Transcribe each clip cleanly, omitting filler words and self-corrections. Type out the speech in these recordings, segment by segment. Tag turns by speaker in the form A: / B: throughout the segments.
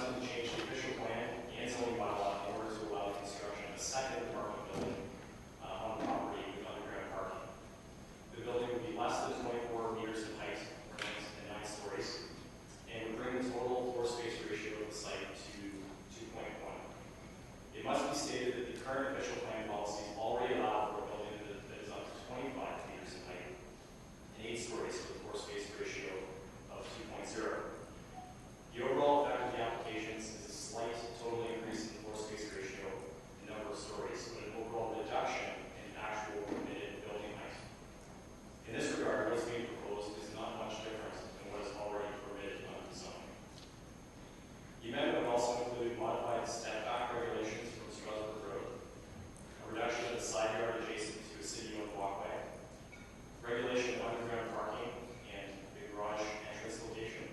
A: requesting to change the official plan and zoning bylaw in order to allow the construction of a second apartment building on the property with underground parking. The building would be less than 24 meters in height and 9 stories, and would bring the total floor space ratio of the site to 2.1. It must be stated that the current official plan policies already allow for a building that is up to 25 meters in height and 8 stories with a floor space ratio of 2.0. The overall effect of the applications is a slight total increase in the floor space ratio and number of stories, but an overall reduction in actual permitted building height. In this regard, what is being proposed is not much different than what is already permitted under the zone. The amendment would also include modified step back regulations from Strasburg Road, a reduction of the side yard adjacent to a city-owned walkway, regulation of underground parking and the garage entrance location,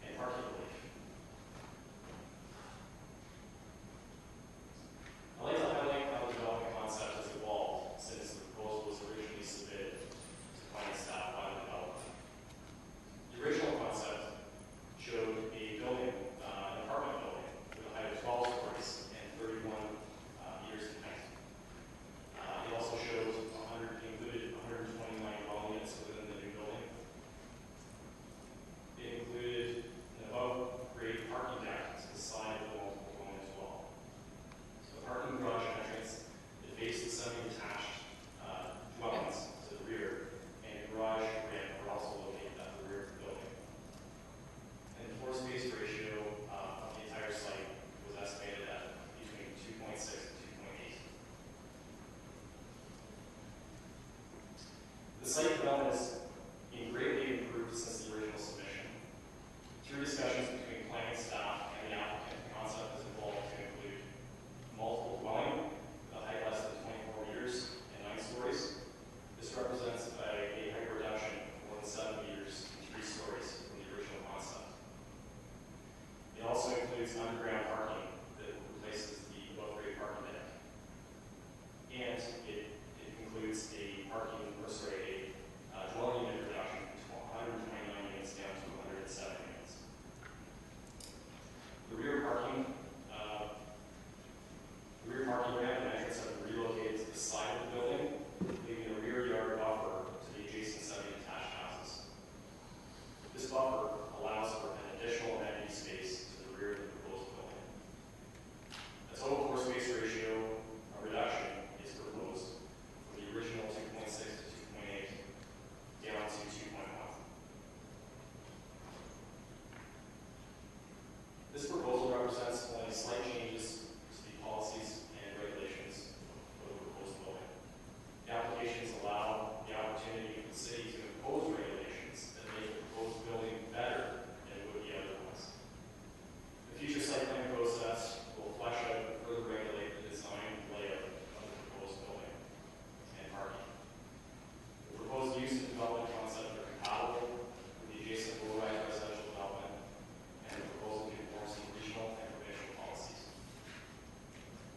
A: and parking relief. I'd like to highlight how the development concept has evolved since the proposal was originally submitted to planning staff by the developer. The original concept showed a building, an apartment building with a height of 12 stories and 31 meters in height. It also shows included 129 dwelling units within the new building. It included an above-grade parking deck to the side of the multiple dwelling as well. So the parking garage entrance that faces semi-detached dwellings to the rear, and a garage ramp are also located at the rear of the building. And the floor space ratio of the entire site was estimated at between 2.6 and 2.8. The site development has been greatly improved since the original submission. Through discussions between planning staff and the applicant, the concept has evolved to include multiple dwelling with a height less than 24 meters and 9 stories. This represents a height reduction of more than 7 meters and 3 stories from the original concept. It also includes underground parking that replaces the above-grade parking deck. And it includes a dwelling unit reduction from 129 units down to 107 units. The rear parking ramp and entrance have been relocated to the side of the building, leaving a rear yard buffer to the adjacent semi-detached houses. This buffer allows for an additional amenity space to the rear of the proposed building. A total floor space ratio reduction is proposed from the original 2.6 to 2.8 down to 2.1. This proposal represents only slight changes to the policies and regulations for the proposed building. The applications allow the opportunity for the city to impose regulations that make the proposed building better than it would be otherwise. The future site plan process will flesh out and further regulate the design and layout of the proposed building and parking. The proposed use and development concept are compatible with the adjacent low-rise residential development, and the proposal conforms to regional and provincial policies.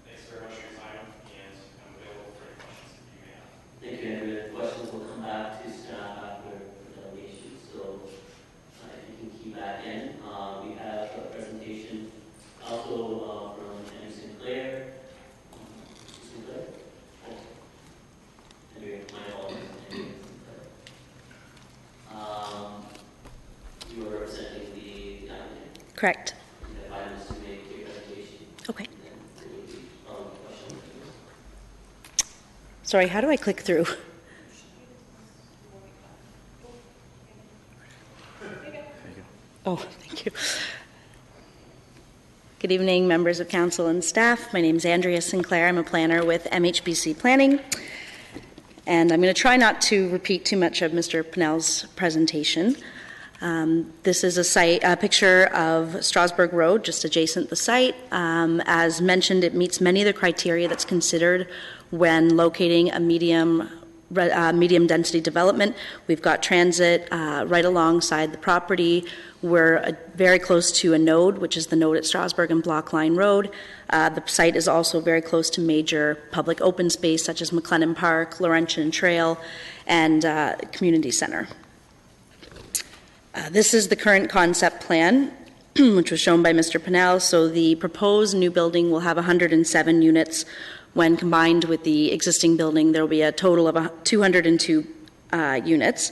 A: Thanks very much for your time, and I'm available for any questions that you may have.
B: Thank you, Andrew. Questions will come back to staff after the delegation, so if you can keep that in. We have a presentation also from Andrew Sinclair. Sinclair? Oh. Andrew, my apologies. Andrew Sinclair. You are representing the applicant.
C: Correct.
B: You have 5 minutes to make your presentation.
C: Okay.
B: And then there will be questions.
C: Sorry, how do I click through? Oh, thank you. Good evening, members of council and staff. My name is Andrea Sinclair. I'm a planner with MHBC Planning. And I'm going to try not to repeat too much of Mr. Pinnell's presentation. This is a picture of Strasburg Road, just adjacent the site. As mentioned, it meets many of the criteria that's considered when locating a medium density development. We've got transit right alongside the property. We're very close to a node, which is the node at Strasburg and Block Line Road. The site is also very close to major public open space such as McLennan Park, Laurentian Trail, and Community Center. This is the current concept plan. which was shown by Mr. Pennell. So the proposed new building will have 107 units. When combined with the existing building, there will be a total of 202 units.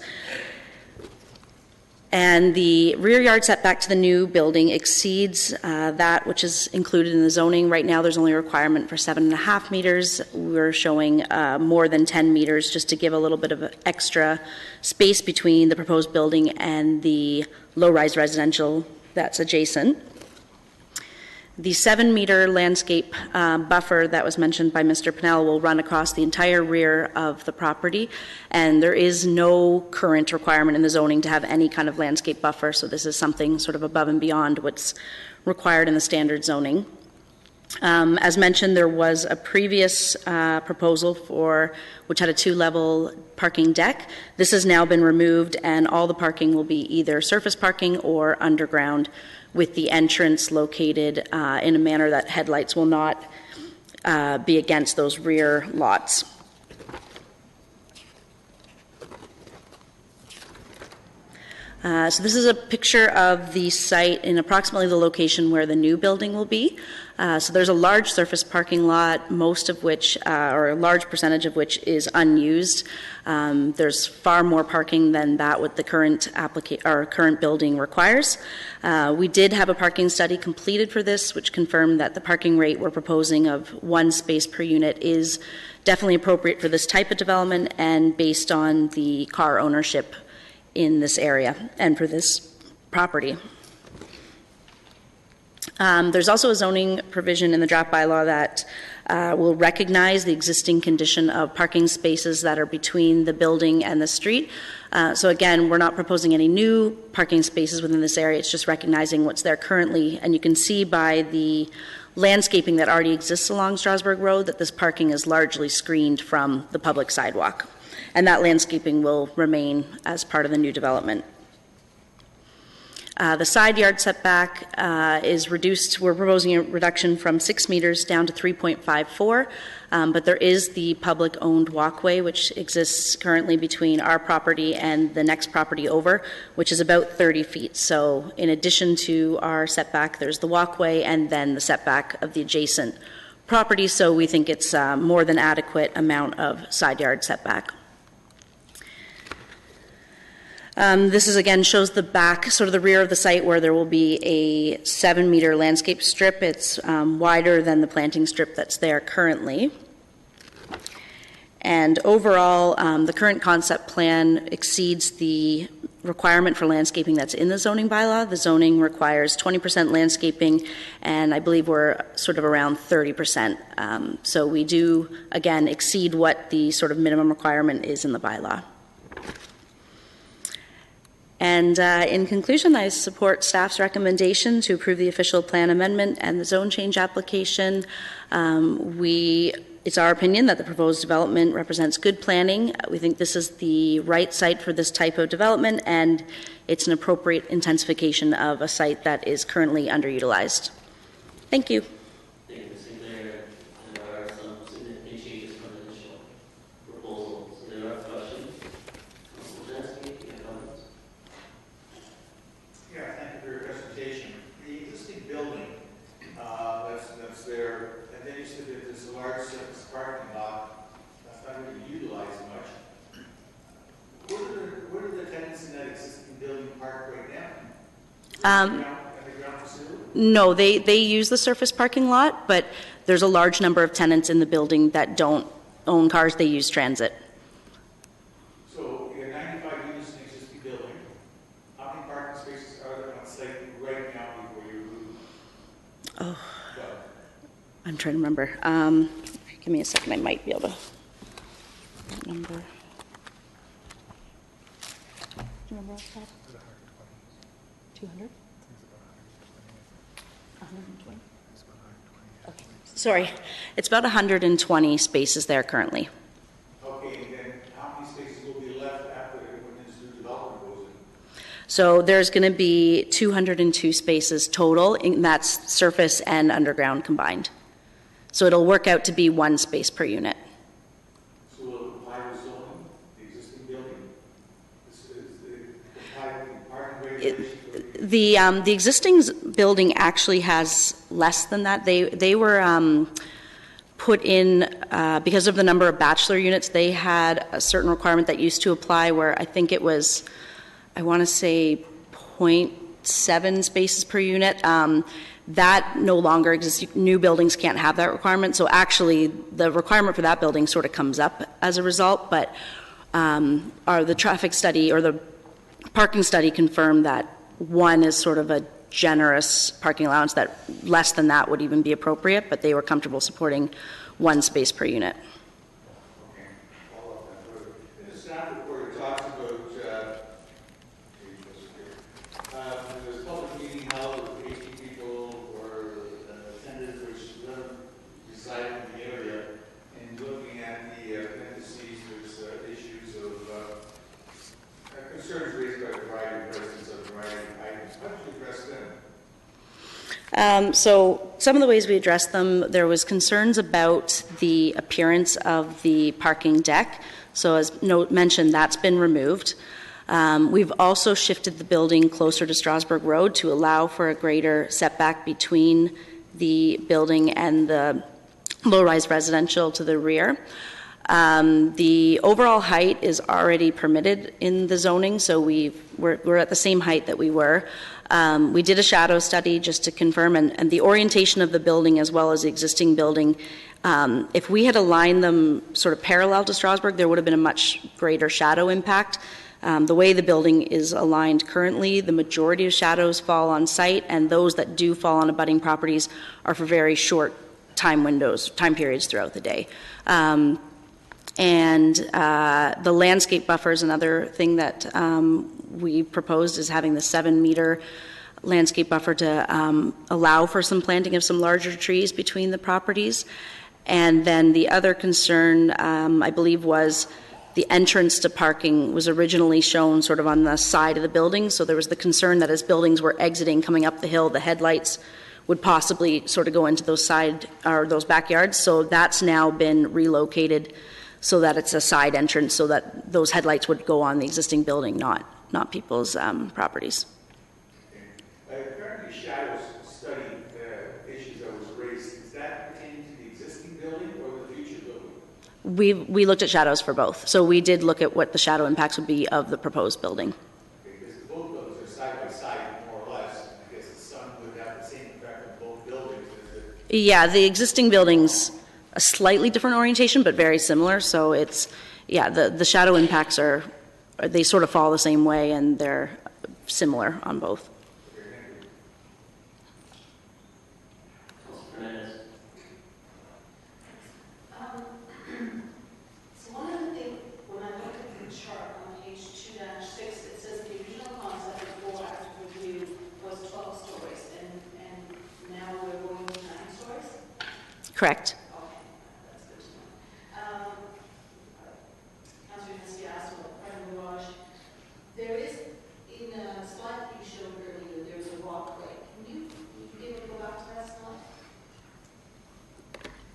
C: And the rear yard setback to the new building exceeds that which is included in the zoning. Right now, there's only a requirement for 7.5 meters. We're showing more than 10 meters just to give a little bit of extra space between the proposed building and the low-rise residential that's adjacent. The 7-meter landscape buffer that was mentioned by Mr. Pennell will run across the entire rear of the property, and there is no current requirement in the zoning to have any kind of landscape buffer, so this is something sort of above and beyond what's required in the standard zoning. As mentioned, there was a previous proposal which had a 2-level parking deck. This has now been removed, and all the parking will be either surface parking or underground, with the entrance located in a manner that headlights will not be against those rear lots. So this is a picture of the site in approximately the location where the new building will be. So there's a large surface parking lot, most of which, or a large percentage of which is unused. There's far more parking than that what the current building requires. We did have a parking study completed for this, which confirmed that the parking rate we're proposing of 1 space per unit is definitely appropriate for this type of development and based on the car ownership in this area and for this property. There's also a zoning provision in the draft bylaw that will recognize the existing condition of parking spaces that are between the building and the street. So again, we're not proposing any new parking spaces within this area. It's just recognizing what's there currently. And you can see by the landscaping that already exists along Strasbourg Road that this parking is largely screened from the public sidewalk. And that landscaping will remain as part of the new development. The side yard setback is reduced. We're proposing a reduction from 6 meters down to 3.54, but there is the public-owned walkway, which exists currently between our property and the next property over, which is about 30 feet. So in addition to our setback, there's the walkway and then the setback of the adjacent property, so we think it's more than adequate amount of side yard setback. This is again shows the back, sort of the rear of the site where there will be a 7-meter landscape strip. It's wider than the planting strip that's there currently. And overall, the current concept plan exceeds the requirement for landscaping that's in the zoning bylaw. The zoning requires 20% landscaping, and I believe we're sort of around 30%. So we do, again, exceed what the sort of minimum requirement is in the bylaw. And in conclusion, I support staff's recommendation to approve the official plan amendment and the zone change application. It's our opinion that the proposed development represents good planning. We think this is the right site for this type of development, and it's an appropriate intensification of a site that is currently underutilized. Thank you.
B: Thank you, Ms. Sinclair. There are some significant changes from the initial proposal. So there are questions. Councilor Jansky, do you have comments?
D: Yeah, thank you for your presentation. The existing building that's there, and then you said that there's a large surface parking lot that's not really utilized much. Where do the tenants in that existing building park right now? Underground facility?
C: No, they use the surface parking lot, but there's a large number of tenants in the building that don't own cars. They use transit.
D: So you have 95 units in the existing building. How many parking spaces are there on site right now before you move?
C: Oh,
D: But
C: I'm trying to remember. Give me a second. I might be able to. What number? Do you remember off the top? 200? 120? Okay. Sorry. It's about 120 spaces there currently.
D: okay, and then how many spaces will be left after when this new development goes in?
C: So there's going to be 202 spaces total, and that's surface and underground combined. So it'll work out to be 1 space per unit.
D: So will it comply with zoning, the existing building? This is the comply with the parking regulations?
C: The existing building actually has less than that. They were put in, because of the number of bachelor units, they had a certain requirement that used to apply where I think it was, I want to say 0.7 spaces per unit. That no longer exists. New buildings can't have that requirement. So actually, the requirement for that building sort of comes up as a result, but the traffic study or the parking study confirmed that one is sort of a generous parking allowance, that less than that would even be appropriate, but they were comfortable supporting one space per unit.
D: Okay, follow up on that. In the staff report, it talks about, there was a public meeting held with 18 people or attended, which reside in the area, and looking at the appendices, there's issues of concerns raised by a variety of residents of a variety of items. How did you address them?
C: So some of the ways we addressed them, there was concerns about the appearance of the parking deck. So as mentioned, that's been removed. We've also shifted the building closer to Strasbourg Road to allow for a greater setback between the building and the low-rise residential to the rear. The overall height is already permitted in the zoning, so we're at the same height that we were. We did a shadow study just to confirm, and the orientation of the building as well as the existing building, if we had aligned them sort of parallel to Strasbourg, there would have been a much greater shadow impact. The way the building is aligned currently, the majority of shadows fall on site, and those that do fall on abutting properties are for very short time periods throughout the day. And the landscape buffer is another thing that we proposed, is having the 7-meter landscape buffer to allow for some planting of some larger trees between the properties. And then the other concern, I believe, was the entrance to parking was originally shown sort of on the side of the building. So there was the concern that as buildings were exiting, coming up the hill, the headlights would possibly sort of go into those side or those backyards. So that's now been relocated so that it's a side entrance, so that those headlights would go on the existing building, not people's properties.
D: Apparently, shadows study issues that was raised. Is that pertaining to the existing building or the future building?
C: We looked at shadows for both. So we did look at what the shadow impacts would be of the proposed building.
D: Because both buildings are side by side, more or less. I guess the sun would have the same effect on both buildings.
C: Yeah, the existing building's a slightly different orientation, but very similar. So it's, yeah, the shadow impacts they sort of fall the same way, and they're similar on both.
E: So one of the things, when I looked at the chart on page 2-6, it says the original concept before after review was 12 stories, and now we're going to 9 stories?
C: Correct.
E: There is, in a slide that you showed earlier, there's a walkway. Can you be able to go back to that slide?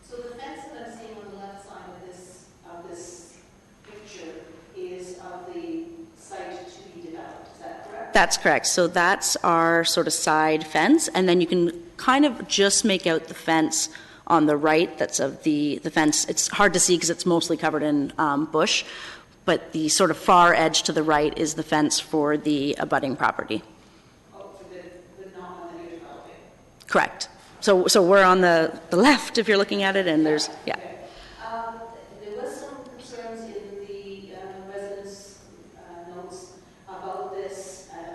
E: So the fence that I'm seeing on the left side of this picture is of the site to be developed. Is that correct?
C: That's correct. So that's our sort of side fence, and then you can kind of just make out the fence on the right. That's of the fence. It's hard to see because it's mostly covered in bush. But the sort of far edge to the right is the fence for the abutting property.
E: Oh, for the non-one that you're developing.
C: Correct. So we're on the left if you're looking at it, and there's, yeah.
E: Okay. There was some concerns in the residents' notes about this, and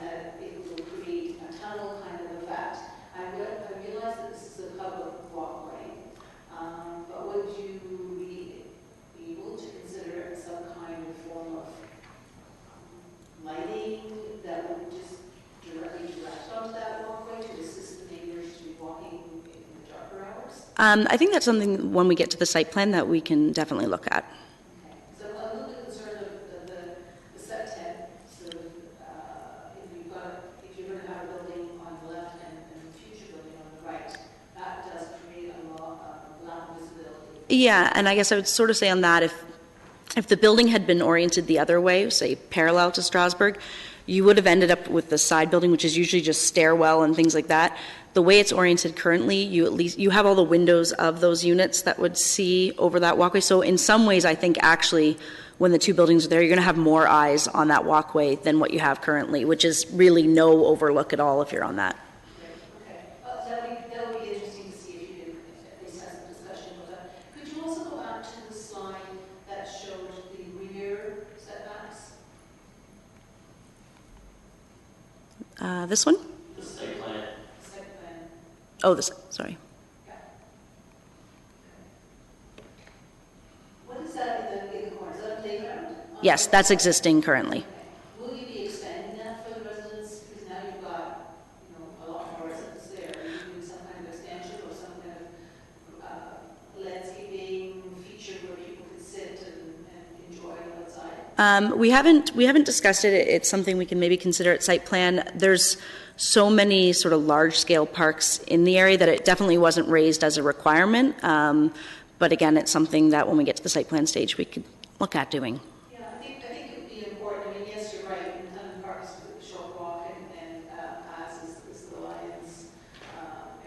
E: that it will create a tunnel kind of effect. I realize that this is a public walkway, but would you be able to consider some kind of form of lighting that would just directly direct onto that walkway to assist the neighbors to be walking in the darker hours?
C: I think that's something when we get to the site plan that we can definitely look at.
E: Okay. So I'm a little bit concerned of the septet. So if you're going to have a building on the left and a future building on the right, that does create a lack of visibility.
C: Yeah, and I guess I would sort of say on that, if the building had been oriented the other way, say parallel to Strasbourg, you would have ended up with the side building, which is usually just stairwell and things like that. The way it's oriented currently, you have all the windows of those units that would see over that walkway. So in some ways, I think actually when the two buildings are there, you're going to have more eyes on that walkway than what you have currently, which is really no overlook at all if you're on that.
E: Okay, that would be interesting to see if you did, at least have some discussion with that. Could you also go out to the slide that showed the rear setbacks?
C: This one?
B: The site plan.
E: Site plan,
C: Oh, this, sorry.
E: yeah. What is that in the corner? Is that a playground?
C: Yes, that's existing currently.
E: Okay. Will you be expanding that for the residents? Because now you've got, a lot more residents there. Are you doing some kind of expansion or some kind of landscaping feature where people can sit and enjoy outside?
C: We haven't discussed it. It's something we can maybe consider at site plan. There's so many sort of large-scale parks in the area that it definitely wasn't raised as a requirement. But again, it's something that when we get to the site plan stage, we could look at doing.
E: Yeah, I think it would be important. I mean, yes, you're right. In Tundra Park's short walk and as is the Lions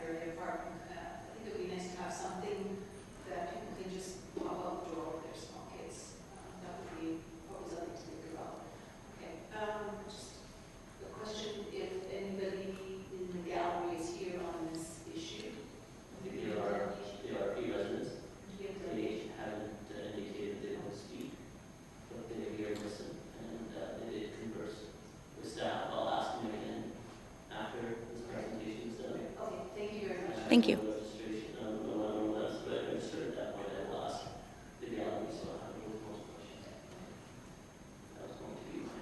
E: area park. I think it would be nice to have something that people can just pop out the door with their small kids. That would be always something to think about. Okay, just a question: if anybody in the gallery is here on this issue, would you be able to-
B: There are a few residents.
E: would you be able to-
B: They haven't indicated they want to speak, but they're here to listen, and they did converse with staff. I'll ask them again after this presentation is done.
E: Okay, thank you very much.
C: Thank you.
B: Registration, I don't know when that's registered at that point. I will ask the gallery, so I have most questions. That was going to be my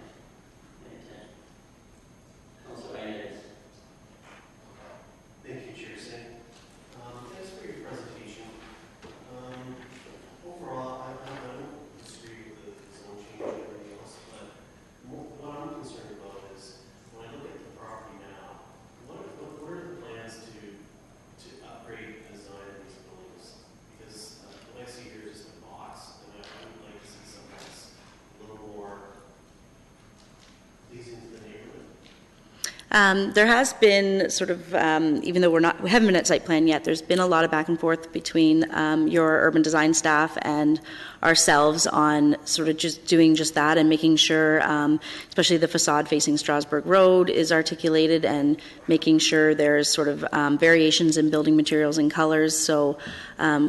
B: intent. Councilor Inez.
F: Thank you, Chair Singh. Thanks for your presentation. Overall, I don't disagree with the zone change and everything else, but what I'm concerned about is when I look at the property now, what are the plans to upgrade the design of these buildings? Because what I see here is just a box, and I would like to see something that's a little more pleasing to the neighborhood.
C: There has been sort of, even though we haven't been at site plan yet, there's been a lot of back and forth between your urban design staff and ourselves on sort of just doing just that and making sure, especially the facade facing Strasbourg Road is articulated and making sure there's sort of variations in building materials and colors. So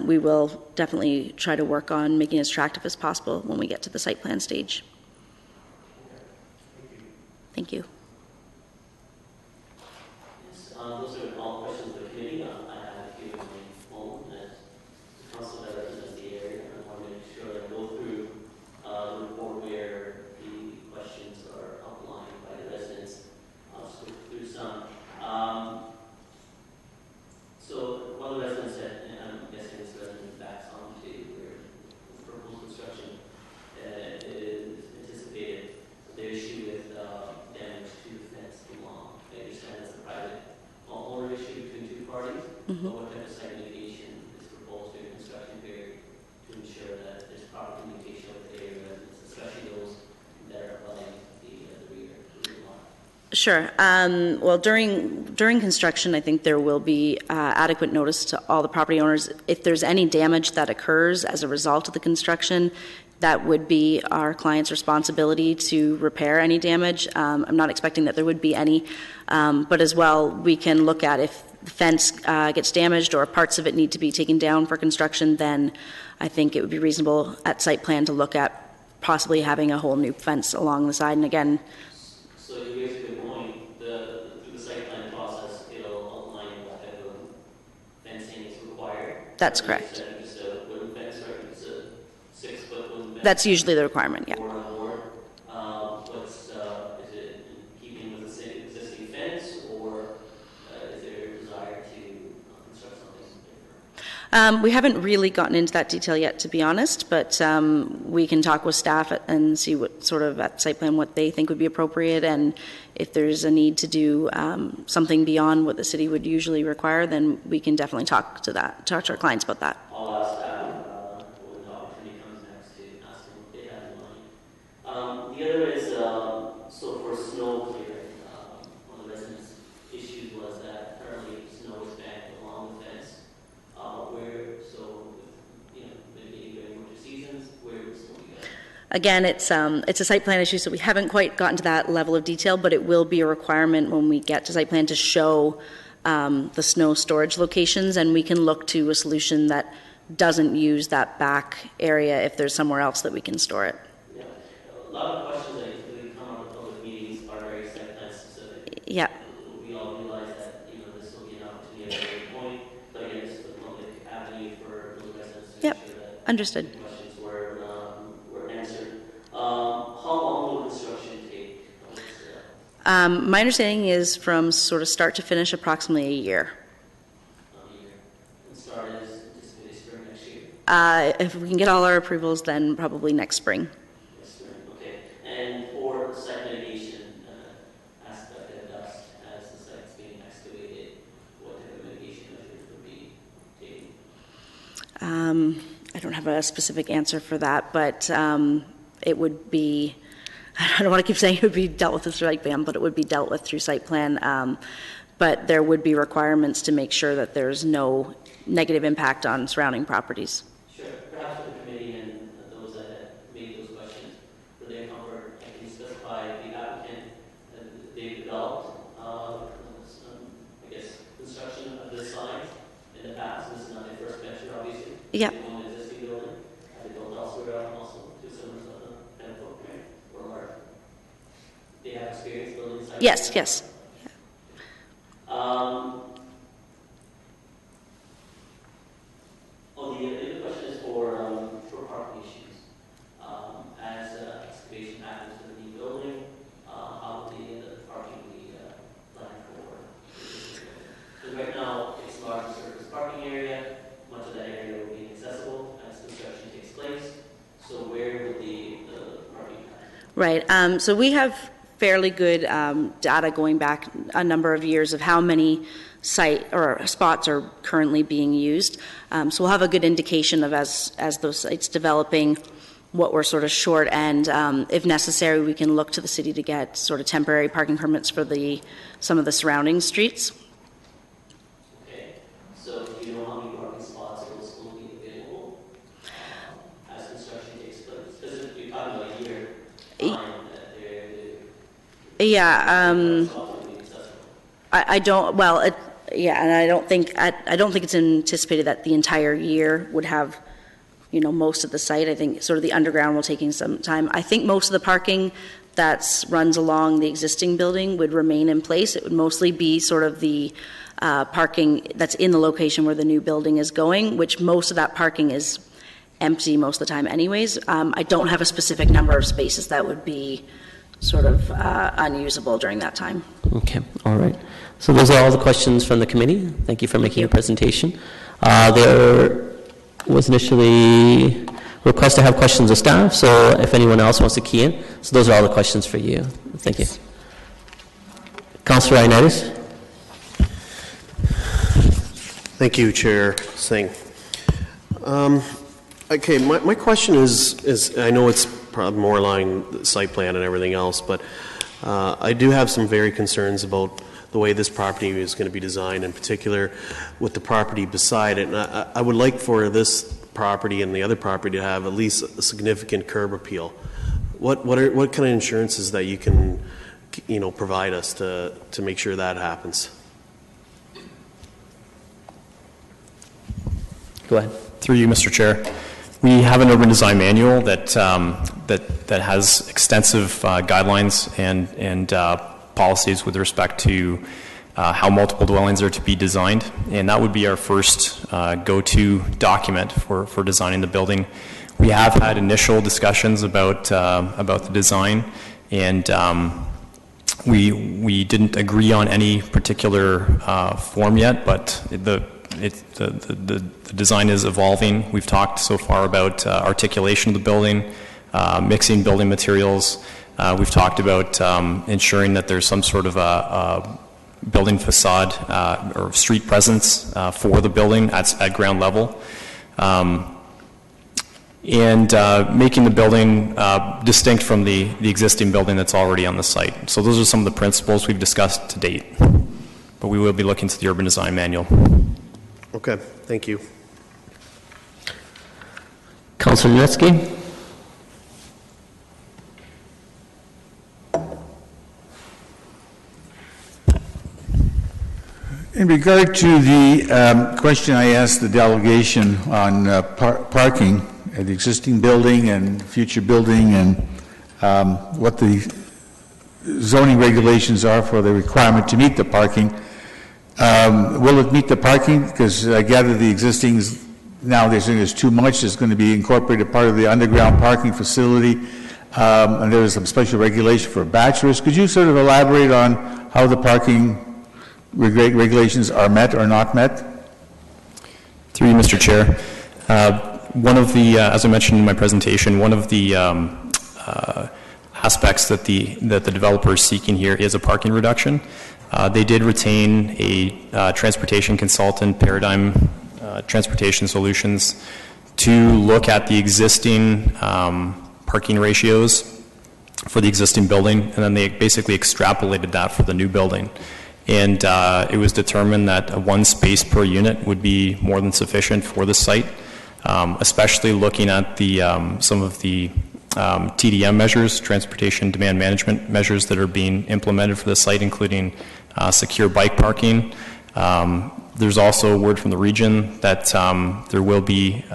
C: we will definitely try to work on making it as attractive as possible when we get to the site plan stage. Thank you.
B: Yes, those are all questions of the committee. I have a few on my phone as the council that represents the area. I want to make sure I go through the report where the questions are outlined by the residents. I'll just go through some. So one of the residents said, and I'm guessing this resident backs on to where the proposed construction is anticipated. The issue with damage to the fence along. I understand it's a private owner issue between two parties. But what type of site mitigation is proposed during the construction period to ensure that there's proper communication with the area residents, especially those that are abutting the rear line?
C: Sure. Well, during construction, I think there will be adequate notice to all the property owners. If there's any damage that occurs as a result of the construction, that would be our client's responsibility to repair any damage. I'm not expecting that there would be any, but as well, we can look at if the fence gets damaged or parts of it need to be taken down for construction, then I think it would be reasonable at site plan to look at possibly having a whole new fence along the side. And again,
B: So you raise a good point. Through the site plan process, it'll outline what type of fencing is required.
C: That's
B: You
C: correct.
B: said it's a wooden fence, right? It's a 6-foot wooden fence.
C: That's usually the requirement, yeah.
B: Board on board. Is it in keeping with the existing fence, or is there a desire to construct something different?
C: We haven't really gotten into that detail yet, to be honest, but we can talk with staff and see what sort of at site plan what they think would be appropriate, and if there's a need to do something beyond what the city would usually require, then we can definitely talk to our clients about that.
B: I'll ask that when the opportunity comes next to ask them what they have in mind. The other is, so for snow
C: Again, it's a site plan issue, so we haven't quite gotten to that level of detail, but it will be a requirement when we get to site plan to show the snow storage locations, and we can look to a solution that doesn't use that back area if there's somewhere else that we can store it.
B: Yeah. A lot of questions that typically come out of public meetings are very site plan specific.
C: Yeah.
B: We all realize that, this will be an opportunity at every point, but again, this is the public avenue for the residents to
C: Yep.
B: make sure that
C: Understood.
B: questions were answered. How long will construction take?
C: My understanding is from sort of start to finish, approximately a year.
B: And start is anticipated spring next year?
C: If we can get all our approvals, then probably next spring.
B: Next spring, okay. And for site mitigation aspect of dust as the site's being excavated, what type of mitigation measures would be taken?
C: I don't have a specific answer for that, but it would be, I don't want to keep saying it would be dealt with through site plan, but it would be dealt with through site plan. But there would be requirements to make sure that there's no negative impact on surrounding properties.
B: Sure. Perhaps for the committee and those that have made those questions, for their comfort, I can specify the applicant that they've developed, construction of this size in the past. This is not their first venture, obviously.
C: Yeah.
B: They own an existing building. Have they built elsewhere also to similar stuff, and footprint or large? They have experience building sites?
C: Yes, yes.
B: The other question is for parking issues. As excavation happens for the new building, how will the parking be planned for? Because right now, it's a large surface parking area. Much of that area will be inaccessible as construction takes place. So where would the parking happen?
C: Right. So we have fairly good data going back a number of years of how many site or spots are currently being used. So we'll have a good indication of as those sites developing what we're sort of short, and if necessary, we can look to the city to get sort of temporary parking permits for some of the surrounding streets.
B: Okay. So do you know how many parking spots will still be available as construction takes place? Because you're talking about a year time that
C: Yeah. I don't. Well, and I don't think it's anticipated that the entire year would have, most of the site. I think sort of the underground will taking some time. I think most of the parking that runs along the existing building would remain in place. It would mostly be sort of the parking that's in the location where the new building is going, which most of that parking is empty most of the time anyways. I don't have a specific number of spaces that would be sort of unusable during that time.
B: Okay, all right. So those are all the questions from the committee. Thank you for making your presentation. There was initially a request to have questions of staff, so if anyone else wants to key in. So those are all the questions for you. Thank you. Councillor Ioannidis.
G: Thank you, Chair Singh. Okay, my question is I know it's probably more along the site plan and everything else, but I do have some very concerns about the way this property is going to be designed, in particular with the property beside it. And I would like for this property and the other property to have at least a significant curb appeal. What kind of insurances that you can provide us to make sure that happens?
B: Go ahead.
H: Through you, Mr. Chair. We have an urban design manual that has extensive guidelines and policies with respect to how multiple dwellings are to be designed, and that would be our first go-to document for designing the building. We have had initial discussions about the design, and we didn't agree on any particular form yet, but the design is evolving. We've talked so far about articulation of the building, mixing building materials. We've talked about ensuring that there's some sort of a building facade or street presence for the building at ground level. And making the building distinct from the existing building that's already on the site. So those are some of the principles we've discussed to date. But we will be looking to the urban design manual.
G: Okay, thank you.
B: Councillor Lunetsky.
D: In regard to the question I asked the delegation on parking at the existing building and future building and what the zoning regulations are for the requirement to meet the parking, will it meet the parking? Because I gather the existing, now they're saying there's too much, it's going to be incorporated part of the underground parking facility, and there is some special regulation for bachelors. Could you sort of elaborate on how the parking regulations are met or not met?
H: Through you, Mr. Chair. One of the, as I mentioned in my presentation, one of the aspects that the developer is seeking here is a parking reduction. They did retain a transportation consultant, Paradigm Transportation Solutions, to look at the existing parking ratios for the existing building, and then they basically extrapolated that for the new building. And it was determined that one space per unit would be more than sufficient for the site, especially looking at the some of the TDM measures, transportation demand management measures that are being implemented for the site, including secure bike parking. There's also word from the region that there will be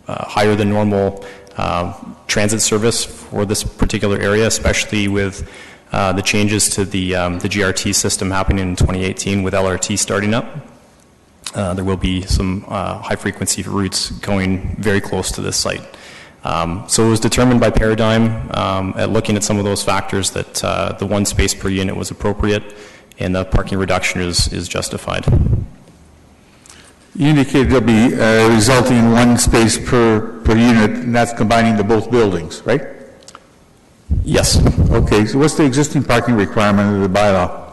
H: higher than normal transit service for this particular area, especially with the changes to the GRT system happening in 2018 with LRT starting up. There will be some high-frequency routes going very close to this site. So it was determined by Paradigm at looking at some of those factors that the one space per unit was appropriate and the parking reduction is justified.
D: You indicated there'll be resulting in one space per unit, and that's combining the both buildings, right?
H: Yes.
D: Okay, so what's the existing parking requirement of the bylaw?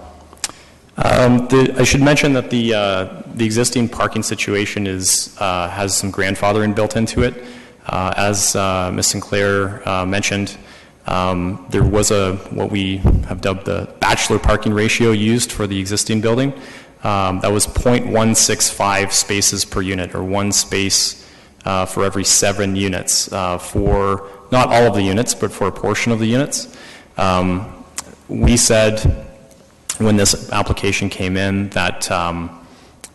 H: I should mention that the existing parking situation is has some grandfathering built into it. As Ms. Sinclair mentioned, there was what we have dubbed the bachelor parking ratio used for the existing building. That was 0.165 spaces per unit, or one space for every 7 units, for not all of the units, but for a portion of the units. We said when this application came in that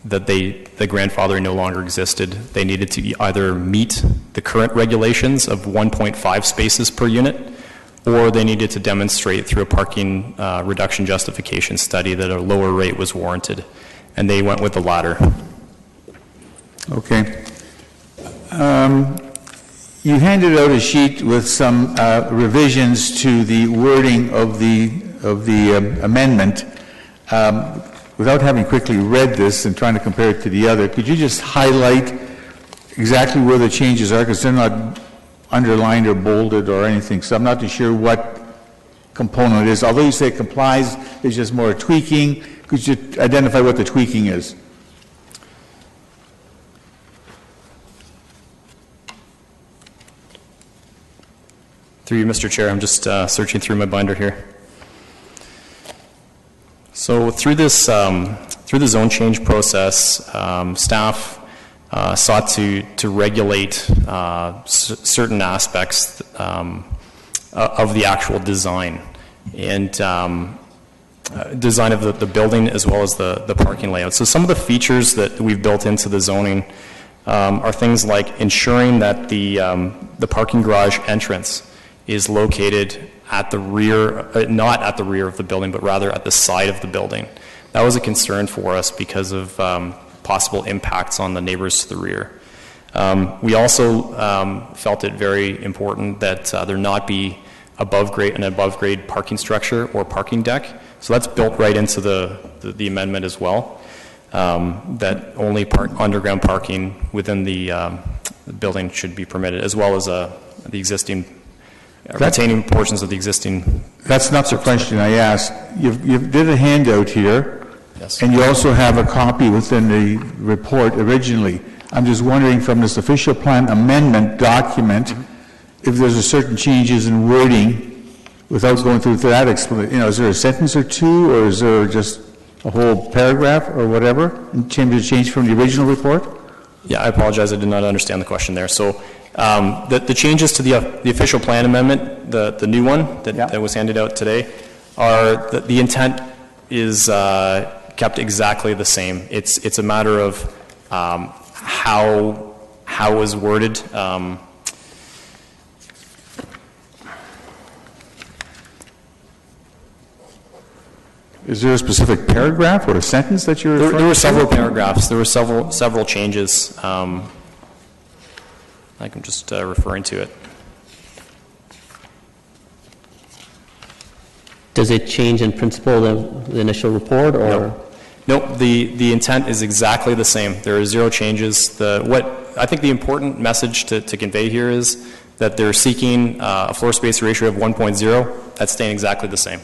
H: that the grandfathering no longer existed. They needed to either meet the current regulations of 1.5 spaces per unit, or they needed to demonstrate through a parking reduction justification study that a lower rate was warranted, and they went with the latter.
D: Okay. You handed out a sheet with some revisions to the wording of the amendment. Without having quickly read this and trying to compare it to the other, could you just highlight exactly where the changes are, because they're not underlined or bolded or anything, so I'm not too sure what component it is. Although you say it complies, it's just more tweaking. Could you identify what the tweaking is?
H: Through you, Mr. Chair, I'm just searching through my binder here. So through this, through the zone change process, staff sought to regulate certain aspects of the actual design and design of the building as well as the parking layout. So some of the features that we've built into the zoning are things like ensuring that the parking garage entrance is located at the rear, not at the rear of the building, but rather at the side of the building. That was a concern for us because of possible impacts on the neighbors to the rear. We also felt it very important that there not be an above grade parking structure or parking deck. So that's built right into the amendment as well, that only underground parking within the building should be permitted, as well as the existing retaining portions of the existing.
D: That's not the question I asked. You did a handout here,
H: Yes.
D: and you also have a copy within the report originally. I'm just wondering from this official plan amendment document, if there's a certain changes in wording, without going through that explanation. Is there a sentence or two, or is there just a whole paragraph or whatever, change from the original report?
H: Yeah, I apologize. I did not understand the question there. So the changes to the official plan amendment, the new one that was handed out today, are the intent is kept exactly the same. It's a matter of how it was worded.
I: Is there a specific paragraph or a sentence that you're referring to?
H: There were several paragraphs. There were several changes. I'm just referring to it.
B: Does it change in principle the initial report, or?
H: Nope. The intent is exactly the same. There are zero changes. I think the important message to convey here is that they're seeking a floor space ratio of 1.0. That's staying exactly the same.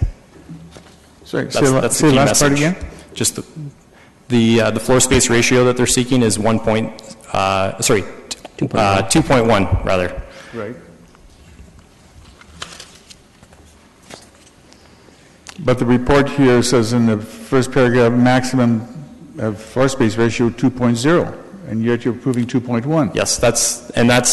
I: Sorry,
H: That's the
I: say
H: key
I: the last part
H: message.
I: again?
H: Just the floor space ratio that they're seeking is 2.1 rather.
I: Right. But the report here says in the first paragraph, maximum floor space ratio 2.0, and yet you're approving 2.1.
H: Yes, that's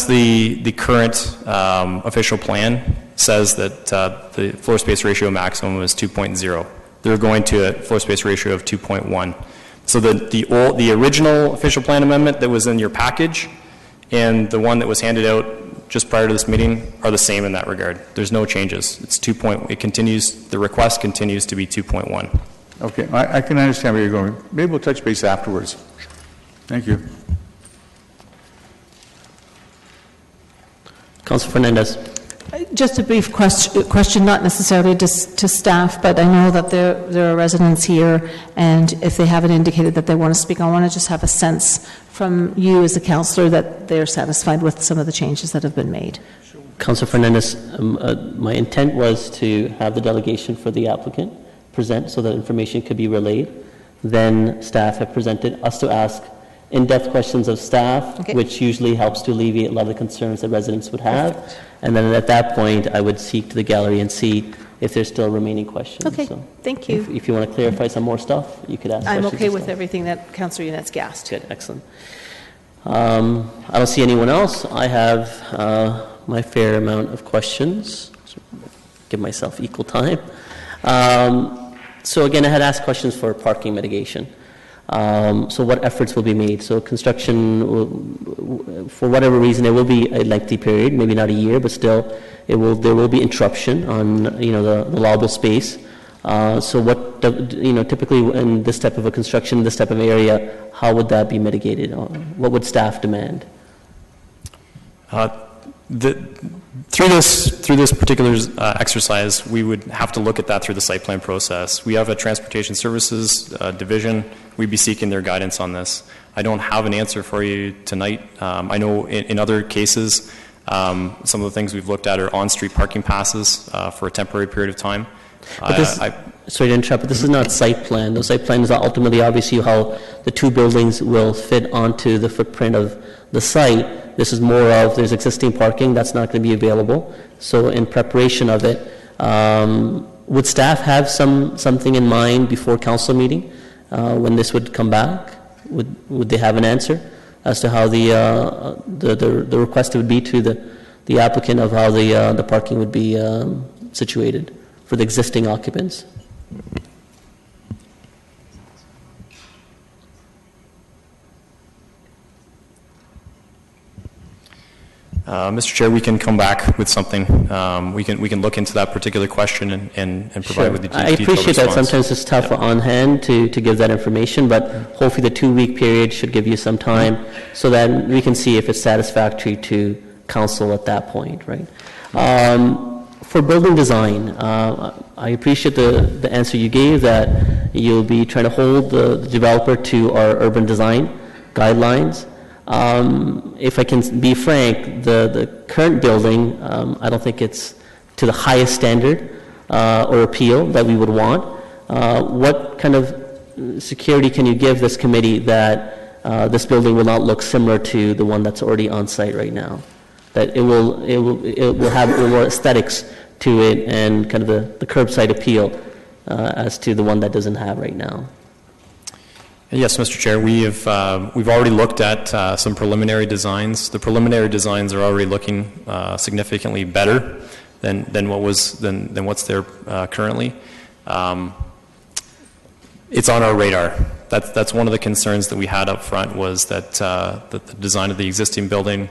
H: the current official plan says that the floor space ratio maximum is 2.0. They're going to a floor space ratio of 2.1. So the original official plan amendment that was in your package and the one that was handed out just prior to this meeting are the same in that regard. There's no changes. It's the request continues to be 2.1.
I: Okay, I can understand where you're going. Maybe we'll touch base afterwards. Thank you.
B: Councilor Fernandez.
J: Just a brief question, not necessarily to staff, but I know that there are residents here, and if they haven't indicated that they want to speak, I want to just have a sense from you as a councillor that they're satisfied with some of the changes that have been made.
B: Councilor Fernandez, my intent was to have the delegation for the applicant present so that information could be relayed. Then staff have presented us to ask in-depth questions of staff,
J: okay,
B: which usually helps to alleviate a lot of the concerns that residents would have. Perfect. And then at that point, I would seek to the gallery and see if there's still remaining questions.
J: Okay, so thank you.
B: If you want to clarify some more stuff, you could ask questions.
J: I'm okay with everything that Councillor Yunetsky asked.
B: Good, excellent. I don't see anyone else. I have my fair amount of questions. Give myself equal time. So again, I had asked questions for parking mitigation. So what efforts will be made? So construction, for whatever reason, it will be a lengthy period, maybe not a year, but still, there will be interruption on the allowable space. So what typically in this type of a construction, this type of area, how would that be mitigated? What would staff demand?
H: Through this particular exercise, we would have to look at that through the site plan process. We have a transportation services division. We'd be seeking their guidance on this. I don't have an answer for you tonight. I know in other cases, some of the things we've looked at are on-street parking passes for a temporary period of time.
B: Sorry to interrupt, but this is not site plan. The site plan is ultimately obviously how the two buildings will fit onto the footprint of the site. This is more of there's existing parking that's not going to be available. So in preparation of it, would staff have something in mind before council meeting when this would come back? Would they have an answer as to how the request would be to the applicant of how the parking would be situated for the existing occupants?
H: Mr. Chair, we can come back with something. We can look into that particular question and provide
B: sure.
H: with the
B: I
H: detailed
B: appreciate
H: response.
B: that sometimes it's tough on hand to give that information, but hopefully the 2-week period should give you some time so that we can see if it's satisfactory to council at that point, right? For building design, I appreciate the answer you gave that you'll be trying to hold the developer to our urban design guidelines. If I can be frank, the current building, I don't think it's to the highest standard or appeal that we would want. What kind of security can you give this committee that this building will not look similar to the one that's already on site right now? That it will have more aesthetics to it and kind of the curbside appeal as to the one that doesn't have right now.
H: Yes, Mr. Chair, we've already looked at some preliminary designs. The preliminary designs are already looking significantly better than what's there currently. It's on our radar. That's one of the concerns that we had up front, was that the design of the existing building,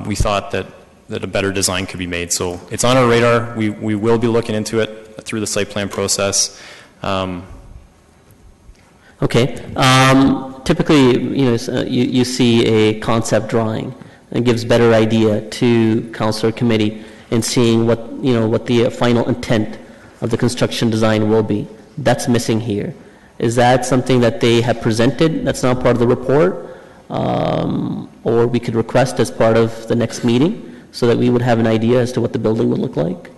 H: we thought that a better design could be made. So it's on our radar. We will be looking into it through the site plan process.
B: Okay. Typically, you see a concept drawing and gives better idea to council or committee in seeing what the final intent of the construction design will be. That's missing here. Is that something that they have presented that's not part of the report? Or we could request as part of the next meeting so that we would have an idea as to what the building would look like?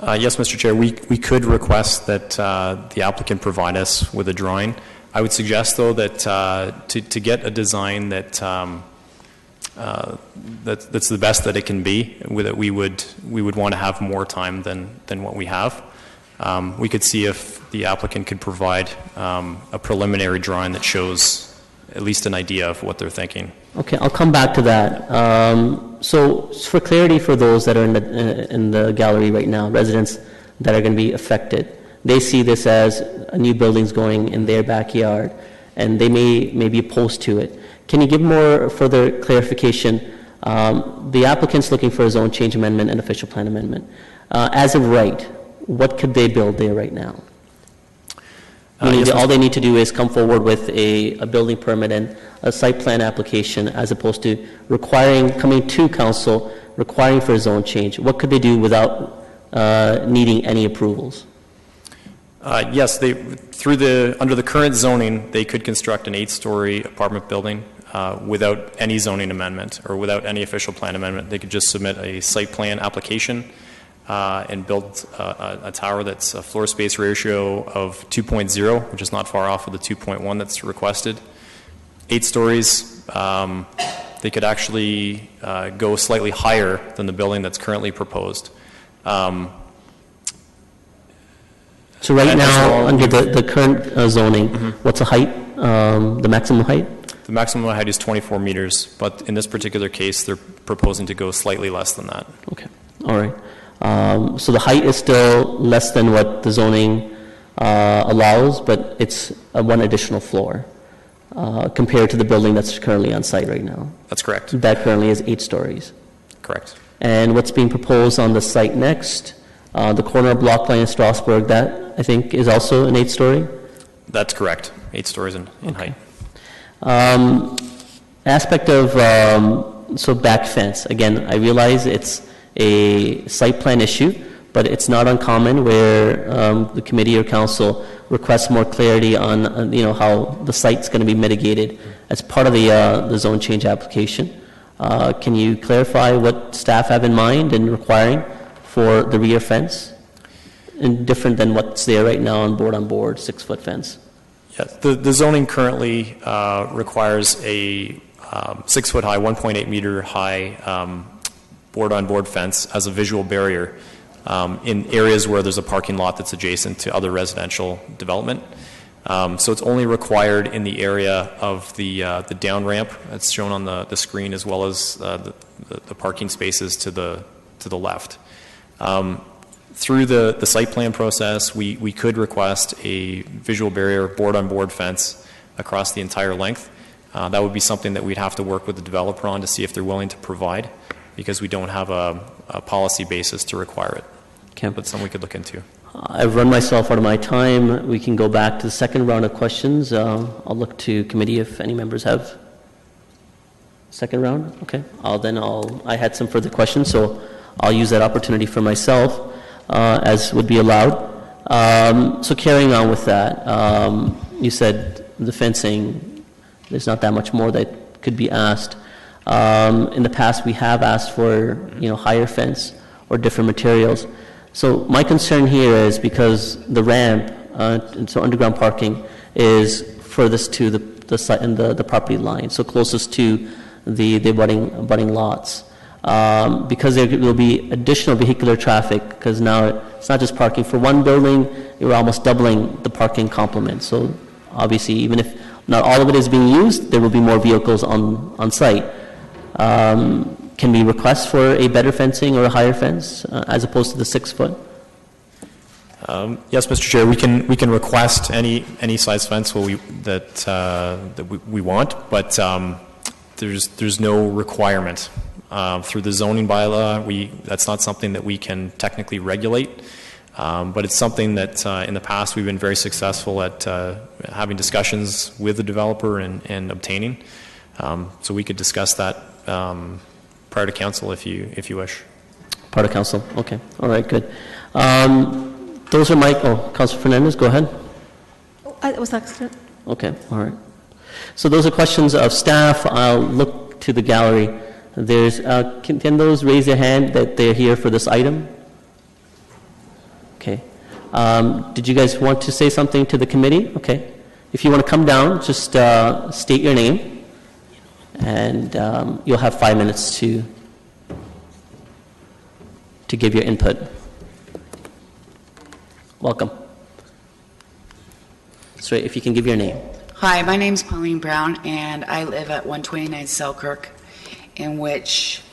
H: Yes, Mr. Chair, we could request that the applicant provide us with a drawing. I would suggest, though, that to get a design that's the best that it can be, that we would want to have more time than what we have. We could see if the applicant could provide a preliminary drawing that shows at least an idea of what they're thinking.
B: Okay, I'll come back to that. So for clarity for those that are in the gallery right now, residents that are going to be affected, they see this as a new building's going in their backyard, and they may be opposed to it. Can you give more further clarification? The applicant's looking for a zone change amendment and official plan amendment. As of right, what could they build there right now?
H: Yes,
B: all they need to do is come forward with a building permit and a site plan application, as opposed to coming to council, requiring for a zone change. What could they do without needing any approvals?
H: Yes, under the current zoning, they could construct an 8-story apartment building without any zoning amendment or without any official plan amendment. They could just submit a site plan application and build a tower that's a floor space ratio of 2.0, which is not far off of the 2.1 that's requested. 8 stories. They could actually go slightly higher than the building that's currently proposed.
B: So right now, under the current zoning, what's the height, the maximum height?
H: The maximum height is 24 meters, but in this particular case, they're proposing to go slightly less than that.
B: Okay, all right. So the height is still less than what the zoning allows, but it's one additional floor compared to the building that's currently on site right now.
H: That's correct.
B: That currently is 8 stories.
H: Correct.
B: And what's being proposed on the site next, the corner of Block Lane and Strasbourg, that I think is also an 8-story?
H: That's correct. 8 stories in height.
B: Aspect of, so back fence, again, I realize it's a site plan issue, but it's not uncommon where the committee or council requests more clarity on how the site's going to be mitigated as part of the zone change application. Can you clarify what staff have in mind in requiring for the rear fence, and different than what's there right now on board 6-foot fence?
H: Yeah, the zoning currently requires a 6-foot high, 1.8 meter high board-on-board fence as a visual barrier in areas where there's a parking lot that's adjacent to other residential development. So it's only required in the area of the down ramp that's shown on the screen, as well as the parking spaces to the left. Through the site plan process, we could request a visual barrier board-on-board fence across the entire length. That would be something that we'd have to work with the developer on to see if they're willing to provide, because we don't have a policy basis to require it.
B: Okay.
H: But something we could look into.
B: I've run myself out of my time. We can go back to the second round of questions. I'll look to committee if any members have. Second round? Okay. I had some further questions, so I'll use that opportunity for myself, as would be allowed. So carrying on with that, you said the fencing, there's not that much more that could be asked. In the past, we have asked for, higher fence or different materials. So my concern here is because the ramp, and so underground parking, is furthest to the site and the property line, so closest to the abutting lots. Because there will be additional vehicular traffic, because now it's not just parking for one building, you're almost doubling the parking complement. So obviously, even if not all of it is being used, there will be more vehicles on site. Can we request for a better fencing or a higher fence as opposed to the 6-foot?
H: Yes, Mr. Chair, we can request any size fence that we want, but there's no requirement. Through the zoning bylaw, that's not something that we can technically regulate, but it's something that in the past we've been very successful at having discussions with the developer and obtaining. So we could discuss that prior to council if you wish.
B: Part of council, okay. All right, good. Those are my, Councilor Fernandez, go ahead.
J: Was that?
B: Okay, all right. So those are questions of staff. I'll look to the gallery. There's, can those raise their hand that they're here for this item? Okay. Did you guys want to say something to the committee? Okay. If you want to come down, just state your name, and you'll have 5 minutes to give your input. Welcome. So if you can give your name.
K: Hi, my name's Pauline Brown, and I live at 129 Selkirk, in which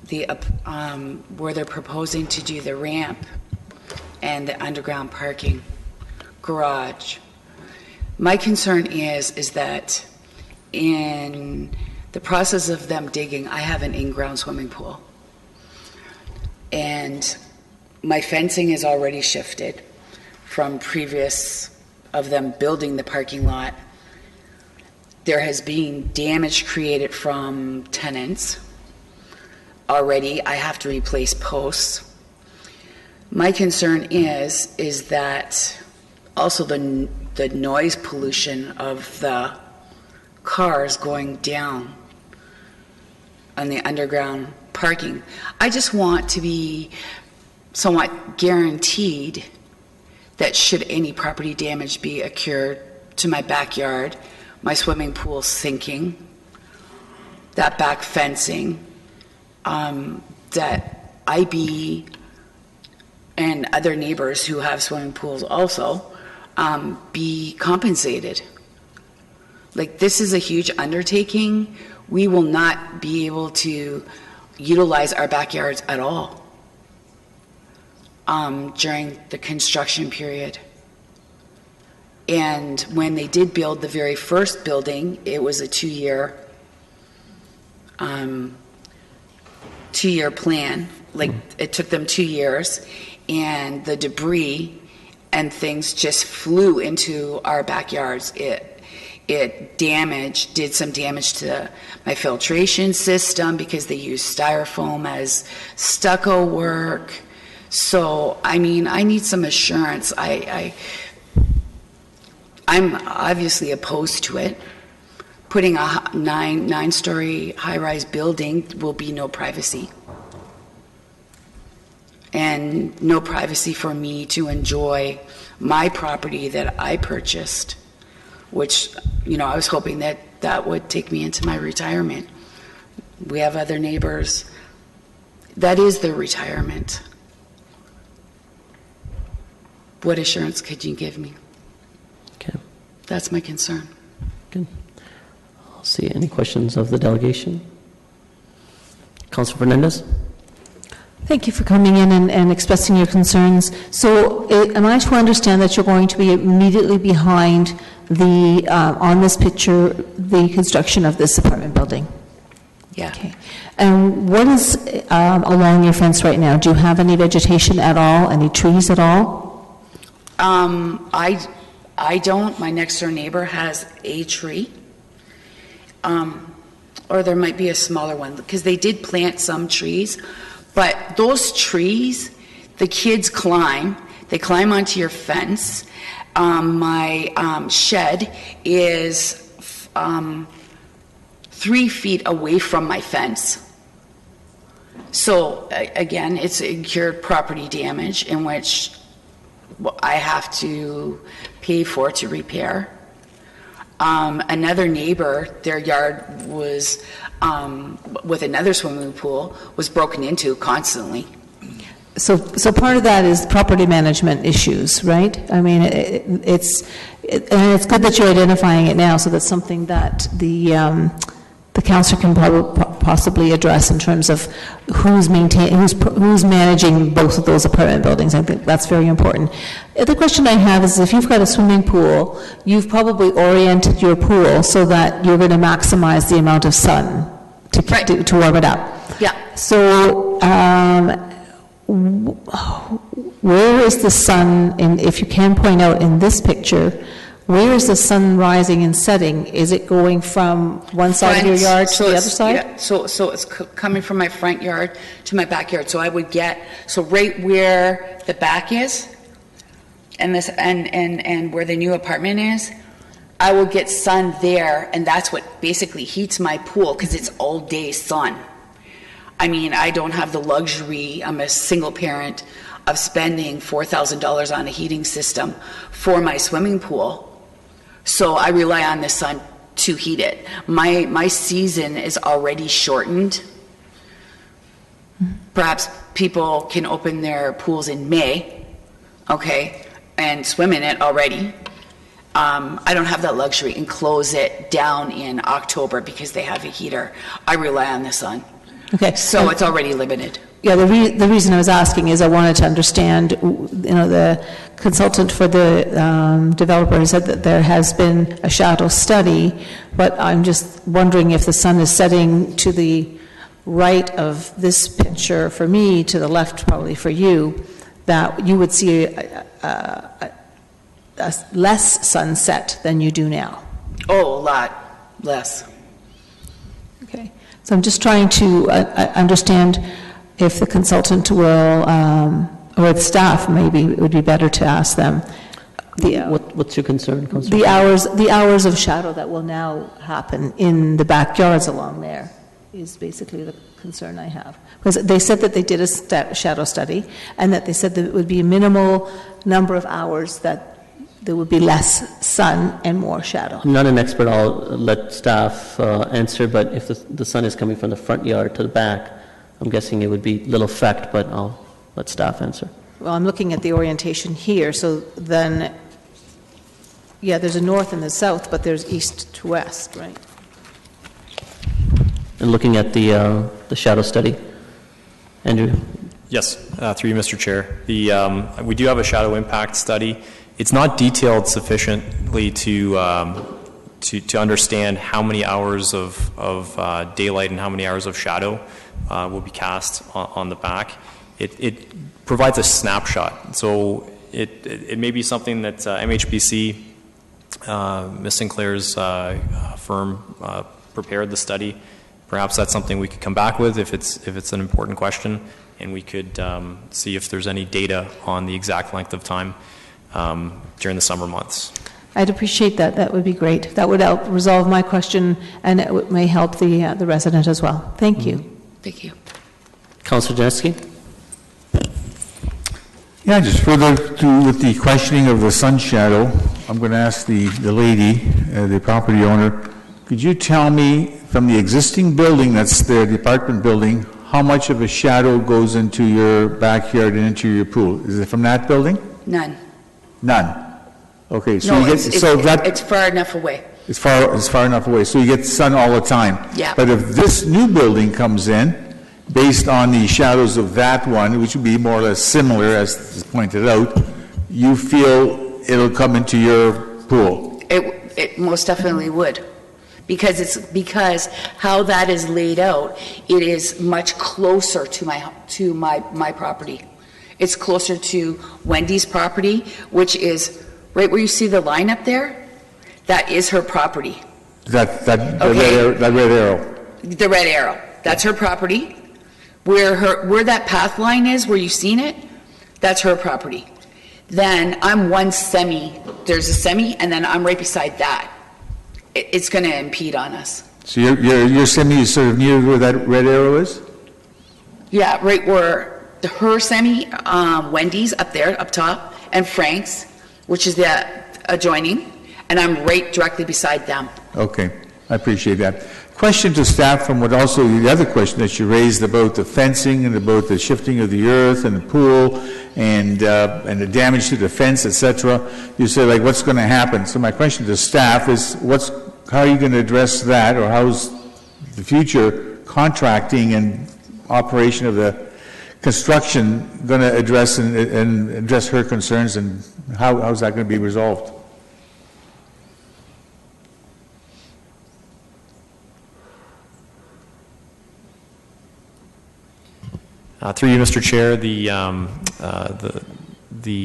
K: where they're proposing to do the ramp and the underground parking garage. My concern is that in the process of them digging, I have an in-ground swimming pool, and my fencing is already shifted from previous of them building the parking lot. There has been damage created from tenants already. I have to replace posts. My concern is that also the noise pollution of the cars going down on the underground parking. I just want to be somewhat guaranteed that should any property damage be occurred to my backyard, my swimming pool sinking, that back fencing, that IB and other neighbors who have swimming pools also be compensated. Like, this is a huge undertaking. We will not be able to utilize our backyards at all during the construction period. And when they did build the very first building, it was a two-year plan. Like, it took them 2 years, and the debris and things just flew into our backyards. It did some damage to my filtration system because they used styrofoam as stucco work. So, I mean, I need some assurance. I'm obviously opposed to it. Putting a nine-story high-rise building will be no privacy. And no privacy for me to enjoy my property that I purchased, which, you know, I was hoping that would take me into my retirement. We have other neighbors. That is their retirement. What assurance could you give me?
B: Okay.
K: That's my concern.
B: Good. I'll see any questions of the delegation. Councilor Fernandez?
J: Thank you for coming in and expressing your concerns. So am I to understand that you're going to be immediately behind the, on this picture, the construction of this apartment building?
K: Yeah.
J: Okay. And what is along your fence right now? Do you have any vegetation at all, any trees at all?
K: I don't. My next door neighbor has a tree. Or there might be a smaller one, because they did plant some trees. But those trees, the kids climb. They climb onto your fence. My shed is 3 feet away from my fence. So, again, it's incurred property damage in which I have to pay for to repair. Another neighbor, their yard was, with another swimming pool, was broken into constantly.
J: So part of that is property management issues, right? I mean, it's good that you're identifying it now, so that's something that the the council can possibly address in terms of who's managing both of those apartment buildings. I think that's very important. The other question I have is, if you've got a swimming pool, you've probably oriented your pool so that you're going to maximize the amount of sun to warm it up.
K: Yeah.
J: So where is the sun, and if you can point out in this picture, where is the sun rising and setting? Is it going from one side of your yard to the other side?
K: Yeah, so it's coming from my front yard to my backyard. So I would get, so right where the back is, and this and where the new apartment is, I will get sun there, and that's what basically heats my pool, because it's all day sun. I mean, I don't have the luxury, I'm a single parent, of spending $4,000 on a heating system for my swimming pool. So I rely on the sun to heat it. My season is already shortened. Perhaps people can open their pools in May, okay, and swim in it already. I don't have that luxury and close it down in October because they have a heater. I rely on the sun.
J: Okay.
K: So it's already limited.
J: Yeah, the reason I was asking is I wanted to understand, the consultant for the developer said that there has been a shadow study, but I'm just wondering if the sun is setting to the right of this picture for me, to the left probably for you, that you would see a less sunset than you do now.
K: Oh, a lot less.
J: Okay. So I'm just trying to understand if the consultant will, or the staff maybe, it would be better to ask them.
B: What's your concern, Councillor?
J: The hours of shadow that will now happen in the backyards along there is basically the concern I have. Because they said that they did a shadow study, and that they said that it would be a minimal number of hours that there would be less sun and more shadow.
B: I'm not an expert, I'll let staff answer, but if the sun is coming from the front yard to the back, I'm guessing it would be little effect, but I'll let staff answer.
J: Well, I'm looking at the orientation here, so then, yeah, there's a north and a south, but there's east to west, right?
B: And looking at the shadow study, Andrew?
H: Yes, through you, Mr. Chair. We do have a shadow impact study. It's not detailed sufficiently to understand how many hours of daylight and how many hours of shadow will be cast on the back. It provides a snapshot. So it may be something that MHBC, Ms. Sinclair's firm, prepared the study. Perhaps that's something we could come back with if it's an important question, and we could see if there's any data on the exact length of time during the summer months.
J: I'd appreciate that. That would be great. That would help resolve my question, and it may help the resident as well. Thank you.
K: Thank you.
B: Councillor Janeski?
I: Yeah, just further with the questioning of the sun shadow, I'm going to ask the lady, the property owner, could you tell me from the existing building that's there, the apartment building, how much of a shadow goes into your backyard and into your pool? Is it from that building?
K: None.
I: None. Okay, so
K: No,
I: you get
K: it's far enough away.
I: It's far enough away, so you get sun all the time.
K: Yeah.
I: But if this new building comes in, based on the shadows of that one, which would be more or less similar, as is pointed out, you feel it'll come into your pool?
K: It most definitely would. Because how that is laid out, it is much closer to my property. It's closer to Wendy's property, which is right where you see the line up there. That is her property.
I: That red arrow.
K: The red arrow. That's her property. Where that path line is, where you've seen it, that's her property. Then I'm one semi. There's a semi, and then I'm right beside that. It's going to impede on us.
I: So your semi is sort of near where that red arrow is?
K: Yeah, right where her semi, Wendy's up there, up top, and Frank's, which is the adjoining, and I'm right directly beside them.
I: Okay, I appreciate that. Question to staff from what also the other question that you raised about the fencing and about the shifting of the earth and the pool and the damage to the fence, etc. You said, like, what's going to happen? So my question to staff is, how are you going to address that, or how's the future contracting and operation of the construction going to address and address her concerns, and how's that going to be resolved?
H: Through you, Mr. Chair, the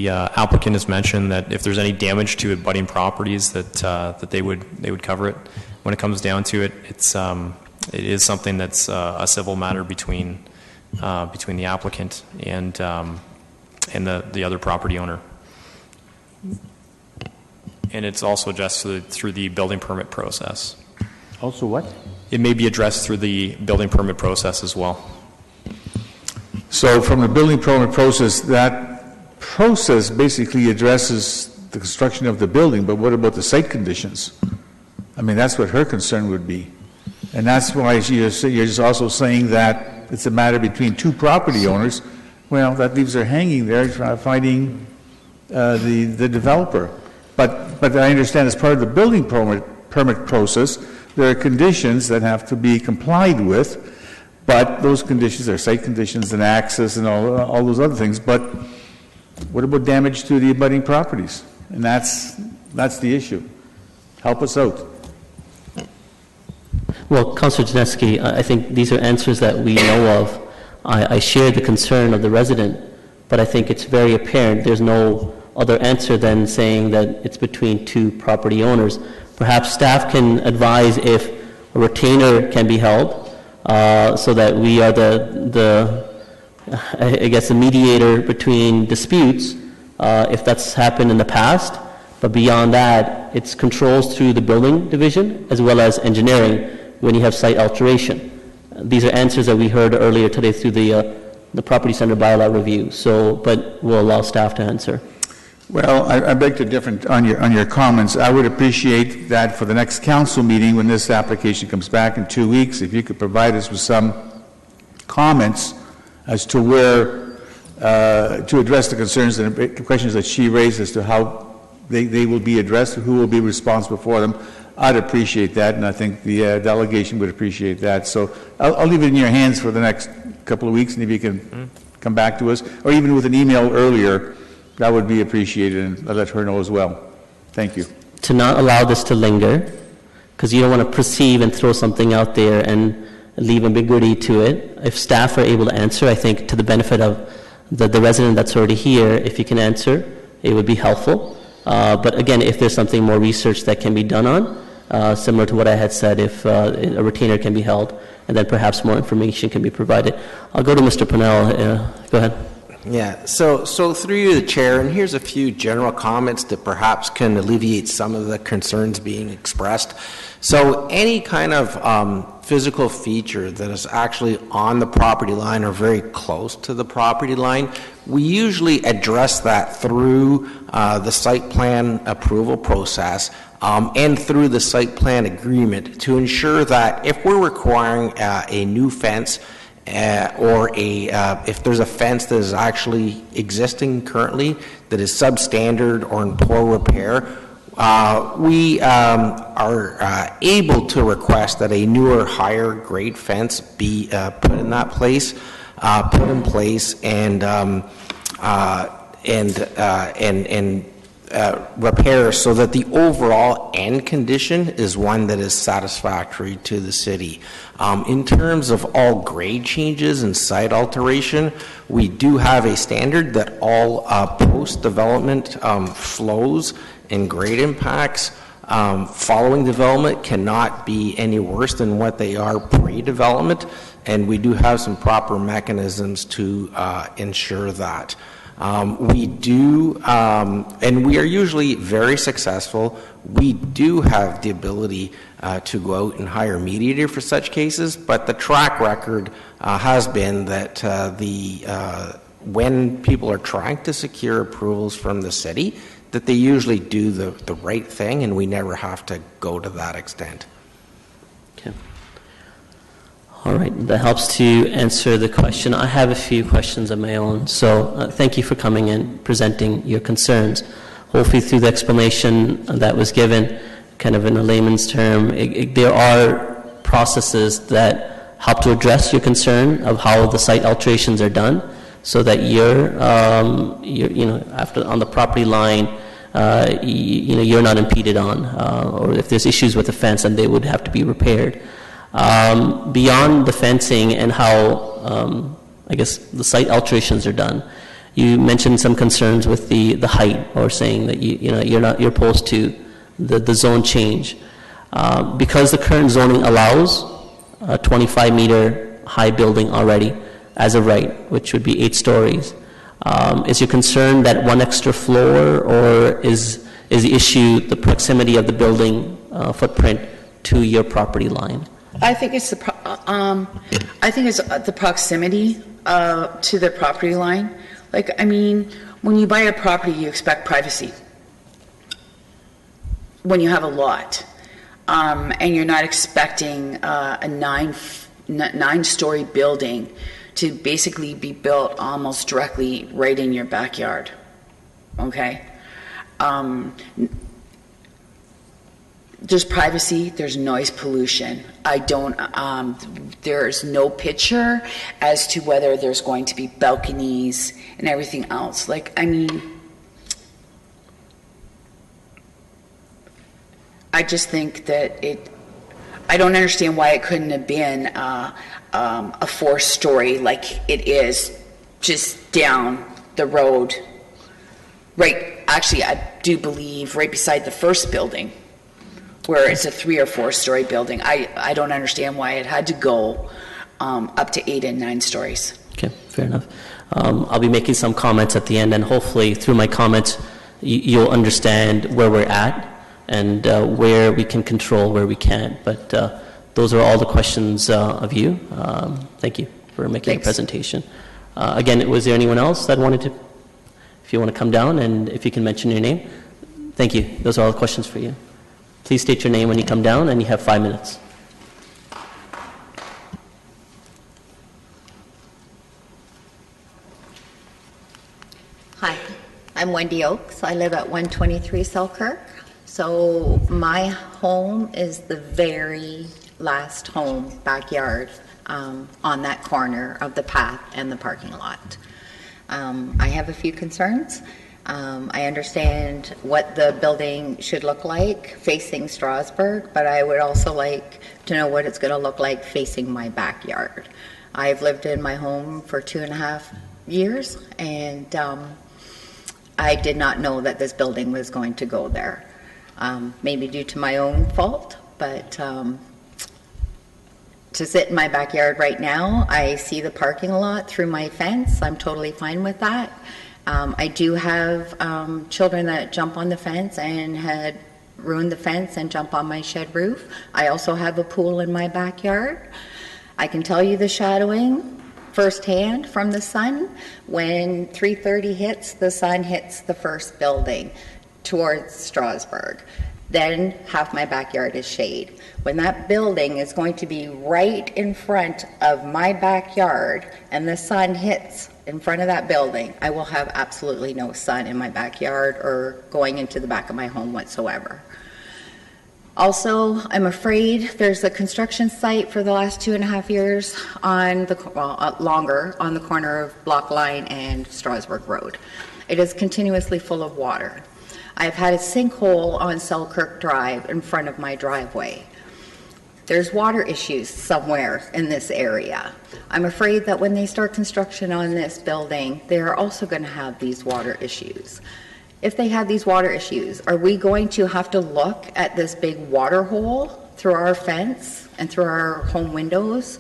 H: applicant has mentioned that if there's any damage to abutting properties, that they would cover it. When it comes down to it, it is something that's a civil matter between the applicant and the other property owner, and it's also addressed through the building permit process.
I: Also, what?
H: It may be addressed through the building permit process as well.
I: So from the building permit process, that process basically addresses the construction of the building, but what about the site conditions? I mean, that's what her concern would be. And that's why you're just also saying that it's a matter between two property owners. Well, that leaves her hanging there, finding the developer. But I understand as part of the building permit process, there are conditions that have to be complied with. But those conditions are site conditions and access and all those other things. But what about damage to the abutting properties? And that's the issue. Help us out.
B: Well, Councillor Janeski, I think these are answers that we know of. I share the concern of the resident, but I think it's very apparent there's no other answer than saying that it's between two property owners. Perhaps staff can advise if a retainer can be held, so that we are the mediator between disputes, if that's happened in the past. But beyond that, it's controls through the building division as well as engineering when you have site alteration. These are answers that we heard earlier today through the property center bylaw review. So, but we'll allow staff to answer.
I: Well, I beg to differ on your comments. I would appreciate that for the next council meeting, when this application comes back in 2 weeks, if you could provide us with some comments as to where, to address the concerns and the questions that she raised as to how they will be addressed, who will be responsible for them. I'd appreciate that, and I think the delegation would appreciate that. So I'll leave it in your hands for the next couple of weeks, and if you can come back to us, or even with an email earlier, that would be appreciated, and I'll let her know as well. Thank you.
B: To not allow this to linger, because you don't want to perceive and throw something out there and leave ambiguity to it. If staff are able to answer, I think to the benefit of the resident that's already here, if you can answer, it would be helpful. But again, if there's something more research that can be done on, similar to what I had said, if a retainer can be held, and then perhaps more information can be provided. I'll go to Mr. Purnell. Go ahead.
L: Yeah, so through you, the chair, and here's a few general comments that perhaps can alleviate some of the concerns being expressed. So any kind of physical feature that is actually on the property line or very close to the property line, we usually address that through the site plan approval process and through the site plan agreement to ensure that if we're requiring a new fence, or if there's a fence that is actually existing currently that is substandard or in poor repair, we are able to request that a newer, higher grade fence be put in place, and repair so that the overall end condition is one that is satisfactory to the city. In terms of all grade changes and site alteration, we do have a standard that all post-development flows and grade impacts following development cannot be any worse than what they are pre-development, and we do have some proper mechanisms to ensure that. We do, and we are usually very successful. We do have the ability to go out and hire a mediator for such cases, but the track record has been that when people are trying to secure approvals from the city, that they usually do the right thing, and we never have to go to that extent.
B: Okay. All right, that helps to answer the question. I have a few questions of my own, so thank you for coming in, presenting your concerns. Hopefully through the explanation that was given, kind of in a layman's term, there are processes that help to address your concern of how the site alterations are done, so that you're after on the property line, you're not impeded on, or if there's issues with the fence, then they would have to be repaired. Beyond the fencing and how, I guess, the site alterations are done, you mentioned some concerns with the height, or saying that you're opposed to the zone change. Because the current zoning allows a 25-meter high building already as a right, which would be 8 stories, is your concern that one extra floor, or is the issue the proximity of the building footprint to your property line?
K: I think it's the proximity to the property line. Like, I mean, when you buy a property, you expect privacy. When you have a lot, and you're not expecting a nine-story building to basically be built almost directly right in your backyard. Okay. There's privacy, there's noise pollution. There's no picture as to whether there's going to be balconies and everything else. Like, I mean, I just think that I don't understand why it couldn't have been a 4-story like it is just down the road. Right, actually, I do believe right beside the first building, where it's a 3 or 4-story building. I don't understand why it had to go up to 8 and 9 stories.
B: Okay, fair enough. I'll be making some comments at the end, and hopefully through my comments you'll understand where we're at and where we can control, where we can't. But those are all the questions of you. Thank you for making the presentation. Again, was there anyone else that wanted to, if you want to come down and if you can mention your name? Thank you. Those are all the questions for you. Please state your name when you come down, and you have 5 minutes.
M: Hi, I'm Wendy Oakes. I live at 123 Selkirk. So my home is the very last home backyard on that corner of the path and the parking lot. I have a few concerns. I understand what the building should look like facing Strasbourg, but I would also like to know what it's going to look like facing my backyard. I've lived in my home for 2.5 years, and I did not know that this building was going to go there. Maybe due to my own fault, but to sit in my backyard right now, I see the parking lot through my fence. I'm totally fine with that. I do have children that jump on the fence and had ruined the fence and jump on my shed roof. I also have a pool in my backyard. I can tell you the shadowing firsthand from the sun. When 3:30 hits, the sun hits the first building towards Strasbourg. Then half my backyard is shade. When that building is going to be right in front of my backyard and the sun hits in front of that building, I will have absolutely no sun in my backyard or going into the back of my home whatsoever. Also, I'm afraid there's a construction site for the last 2.5 years on longer on the corner of Block Line and Strasbourg Road. It is continuously full of water. I've had a sinkhole on Selkirk Drive in front of my driveway. There's water issues somewhere in this area. I'm afraid that when they start construction on this building, they're also going to have these water issues. If they have these water issues, are we going to have to look at this big water hole through our fence and through our home windows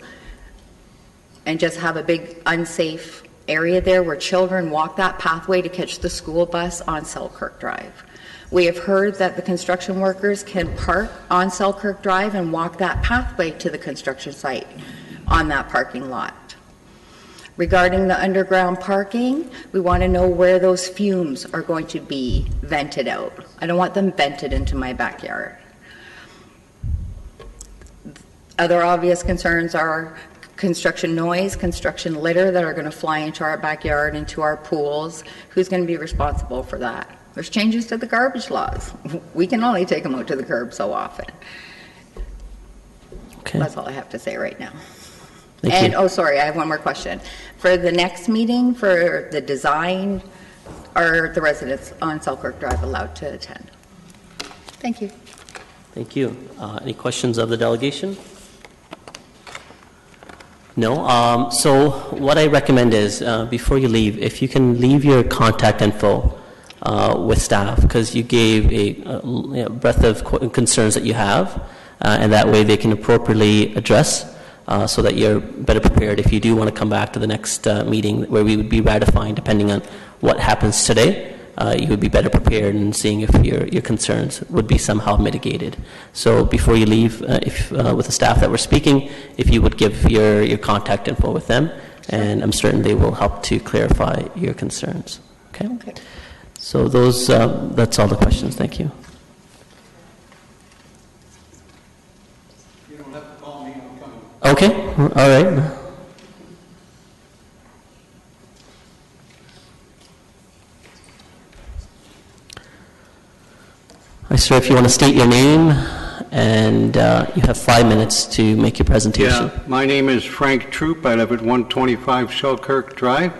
M: and just have a big unsafe area there where children walk that pathway to catch the school bus on Selkirk Drive? We have heard that the construction workers can park on Selkirk Drive and walk that pathway to the construction site on that parking lot. Regarding the underground parking, we want to know where those fumes are going to be vented out. I don't want them vented into my backyard. Other obvious concerns are construction noise, construction litter that are going to fly into our backyard, into our pools. Who's going to be responsible for that? There's changes to the garbage laws. We can only take them out to the curb so often.
B: Okay.
M: That's all I have to say right now.
B: Thank
M: And,
B: you.
M: oh, sorry, I have one more question. For the next meeting, for the design, are the residents on Selkirk Drive allowed to attend? Thank you.
B: Thank you. Any questions of the delegation? No? So what I recommend is, before you leave, if you can leave your contact info with staff, because you gave a breadth of concerns that you have, and that way they can appropriately address, so that you're better prepared if you do want to come back to the next meeting where we would be ratifying, depending on what happens today. You would be better prepared in seeing if your concerns would be somehow mitigated. So before you leave, if with the staff that we're speaking, if you would give your contact info with them, and I'm certain they will help to clarify your concerns. Okay?
M: Okay.
B: So those, that's all the questions. Thank you.
D: You don't have to call me, I'm coming.
B: Okay, all right. Sir, if you want to state your name, and you have 5 minutes to make your presentation.
N: Yeah, my name is Frank Troop. I live at 125 Selkirk Drive.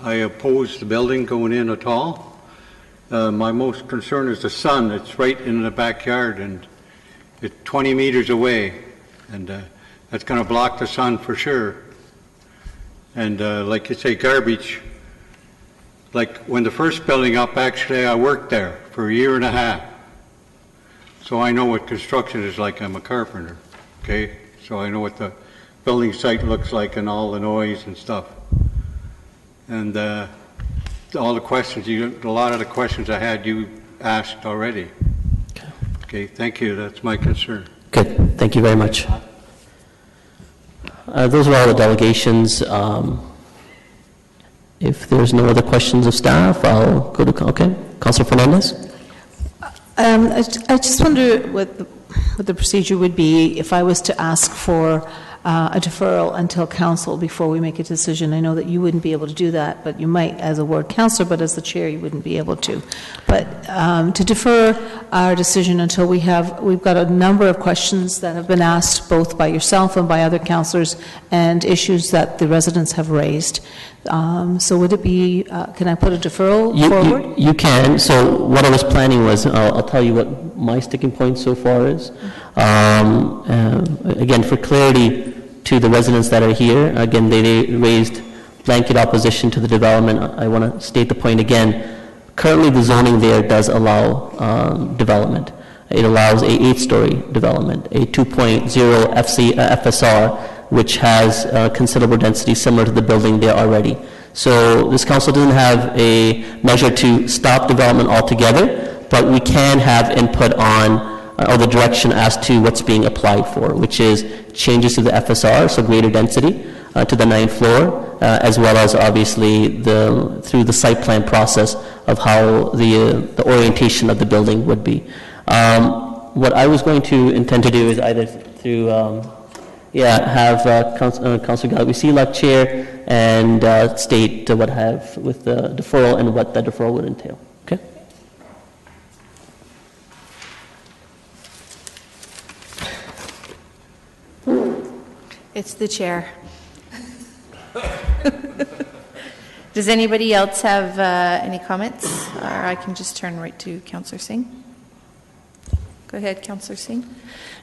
N: I oppose the building going in at all. My most concern is the sun. It's right in the backyard, and it's 20 meters away, and that's going to block the sun for sure. And like you say, garbage. Like when the first building up, actually I worked there for a year and a half. So I know what construction is like. I'm a carpenter, okay? So I know what the building site looks like and all the noise and stuff. And all the questions, a lot of the questions I had you asked already. Okay, thank you. That's my concern.
B: Good, thank you very much. Those are all the delegations. If there's no other questions of staff, I'll go to, okay, Councillor Fernandez?
J: I just wonder what the procedure would be if I was to ask for a deferral until council before we make a decision. I know that you wouldn't be able to do that, but you might as a ward councillor, but as the chair you wouldn't be able to. But to defer our decision until we've got a number of questions that have been asked both by yourself and by other councillors and issues that the residents have raised. So would it be, can I put a deferral forward?
B: You can. So what I was planning was, I'll tell you what my sticking point so far is. Again, for clarity to the residents that are here, again, they raised blanket opposition to the development. I want to state the point again. Currently, the zoning there does allow development. It allows a 8-story development, a 2.0 FSR, which has considerable density similar to the building there already. So this council doesn't have a measure to stop development altogether, but we can have input on or the direction as to what's being applied for, which is changes to the FSR, so greater density to the 9th floor, as well as obviously through the site plan process of how the orientation of the building would be. What I was going to intend to do is either through have Councillor Galway-Seelock chair and state what I have with the deferral and what that deferral would entail. Okay.
O: It's the chair. Does anybody else have any comments? Or I can just turn right to Councillor Singh. Go ahead, Councillor Singh.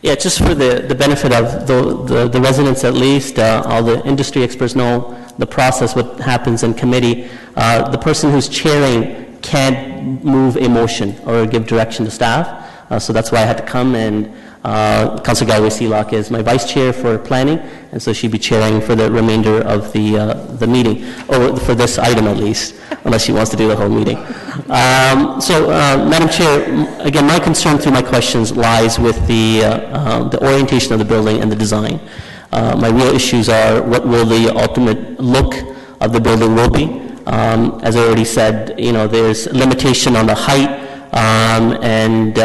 B: Yeah, just for the benefit of the residents at least, all the industry experts know the process, what happens in committee. The person who's chairing can't move a motion or give direction to staff, so that's why I had to come, and Councillor Galway-Seelock is my vice chair for planning, and so she'd be chairing for the remainder of the meeting, or for this item at least, unless she wants to do the whole meeting. Madam Chair, again, my concern through my questions lies with the orientation of the building and the design. My real issues are what will the ultimate look of the building will be. As I already said, there's limitation on the height and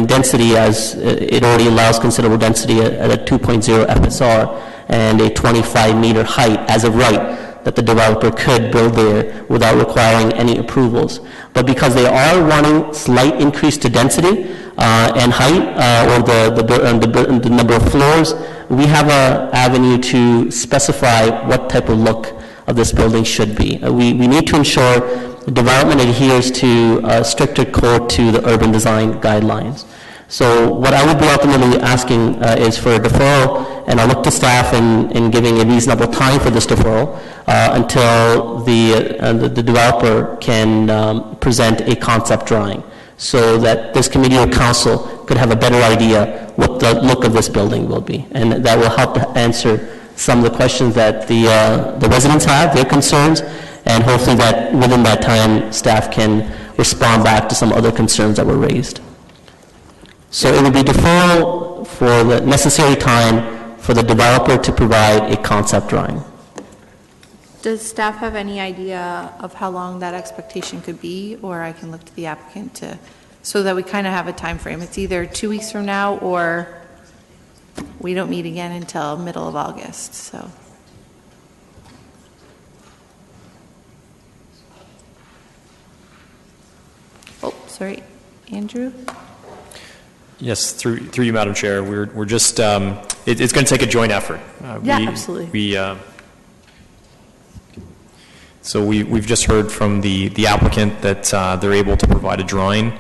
B: density, as it already allows considerable density at a 2.0 FSR and a 25-meter height as of right that the developer could build there without requiring any approvals. But because they are wanting slight increase to density, and height, or the number of floors, we have an avenue to specify what type of look of this building should be. We need to ensure the development adheres to a stricter code to the urban design guidelines. So what I would be ultimately asking is for a deferral, and I'll look to staff in giving a reasonable time for this deferral until the developer can present a concept drawing, so that this committee or council could have a better idea what the look of this building will be. And that will help to answer some of the questions that the residents have, their concerns, and hopefully that within that time, staff can respond back to some other concerns that were raised. So it will be deferral for the necessary time for the developer to provide a concept drawing.
O: Does staff have any idea of how long that expectation could be, or I can look to the applicant to, so that we kind of have a time frame? It's either 2 weeks from now, or we don't meet again until middle of August, so. Oh, sorry, Andrew?
H: Yes, through you, Madam Chair. We're just, it's going to take a joint effort.
O: Absolutely.
H: So we've just heard from the applicant that they're able to provide a drawing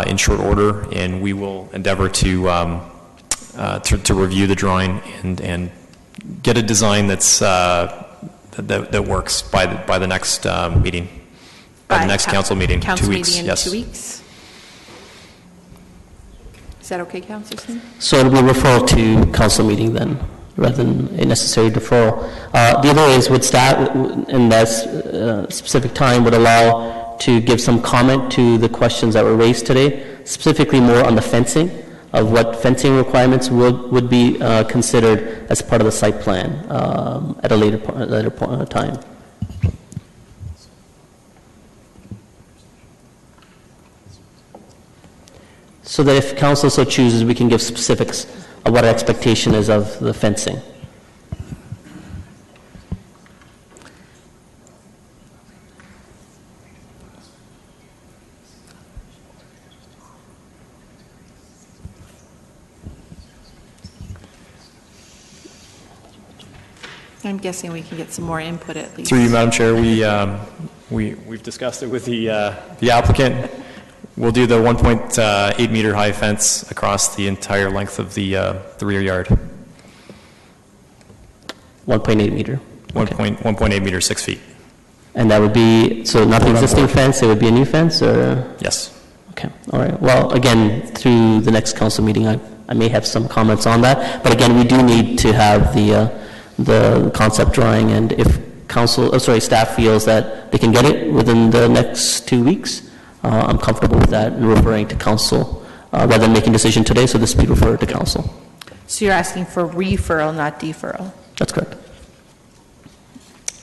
H: in short order, and we will endeavor to review the drawing and get a design that's that works by the next meeting, by the next council meeting. 2 weeks.
O: Meeting in
H: yes.
O: 2 weeks. Is that okay, Councillor Singh?
B: So it will be referral to council meeting then, rather than a necessary deferral. The other is, would staff in that specific time would allow to give some comment to the questions that were raised today, specifically more on the fencing, of what fencing requirements would be considered as part of the site plan at a later point in time. So that if council so chooses, we can give specifics of what our expectation is of the fencing.
O: I'm guessing we can get some more input at least.
H: Through you, Madam Chair, we've discussed it with the applicant. We'll do the 1.8 meter high fence across the entire length of the rear yard.
B: 1.8 meter.
H: 1.8 meter, 6 feet.
B: And that would be, so not the existing fence, it would be a new fence, or?
H: Yes.
B: Okay, all right. Well, again, through the next council meeting, I may have some comments on that. But again, we do need to have the concept drawing, and if staff feels that they can get it within the next 2 weeks, I'm comfortable with that and referring to council rather than making a decision today, so this be referred to council.
O: So you're asking for referral, not deferral?
B: That's correct.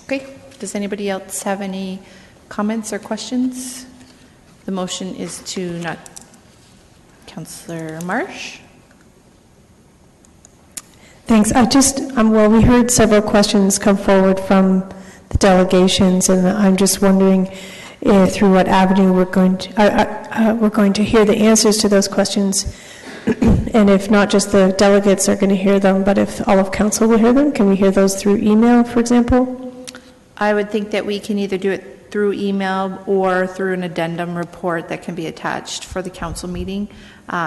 O: Okay. Does anybody else have any comments or questions? The motion is to not. Councillor Marsh?
P: Thanks. We heard several questions come forward from the delegations, and I'm just wondering through what avenue we're going to hear the answers to those questions, and if not just the delegates are going to hear them, but if all of council will hear them, can we hear those through email, for example?
O: I would think that we can either do it through email or through an addendum report that can be attached for the council meeting,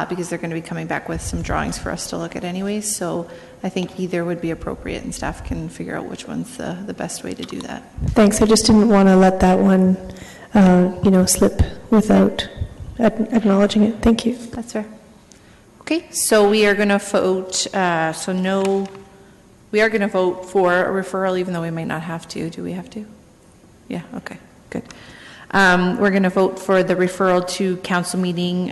O: because they're going to be coming back with some drawings for us to look at anyways. So I think either would be appropriate, and staff can figure out which one's the best way to do that.
P: Thanks. I just didn't want to let that one slip without acknowledging it. Thank you.
O: That's fair. Okay, so we are going to vote, we are going to vote for a referral, even though we might not have to. Do we have to? Yeah, okay, good. We're going to vote for the referral to council meeting,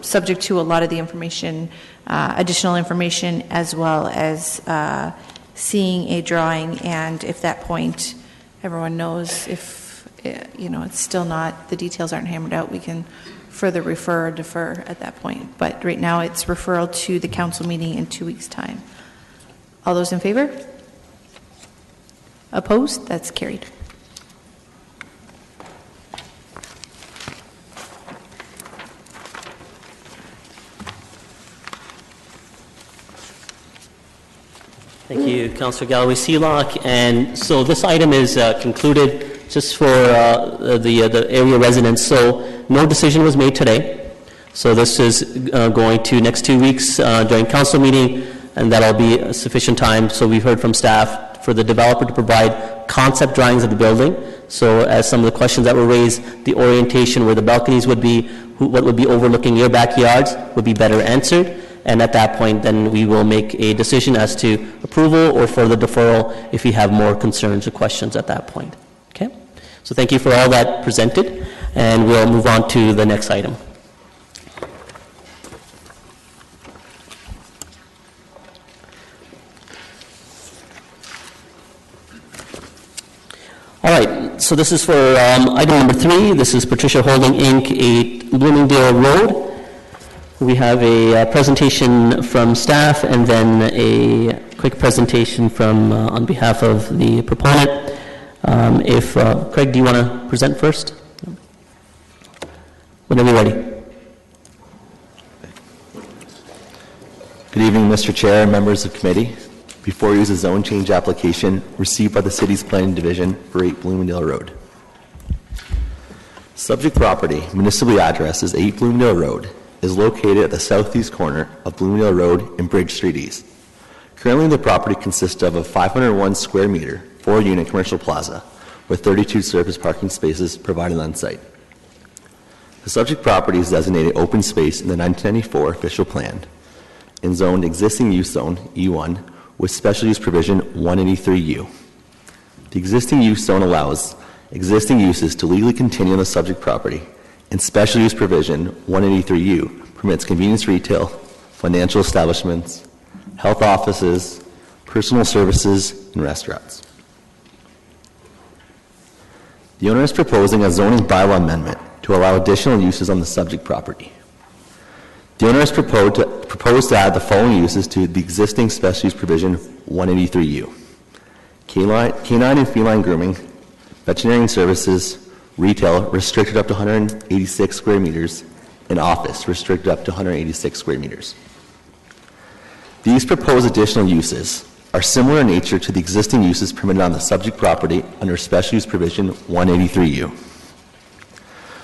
O: subject to a lot of the information, additional information, as well as seeing a drawing, and if that point everyone knows if it's still not, the details aren't hammered out, we can further refer or defer at that point. But right now it's referral to the council meeting in 2 weeks' time. All those in favor? Opposed? That's carried.
B: Thank you, Councillor Galloway Seelock. And so this item is concluded just for the area residents. So no decision was made today. So this is going to next 2 weeks during council meeting, and that'll be sufficient time. So we've heard from staff for the developer to provide concept drawings of the building. So as some of the questions that were raised, the orientation where the balconies would be, what would be overlooking your backyards would be better answered. And at that point, then we will make a decision as to approval or further deferral if we have more concerns or questions at that point. Okay? So thank you for all that presented, and we'll move on to the next item. All right, so this is for item number 3. This is Patricia Holding, Inc., 8 Bloomingdale Road. We have a presentation from staff and then a quick presentation from on behalf of the proponent. Craig, do you want to present first? Whenever you're ready.
Q: Good evening, Mr. Chair and members of committee. Before you is a zone change application received by the City's Planning Division for 8 Bloomingdale Road. Subject property, municipally address is 8 Bloomingdale Road, is located at the southeast corner of Bloomingdale Road and Bridge Street East. Currently, the property consists of a 501 square meter, 4-unit commercial plaza with 32 surface parking spaces provided on site. The subject property is designated open space in the 1994 official plan and zoned existing use zone, E1, with special use provision 183U. The existing use zone allows existing uses to legally continue on the subject property, and special use provision 183U permits convenience retail, financial establishments, health offices, personal services, and restaurants. The owner is proposing a zoning bylaw amendment to allow additional uses on the subject property. The owner has proposed to add the following uses to the existing special use provision 183U. Canine and feline grooming, veterinarian services, retail restricted up to 186 square meters, and office restricted up to 186 square meters. These proposed additional uses are similar in nature to the existing uses permitted on the subject property under special use provision 183U.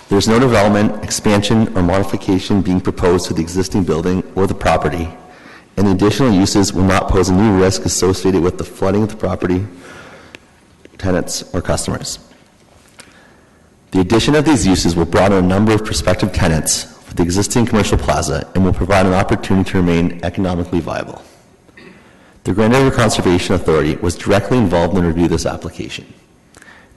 Q: There is no development, expansion, or modification being proposed to the existing building or the property, and the additional uses will not pose a new risk associated with the flooding of the property, tenants, or customers. The addition of these uses will broaden a number of prospective tenants for the existing commercial plaza and will provide an opportunity to remain economically viable. The Grand River Conservation Authority was directly involved in the review of this application.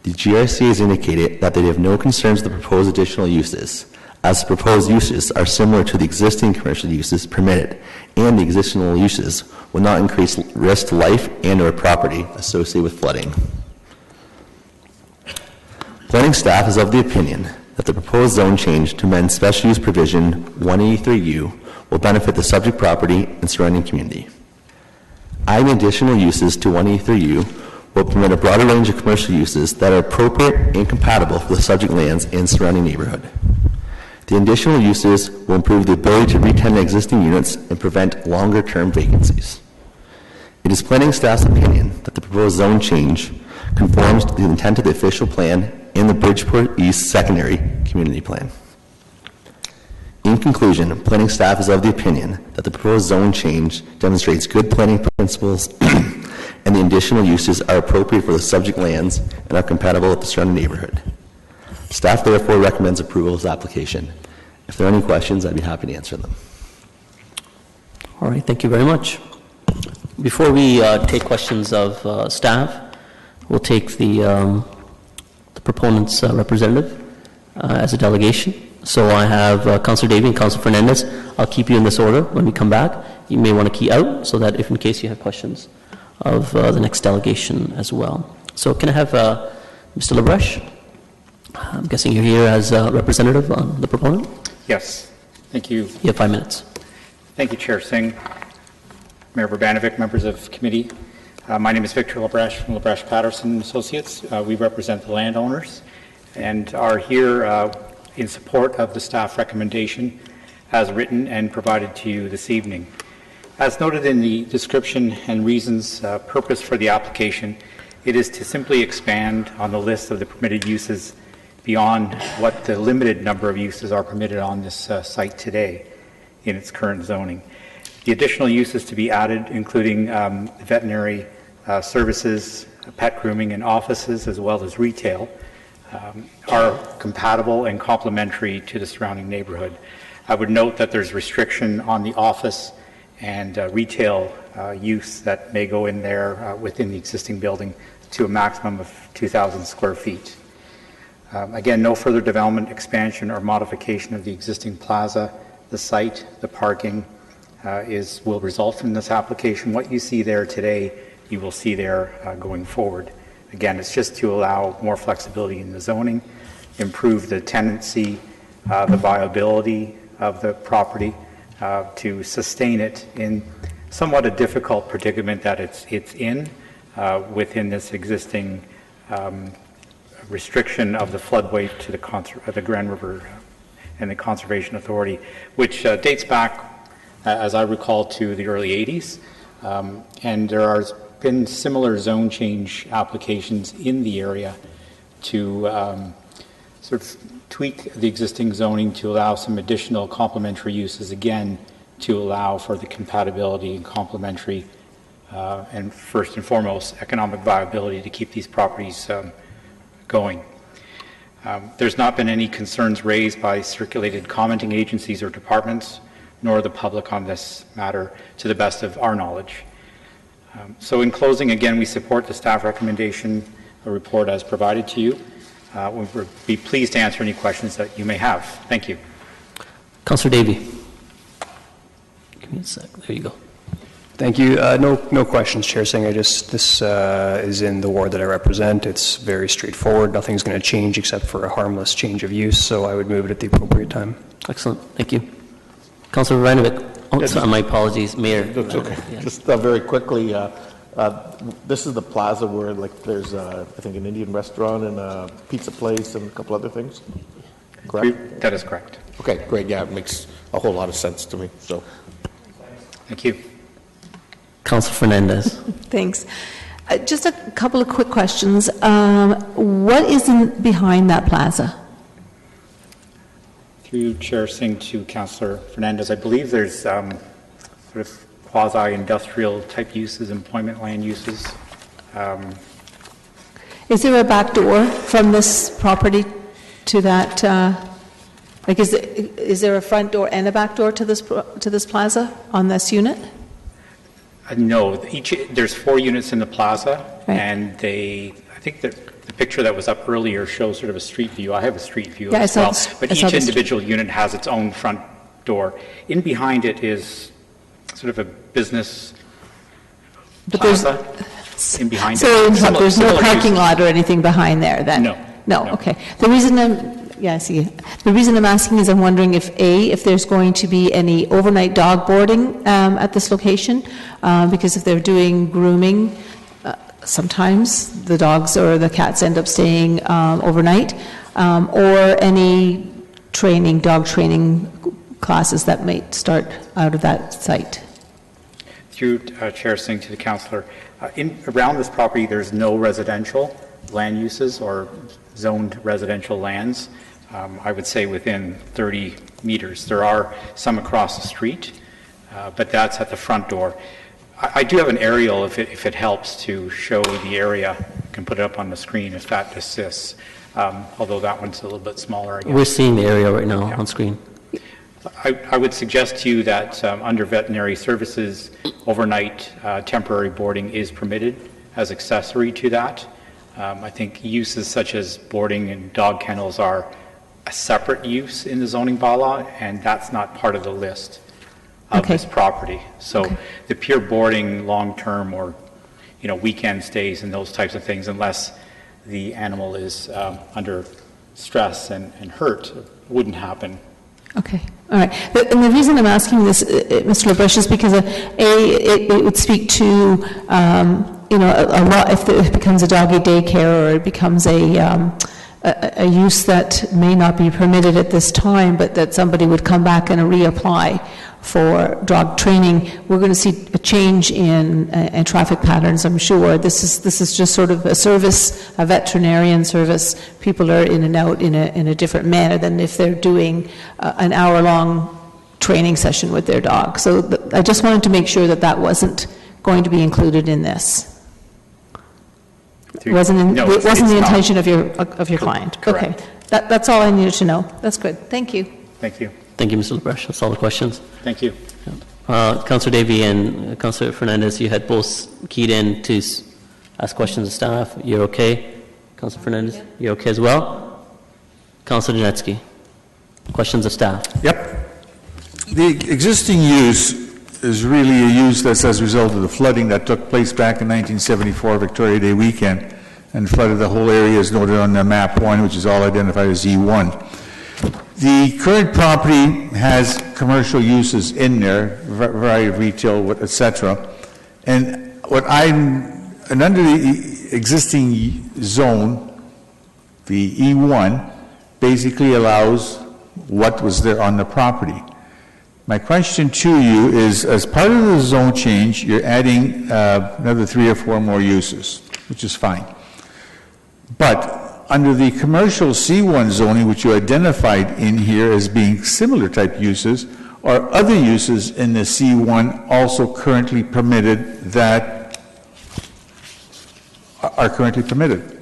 Q: The GRC has indicated that they have no concerns with the proposed additional uses, as the proposed uses are similar to the existing commercial uses permitted, and the existing uses will not increase risk to life and or property associated with flooding. Planning staff is of the opinion that the proposed zone change to amend special use provision 183U will benefit the subject property and surrounding community. Adding additional uses to 183U will permit a broader range of commercial uses that are appropriate and compatible for the subject lands and surrounding neighborhood. The additional uses will improve the ability to re-tenant existing units and prevent longer-term vacancies. It is planning staff's opinion that the proposed zone change conforms to the intent of the official plan and the Bridgeport East Secondary Community Plan. In conclusion, planning staff is of the opinion that the proposed zone change demonstrates good planning principles and the additional uses are appropriate for the subject lands and are compatible with the surrounding neighborhood. Staff therefore recommends approval of this application. If there are any questions, I'd be happy to answer them.
B: All right, thank you very much. Before we take questions of staff, we'll take the proponent's representative as a delegation. So I have Councillor Davey and Councillor Fernandez. I'll keep you in this order when we come back. You may want to key out so that if in case you have questions of the next delegation as well. So can I have Mr. LaBreche? I'm guessing you're here as a representative on the proponent?
R: Yes. Thank you.
B: You have 5 minutes.
R: Thank you, Chair Singh, Mayor Urbanovic, members of committee. My name is Victor LaBreche from LaBreche Patterson Associates. We represent the landowners and are here in support of the staff recommendation as written and provided to you this evening. As noted in the description and reasons purpose for the application, it is to simply expand on the list of the permitted uses beyond what the limited number of uses are permitted on this site today in its current zoning. The additional uses to be added, including veterinary services, pet grooming, and offices, as well as retail, are compatible and complementary to the surrounding neighborhood. I would note that there's restriction on the office and retail use that may go in there within the existing building to a maximum of 2,000 square feet. Again, no further development, expansion, or modification of the existing plaza, the site, the parking will result from this application. What you see there today, you will see there going forward. Again, it's just to allow more flexibility in the zoning, improve the tenancy, the viability of the property, to sustain it in somewhat a difficult predicament that it's in within this existing restriction of the floodway to the Grand River and the Conservation Authority, which dates back, as I recall, to the early 80s. And there has been similar zone change applications in the area to sort of tweak the existing zoning to allow some additional complementary uses, again, to allow for the compatibility and complementary and first and foremost economic viability to keep these properties going. There's not been any concerns raised by circulated commenting agencies or departments, nor the public on this matter, to the best of our knowledge. So in closing, again, we support the staff recommendation report as provided to you. We would be pleased to answer any questions that you may have. Thank you.
S: Councillor Davey. Give me a sec. There you go. Thank you. No questions, Chair Singh. This is in the ward that I represent. It's very straightforward. Nothing's going to change except for a harmless change of use, so I would move it at the appropriate time.
B: Excellent. Thank you. Councillor Vajnovic. Oh, sorry, my apologies, Mayor.
T: That's okay.
B: Yeah.
T: Just very quickly, this is the plaza where there's I think an Indian restaurant and a pizza place and a couple other things. Correct?
R: That is correct.
T: Okay, great. Yeah, it makes a whole lot of sense to me. So,
R: thank you.
B: Councillor Fernandez.
J: Thanks. Just a couple of quick questions. What is behind that plaza?
R: Through Chair Singh to Councillor Fernandez, I believe there's sort of quasi-industrial type uses, employment land uses.
J: Is there a back door from this property to that? Is there a front door and a back door to this plaza on this unit?
R: No, there's 4 units in the plaza,
J: right.
R: And I think that the picture that was up earlier shows sort of a street view. I have a street view
J: yeah,
R: as well, but each individual unit has its own front door. In behind it is sort of a business plaza. In behind
J: so
R: it.
J: There's no parking lot or anything behind there then? No. Okay. The reason The reason I'm asking is I'm wondering if there's going to be any overnight dog boarding at this location, because if they're doing grooming, sometimes the dogs or the cats end up staying overnight, or any dog training classes that might start out of that site.
R: Through Chair Singh to the councillor, around this property there's no residential land uses or zoned residential lands. I would say within 30 meters. There are some across the street, but that's at the front door. I do have an aerial if it helps to show the area. I can put it up on the screen if that assists, although that one's a little bit smaller, I guess.
B: We're seeing the area right now on screen.
R: I would suggest to you that under veterinary services, overnight temporary boarding is permitted as accessory to that. I think uses such as boarding and dog kennels are a separate use in the zoning bylaw, and that's not part of the list of this property. So the pure boarding long-term or weekend stays and those types of things, unless the animal is under stress and hurt, wouldn't happen.
J: Okay, all right. And the reason I'm asking this, Mr. LaBreche, is because it would speak to a lot if it becomes a doggy daycare or it becomes a use that may not be permitted at this time, but that somebody would come back and reapply for dog training, we're going to see a change in traffic patterns, I'm sure. This is just sort of a service, a veterinarian service. People are in and out in a different manner than if they're doing an hour-long training session with their dog. So I just wanted to make sure that that wasn't going to be included in this. It wasn't the intention of your client.
R: Correct.
J: Okay, that's all I needed to know. That's good. Thank you.
R: Thank you.
B: Thank you, Mr. LaBreche. That's all the questions.
R: Thank you.
B: Councillor Davey and Councillor Fernandez, you had both keyed in to ask questions of staff. You're okay? Councillor Fernandez, you're okay as well? Councillor Janetsky, questions of staff.
I: Yep. The existing use is really a use that's as a result of the flooding that took place back in 1974, Victoria Day weekend, and flooded the whole area as noted on the map 1, which is all identified as E1. The current property has commercial uses in there, variety of retail, etc. And under the existing zone, the E1 basically allows what was there on the property. My question to you is, as part of the zone change, you're adding another 3 or 4 more uses, which is fine. But under the commercial C1 zoning, which you identified in here as being similar type uses, are other uses in the C1 also currently permitted that are currently permitted?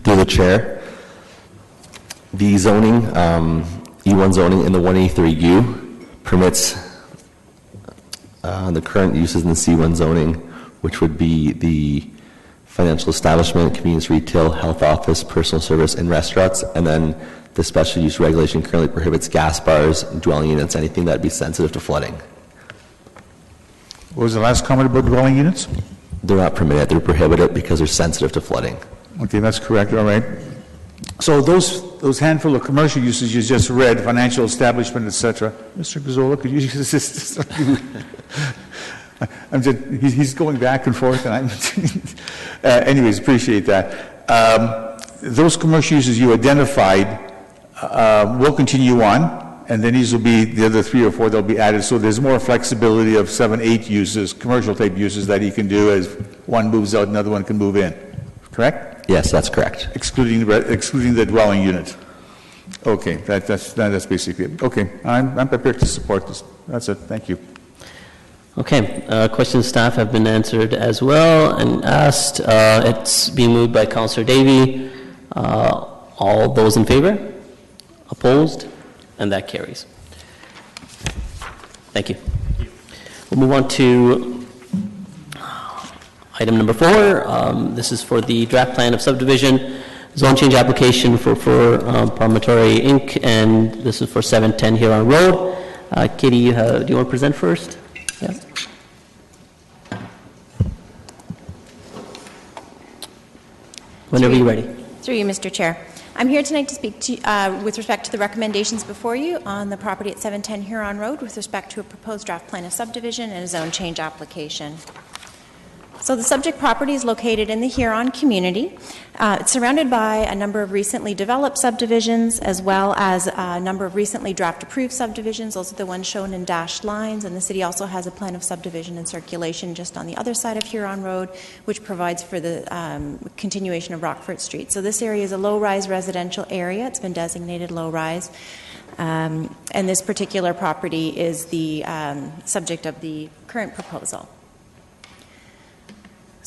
Q: Through the chair, the zoning, E1 zoning in the 183U permits the current uses in the C1 zoning, which would be the financial establishment, convenience retail, health office, personal service, and restaurants. And then the special use regulation currently prohibits gas bars, dwelling units, anything that would be sensitive to flooding.
I: What was the last comment about dwelling units?
Q: They're not permitted. They're prohibited because they're sensitive to flooding.
I: Okay, that's correct. All right. So those handful of commercial uses you just read, financial establishment, etc. Mr. Gazzola, could you just I'm just, he's going back and forth, and I'm anyways, appreciate that. Those commercial uses you identified will continue on, and then these will be the other 3 or 4 that will be added. So there's more flexibility of 7, 8 uses, commercial type uses that he can do as one moves out, another one can move in. Correct?
Q: Yes, that's correct.
I: Excluding the dwelling unit. Okay, that's basically it. Okay, I'm prepared to support this. That's it. Thank you.
B: Okay, questions of staff have been answered as well and asked. It's being moved by Councillor Davey. All those in favor? Opposed? And that carries. Thank you. We'll move on to item number 4. This is for the draft plan of subdivision zone change application for Promontory Inc. And this is for 710 Huron Road. Katie, do you want to present first? Yeah. Whenever you're ready.
U: Through you, Mr. Chair. I'm here tonight to speak to, with respect to the recommendations before you on the property at 710 Huron Road with respect to a proposed draft plan of subdivision and a zone change application. So the subject property is located in the Huron community. It's surrounded by a number of recently developed subdivisions as well as a number of recently draft-approved subdivisions. Those are the ones shown in dashed lines, and the city also has a plan of subdivision and circulation just on the other side of Huron Road, which provides for the continuation of Rockford Street. So this area is a low-rise residential area. It's been designated low-rise. And this particular property is the subject of the current proposal.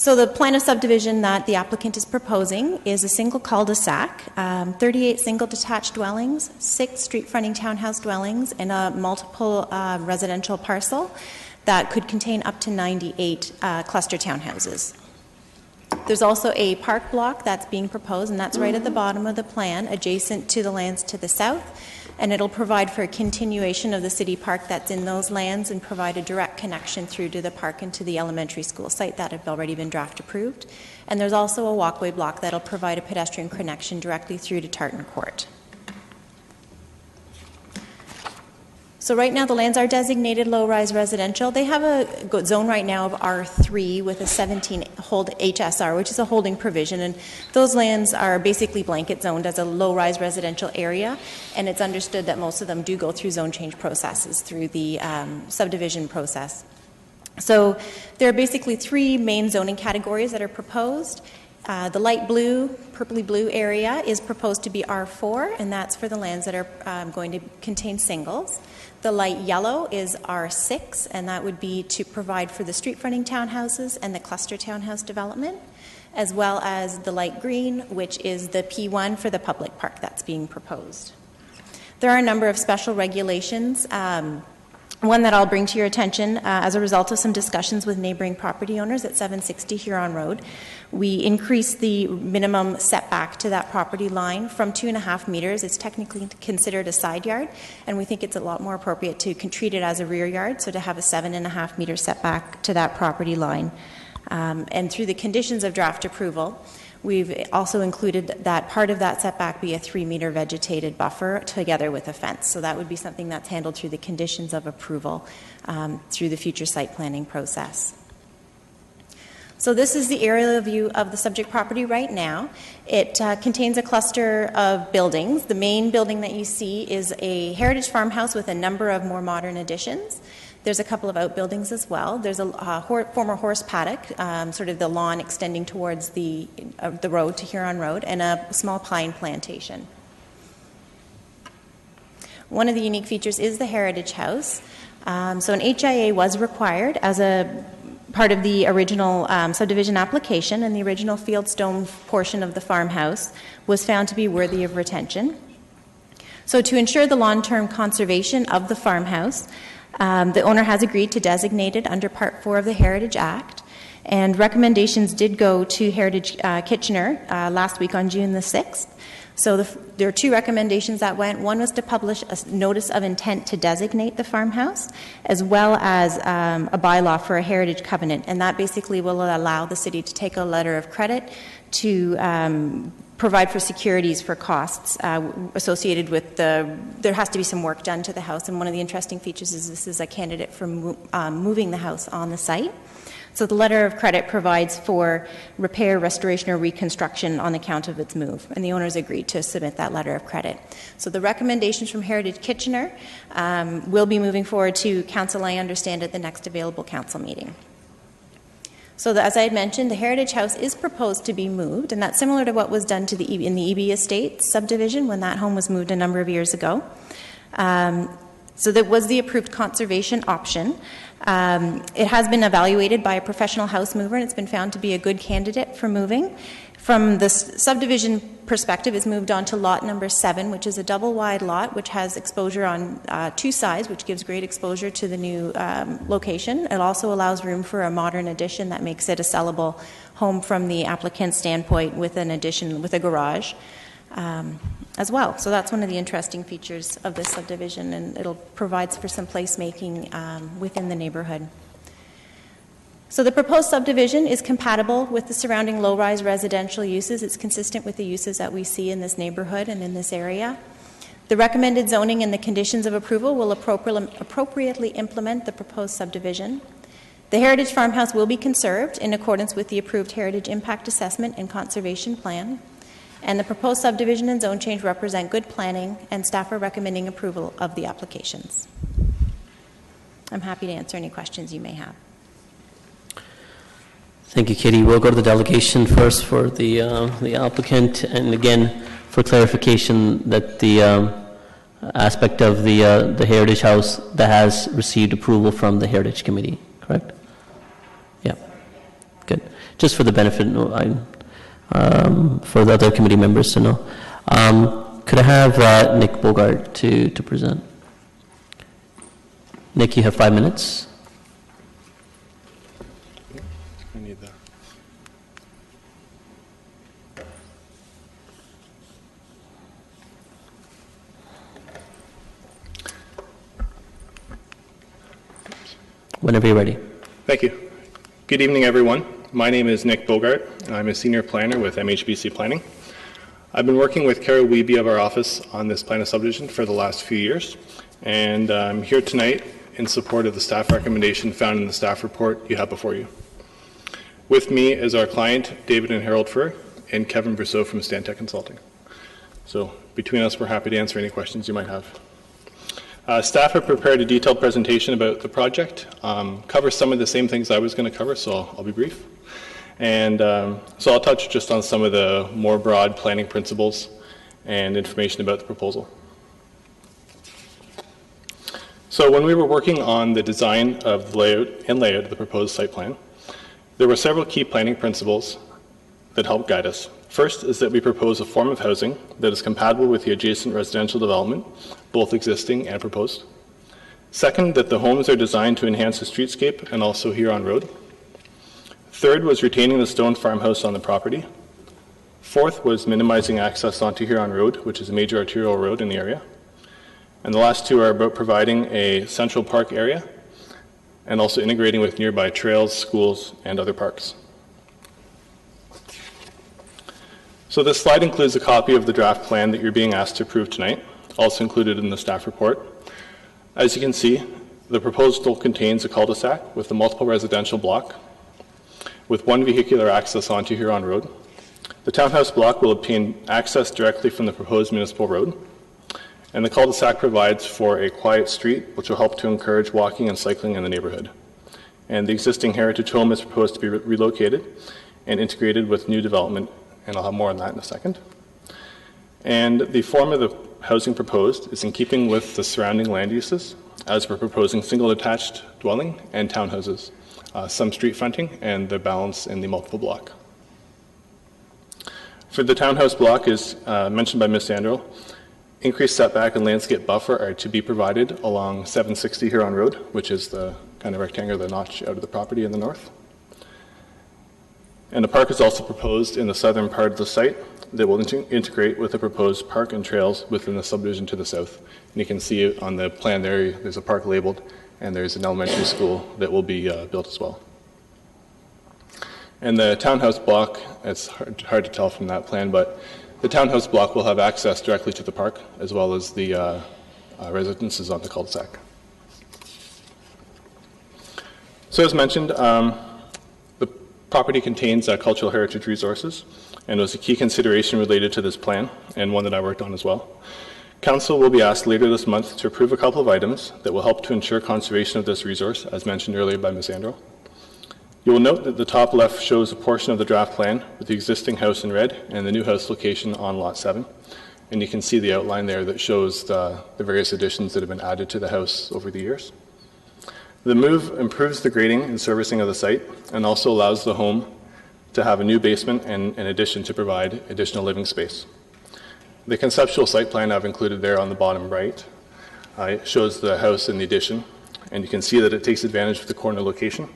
U: So the plan of subdivision that the applicant is proposing is a single cul-de-sac, 38 single detached dwellings, 6 street-fronting townhouse dwellings, and a multiple residential parcel that could contain up to 98 cluster townhouses. There's also a park block that's being proposed, and that's right at the bottom of the plan, adjacent to the lands to the south. And it'll provide for a continuation of the city park that's in those lands and provide a direct connection through to the park and to the elementary school site that have already been draft approved. And there's also a walkway block that'll provide a pedestrian connection directly through to Tartan Court. So right now, the lands are designated low-rise residential. They have a zone right now of R3 with a 17-hold HSR, which is a holding provision, and those lands are basically blanket zoned as a low-rise residential area, and it's understood that most of them do go through zone change processes through the subdivision process. So there are basically three main zoning categories that are proposed. The light blue, purpley blue area is proposed to be R4, and that's for the lands that are going to contain singles. The light yellow is R6, and that would be to provide for the street fronting townhouses and the cluster townhouse development, as well as the light green, which is the P1 for the public park that's being proposed. There are a number of special regulations. One that I'll bring to your attention as a result of some discussions with neighboring property owners at 760 Huron Road. We increased the minimum setback to that property line from 2.5 meters. It's technically considered a side yard, and we think it's a lot more appropriate to treat it as a rear yard, so to have a 7.5 meter setback to that property line. And through the conditions of draft approval, we've also included that part of that setback be a 3-meter vegetated buffer together with a fence. So that would be something that's handled through the conditions of approval through the future site planning process. So this is the aerial view of the subject property right now. It contains a cluster of buildings. The main building that you see is a heritage farmhouse with a number of more modern additions. There's a couple of outbuildings as well. There's a former horse paddock, sort of the lawn extending towards the road to Huron Road, and a small pine plantation. One of the unique features is the heritage house. So an HIA was required as a part of the original subdivision application, and the original fieldstone portion of the farmhouse was found to be worthy of retention. So to ensure the long-term conservation of the farmhouse, the owner has agreed to designate it under Part 4 of the Heritage Act, and recommendations did go to Heritage Kitchener last week on June the 6th. So there are two recommendations that went. One was to publish a notice of intent to designate the farmhouse, as well as a bylaw for a heritage covenant, and that basically will allow the city to take a letter of credit to provide for securities for costs associated with there has to be some work done to the house, and one of the interesting features is this is a candidate for moving the house on the site. So the letter of credit provides for repair, restoration, or reconstruction on account of its move, and the owners agreed to submit that letter of credit. So the recommendations from Heritage Kitchener will be moving forward to council, I understand, at the next available council meeting. So as I had mentioned, the Heritage House is proposed to be moved, and that's similar to what was done in the EB Estates subdivision when that home was moved a number of years ago. So that was the approved conservation option. It has been evaluated by a professional house mover, and it's been found to be a good candidate for moving. From the subdivision perspective, it's moved on to lot number 7, which is a double-wide lot, which has exposure on two sides, which gives great exposure to the new location. It also allows room for a modern addition that makes it a sellable home from the applicant's standpoint, with an addition with a garage as well. So that's one of the interesting features of this subdivision, and it'll provide for some placemaking within the neighborhood. So the proposed subdivision is compatible with the surrounding low-rise residential uses. It's consistent with the uses that we see in this neighborhood and in this area. The recommended zoning and the conditions of approval will appropriately implement the proposed subdivision. The heritage farmhouse will be conserved in accordance with the approved heritage impact assessment and conservation plan. And the proposed subdivision and zone change represent good planning, and staff are recommending approval of the applications. I'm happy to answer any questions you may have.
B: Thank you, Kitty. We'll go to the delegation first for the applicant, and again, for clarification, that the aspect of the Heritage House that has received approval from the Heritage Committee, correct? Yeah. Good. Just for the benefit, for the other committee members to know. Could I have Nick Bogart to present? Nick, you have 5 minutes.
A: I need that.
B: Whenever you're ready.
A: Thank you. Good evening, everyone. My name is Nick Bogart, and I'm a senior planner with MHBC Planning. I've been working with Carol Wiebe of our office on this plan of subdivision for the last few years, and I'm here tonight in support of the staff recommendation found in the staff report you have before you. With me is our client, David and Harold Furr, and Kevin Brousseau from Stantec Consulting. So between us, we're happy to answer any questions you might have. Staff have prepared a detailed presentation about the project, covers some of the same things I was going to cover, so I'll be brief. And so I'll touch just on some of the more broad planning principles and information about the proposal. So when we were working on the design of the layout of the proposed site plan, there were several key planning principles that helped guide us. First is that we propose a form of housing that is compatible with the adjacent residential development, both existing and proposed. Second, that the homes are designed to enhance the streetscape and also Huron Road. Third was retaining the stone farmhouse on the property. Fourth was minimizing access onto Huron Road, which is a major arterial road in the area. And the last two are about providing a central park area and also integrating with nearby trails, schools, and other parks. So this slide includes a copy of the draft plan that you're being asked to approve tonight, also included in the staff report. As you can see, the proposal contains a cul-de-sac with a multiple residential block with one vehicular access onto Huron Road. The townhouse block will obtain access directly from the proposed municipal road, and the cul-de-sac provides for a quiet street which will help to encourage walking and cycling in the neighborhood. And the existing heritage home is proposed to be relocated and integrated with new development, and I'll have more on that in a second. And the form of the housing proposed is in keeping with the surrounding land uses, as we're proposing single attached dwelling and townhouses, some street fronting, and the balance in the multiple block. For the townhouse block, as mentioned by Ms. Sandro, increased setback and landscape buffer are to be provided along 760 Huron Road, which is the kind of rectangular notch out of the property in the north. And a park is also proposed in the southern part of the site that will integrate with the proposed park and trails within the subdivision to the south. And you can see on the plan there's a park labeled, and there's an elementary school that will be built as well. And the townhouse block, it's hard to tell from that plan, but the townhouse block will have access directly to the park, as well as the residences on the cul-de-sac. So as mentioned, the property contains cultural heritage resources, and was a key consideration related to this plan, and one that I worked on as well. Council will be asked later this month to approve a couple of items that will help to ensure conservation of this resource, as mentioned earlier by Ms. Andro. You will note that the top left shows a portion of the draft plan with the existing house in red and the new house location on Lot 7. And you can see the outline there that shows the various additions that have been added to the house over the years. The move improves the grading and servicing of the site and also allows the home to have a new basement and an addition to provide additional living space. The conceptual site plan I've included there on the bottom right shows the house and the addition, and you can see that it takes advantage of the corner location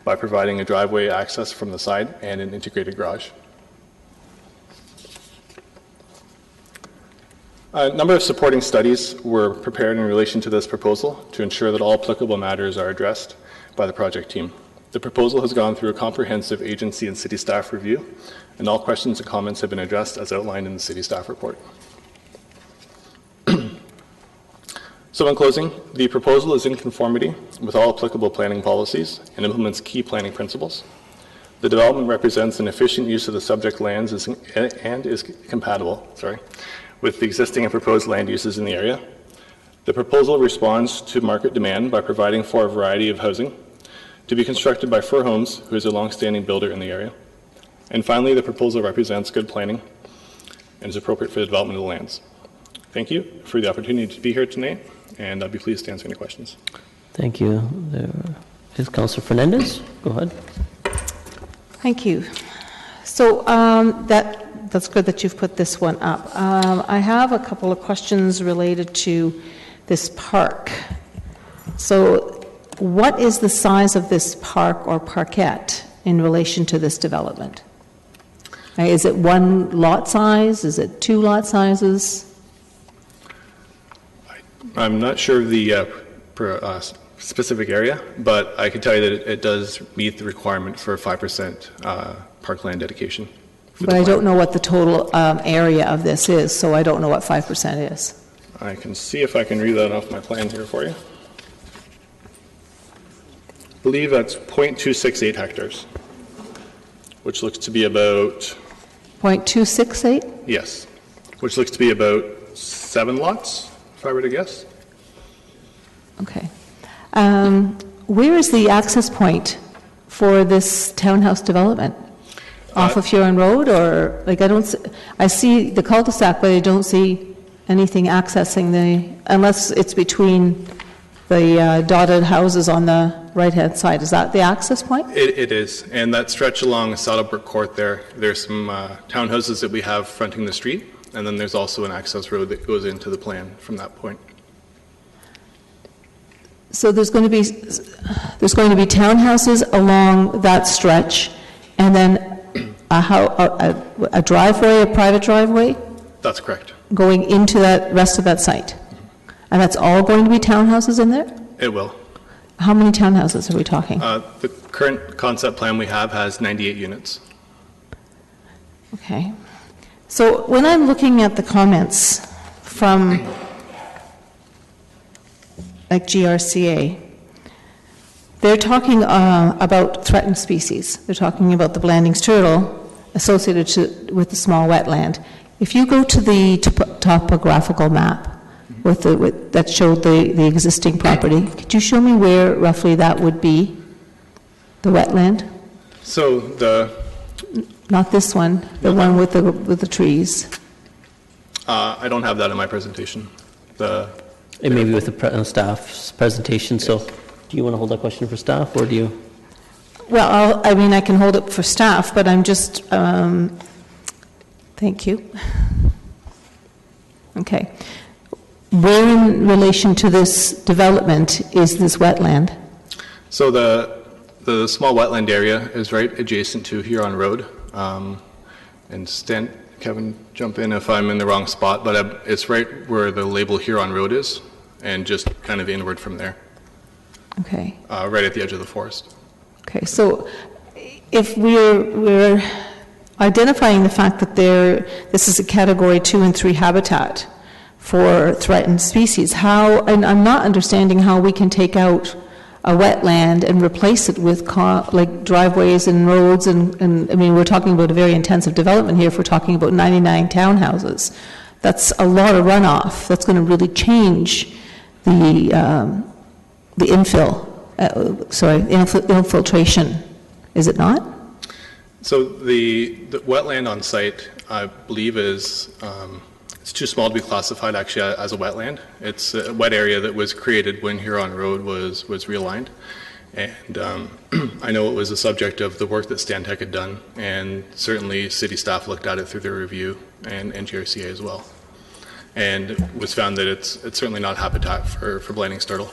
A: by providing a driveway access from the side and an integrated garage. A number of supporting studies were prepared in relation to this proposal to ensure that all applicable matters are addressed by the project team. The proposal has gone through a comprehensive agency and city staff review, and all questions and comments have been addressed as outlined in the city staff report. So in closing, the proposal is in conformity with all applicable planning policies and implements key planning principles. The development represents an efficient use of the subject lands and is compatible with the existing and proposed land uses in the area. The proposal responds to market demand by providing for a variety of housing to be constructed by Fur Homes, who is a long-standing builder in the area. And finally, the proposal represents good planning and is appropriate for the development of the lands. Thank you for the opportunity to be here tonight, and I'll be pleased to answer any questions.
E: Thank you. There is Councilor Fernandez. Go ahead.
J: Thank you. So that's good that you've put this one up. I have a couple of questions related to this park. So what is the size of this park or parkette in relation to this development? Is it one lot size? Is it two lot sizes?
A: I'm not sure of the specific area, but I can tell you that it does meet the requirement for a 5% parkland dedication.
J: But I don't know what the total area of this is, so I don't know what 5% is.
A: I can see if I can read that off my plan here for you. I believe that's 0.268 hectares, which looks to be about,
J: 0.268?
A: yes, which looks to be about 7 lots, if I were to guess.
J: Okay. Where is the access point for this townhouse development? Off of Huron Road, or, like, I see the cul-de-sac, but I don't see anything accessing unless it's between the dotted houses on the right-hand side. Is that the access point?
A: It is, and that stretch along Saddlebrook Court there's some townhouses that we have fronting the street, and then there's also an access road that goes into the plan from that point.
J: So there's going to be townhouses along that stretch, and then a driveway, a private driveway,
A: That's correct.
J: going into that rest of that site, and that's all going to be townhouses in there.
A: It will.
J: How many townhouses are we talking?
A: The current concept plan we have has 98 units.
J: Okay. So when I'm looking at the comments from like GRCA, they're talking about threatened species. They're talking about the Blandings turtle associated with the small wetland. If you go to the topographical map that showed the existing property, could you show me where roughly that would be, the wetland?
A: So
J: Not this one, the one with the trees.
A: I don't have that in my presentation.
E: It may be with the staff's presentation, so do you want to hold that question for staff, or do you?
J: Well, I can hold it for staff, but I'm just, thank you. Okay. Where in relation to this development is this wetland?
A: So the small wetland area is right adjacent to Huron Road. And Kevin, jump in if I'm in the wrong spot, but it's right where the label Huron Road is, and just kind of inward from there.
J: Okay.
A: Right at the edge of the forest.
J: Okay, so if we're identifying the fact that this is a Category 2 and 3 habitat for threatened species, and I'm not understanding how we can take out a wetland and replace it with like driveways and roads, and we're talking about a very intensive development here if we're talking about 99 townhouses. That's a lot of runoff. That's going to really change the infiltration, is it not?
A: So the wetland on site, I believe, is it's too small to be classified actually as a wetland. It's a wet area that was created when Huron Road was realigned, and I know it was the subject of the work that Stantec had done, and certainly city staff looked at it through their review, and GRCA as well, and it was found that it's certainly not habitat for Blandings turtle.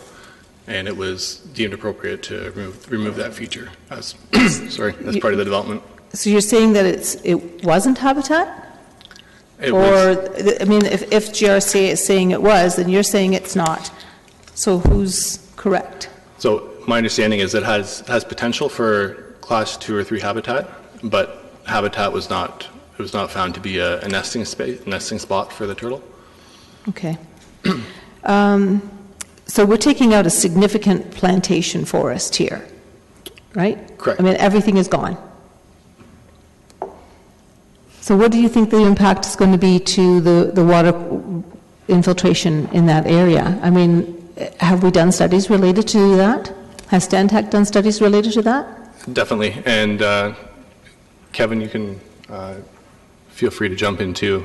A: And it was deemed appropriate to remove that feature as part of the development.
J: So you're saying that it wasn't habitat? If GRCA is saying it was, then you're saying it's not. So who's correct?
A: So my understanding is it has potential for Class 2 or 3 habitat, but habitat was not found to be a nesting spot for the turtle.
J: Okay. So we're taking out a significant plantation forest here, right?
A: Correct.
J: Everything is gone. So what do you think the impact is going to be to the water infiltration in that area? Have we done studies related to that? Has Stantec done studies related to that?
A: Definitely. And Kevin, you can feel free to jump in too.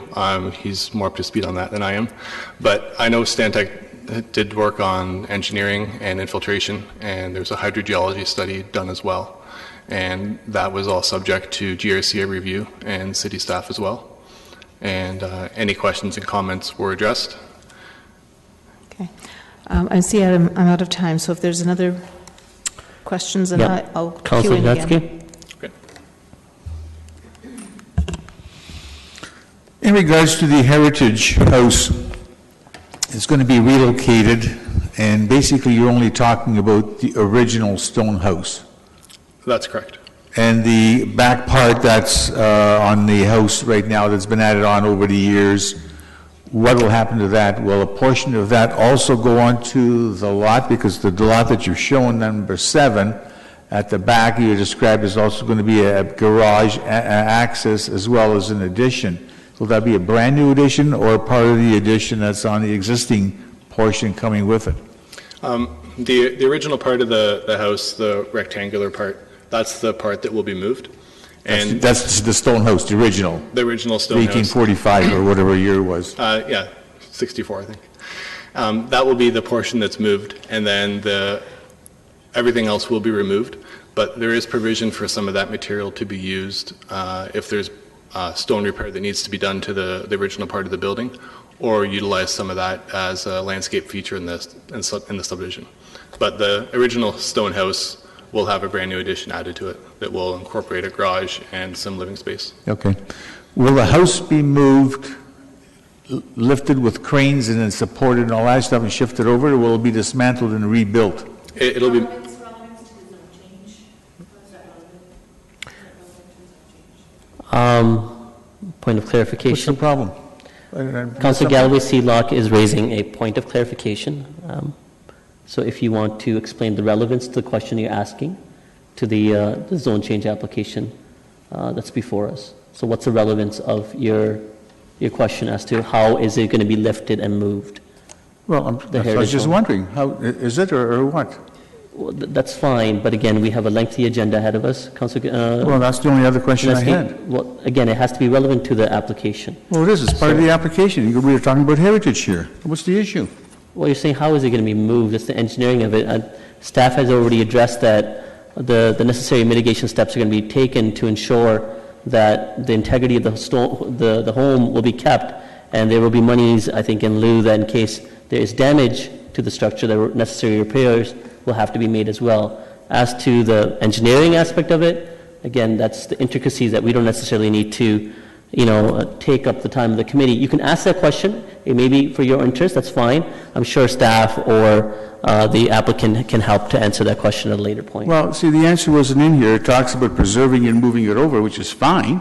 A: He's more up to speed on that than I am. But I know Stantec did work on engineering and infiltration, and there's a hydrogeology study done as well. And that was all subject to GRCA review and city staff as well. And any questions and comments were addressed.
J: Okay. I see I'm out of time, so if there's another questions, then I'll cue in again.
A: Okay.
I: In regards to the Heritage House, it's going to be relocated, and basically you're only talking about the original stone house.
A: That's correct.
I: And the back part that's on the house right now that's been added on over the years, what will happen to that? Will a portion of that also go onto the lot? Because the lot that you're showing, number 7, at the back you described is also going to be a garage access as well as an addition. Will that be a brand-new addition or part of the addition that's on the existing portion coming with it?
A: The original part of the house, the rectangular part, that's the part that will be moved. And
I: that's the stone house, the original.
A: The original stone house.
I: 1845 or whatever year it was.
A: Yeah, 64, I think. That will be the portion that's moved, and then everything else will be removed. But there is provision for some of that material to be used if there's stone repair that needs to be done to the original part of the building, or utilize some of that as a landscape feature in the subdivision. But the original stone house will have a brand new addition added to it that will incorporate a garage and some living space.
I: Okay. Will the house be moved, lifted with cranes and then supported and all that stuff and shifted over, or will it be dismantled and rebuilt?
A: It'll be...
E: Point of clarification.
I: What's the problem?
E: Councillor Galloway Sealock is raising a point of clarification. So if you want to explain the relevance to the question you're asking to the zone change application that's before us. So what's the relevance of your question as to how is it going to be lifted and moved?
I: Well, I was just wondering, how is it or what?
E: Well, that's fine, but again, we have a lengthy agenda ahead of us, Councillor.
I: Well, that's the only other question I had.
E: Well, again, it has to be relevant to the application.
I: Well, it is. It's part of the application. We were talking about heritage here. What's the issue?
E: Well, you're saying how is it going to be moved? It's the engineering of it. Staff has already addressed that the necessary mitigation steps are going to be taken to ensure that the integrity of the home will be kept, and there will be monies, I think, in lieu that in case there is damage to the structure, the necessary repairs will have to be made as well. As to the engineering aspect of it, again, that's the intricacies that we don't necessarily need to, take up the time of the committee. You can ask that question. It may be for your interest. That's fine. I'm sure staff or the applicant can help to answer that question at a later point.
I: Well, see, the answer wasn't in here. It talks about preserving and moving it over, which is fine.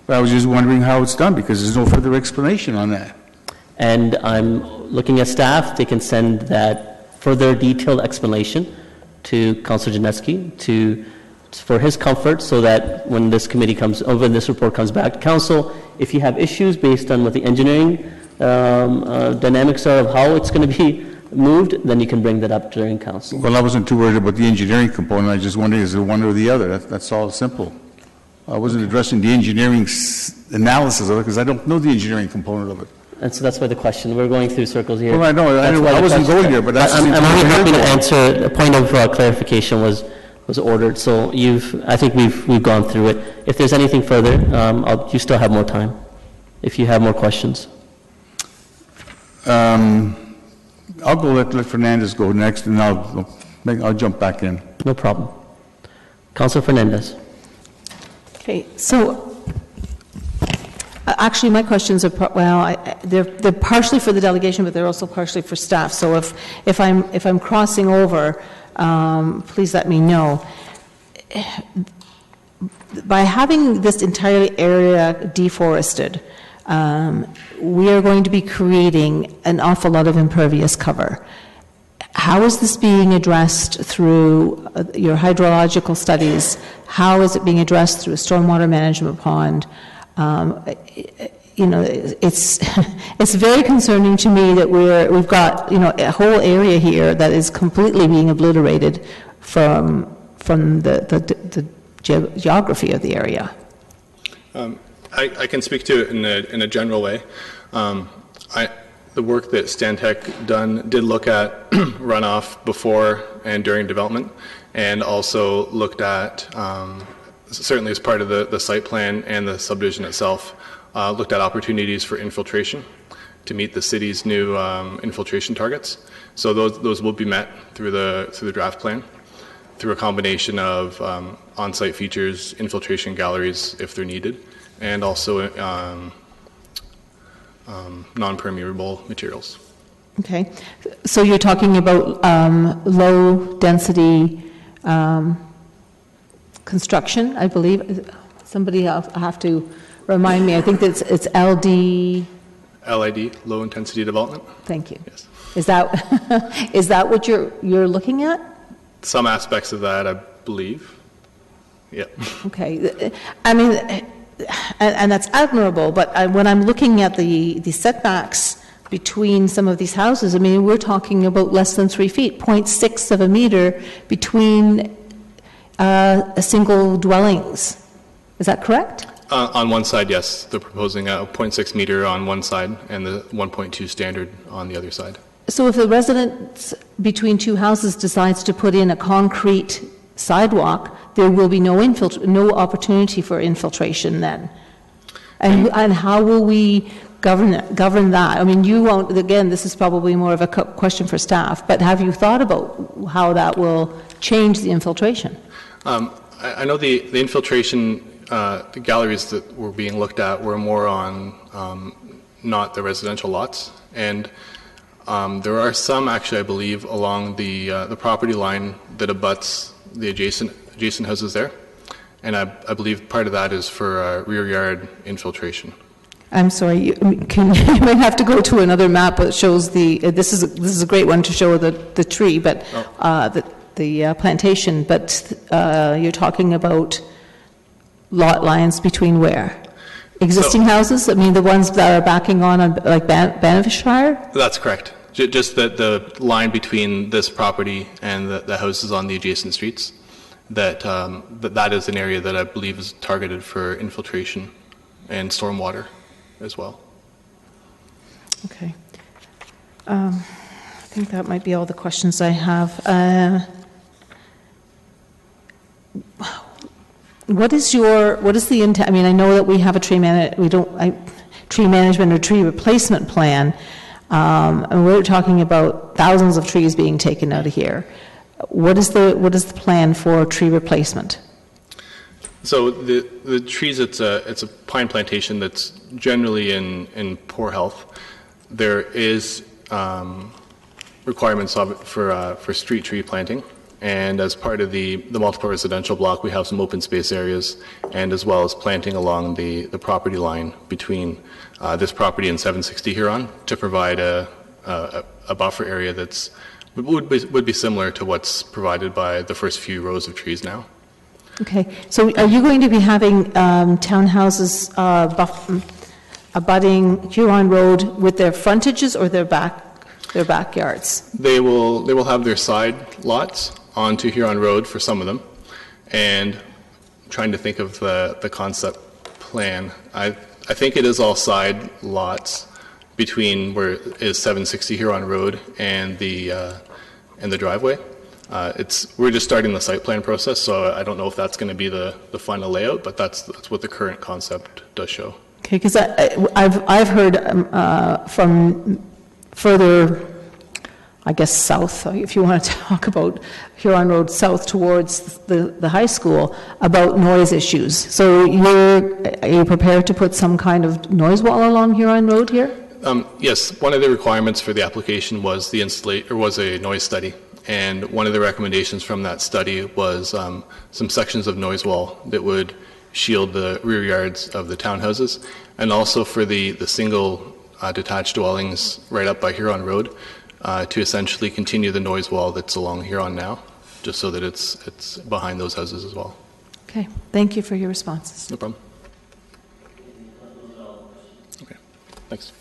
I: But I was just wondering how it's done because there's no further explanation on that.
E: And I'm looking at staff. They can send that further detailed explanation to Councillor Janetsky for his comfort, so that when this committee when this report comes back to council, if you have issues based on what the engineering dynamics are of how it's going to be moved, then you can bring that up during council.
I: Well, I wasn't too worried about the engineering component. I just wondered, is it one or the other? That's all simple. I wasn't addressing the engineering analysis of it because I don't know the engineering component of it.
E: And so that's why the question, we're going through circles here.
I: Well, I know, I wasn't going there, but that's...
E: I'm only happy to answer. A point of clarification was ordered, so I think we've gone through it. If there's anything further, you still have more time, if you have more questions.
I: I'll go let Fernandez go next, and I'll jump back in.
E: No problem. Councilor Fernandez.
J: Okay, so actually, my questions are they're partially for the delegation, but they're also partially for staff. So if I'm crossing over, please let me know. By having this entire area deforested, we are going to be creating an awful lot of impervious cover. How is this being addressed through your hydrological studies? How is it being addressed through a stormwater management pond? It's very concerning to me that we've got a whole area here that is completely being obliterated from the geography of the area.
A: I can speak to it in a general way. The work that Stantec did look at runoff before and during development, and also looked at, certainly as part of the site plan and the subdivision itself, looked at opportunities for infiltration to meet the city's new infiltration targets. So those will be met through the draft plan, through a combination of on-site features, infiltration galleries if they're needed, and also non-permeable materials.
J: Okay, so you're talking about low-density construction, I believe. Somebody will have to remind me. I think it's LD.
A: LID, low intensity development.
J: Thank you.
A: Yes.
J: Is that what you're looking at?
A: Some aspects of that, I believe. Yeah.
J: Okay. I mean, and that's admirable, but when I'm looking at the setbacks between some of these houses, I mean, we're talking about less than 3 feet, 0.6 of a meter between a single dwellings. Is that correct?
A: On one side, yes. They're proposing a 0.6 meter on one side and the 1.2 standard on the other side.
J: So if the resident between two houses decides to put in a concrete sidewalk, there will be no opportunity for infiltration then? And how will we govern that? I mean, you won't, again, this is probably more of a question for staff, but have you thought about how that will change the infiltration?
A: I know the infiltration, the galleries that were being looked at were more on not the residential lots. And there are some, actually, I believe, along the property line that abuts the adjacent houses there. And I believe part of that is for rear yard infiltration.
J: I'm sorry, you might have to go to another map that shows this is a great one to show the tree, but the plantation, but you're talking about lot lines between where? Existing houses? I mean, the ones that are backing on like Banffshire?
A: That's correct. Just the line between this property and the houses on the adjacent streets, that is an area that I believe is targeted for infiltration and stormwater as well.
J: Okay. I think that might be all the questions I have. What is the intent? I mean, I know that we have a tree management or tree replacement plan, and we're talking about thousands of trees being taken out of here. What is the plan for tree replacement?
A: So the trees, it's a pine plantation that's generally in poor health. There is requirements of it for street tree planting. And as part of the multiple residential block, we have some open space areas, and as well as planting along the property line between this property and 760 Huron to provide a buffer area that's would be similar to what's provided by the first few rows of trees now.
J: Okay, so are you going to be having townhouses abutting Huron Road with their frontages or their backyards?
A: They will have their side lots onto Huron Road for some of them, and I'm trying to think of the concept plan. I think it is all side lots between where is 760 Huron Road and the driveway. We're just starting the site plan process, so I don't know if that's going to be the final layout, but that's what the current concept does show.
J: Okay, because I've heard from further, I guess, south, if you want to talk about Huron Road south towards the high school, about noise issues. So are you prepared to put some kind of noise wall along Huron Road here?
A: Yes, one of the requirements for the application was was a noise study, and one of the recommendations from that study was some sections of noise wall that would shield the rear yards of the townhouses, and also for the single detached dwellings right up by Huron Road, to essentially continue the noise wall that's along Huron now, just so that it's behind those houses as well.
J: Okay, thank you for your responses.
A: No problem. Okay, thanks.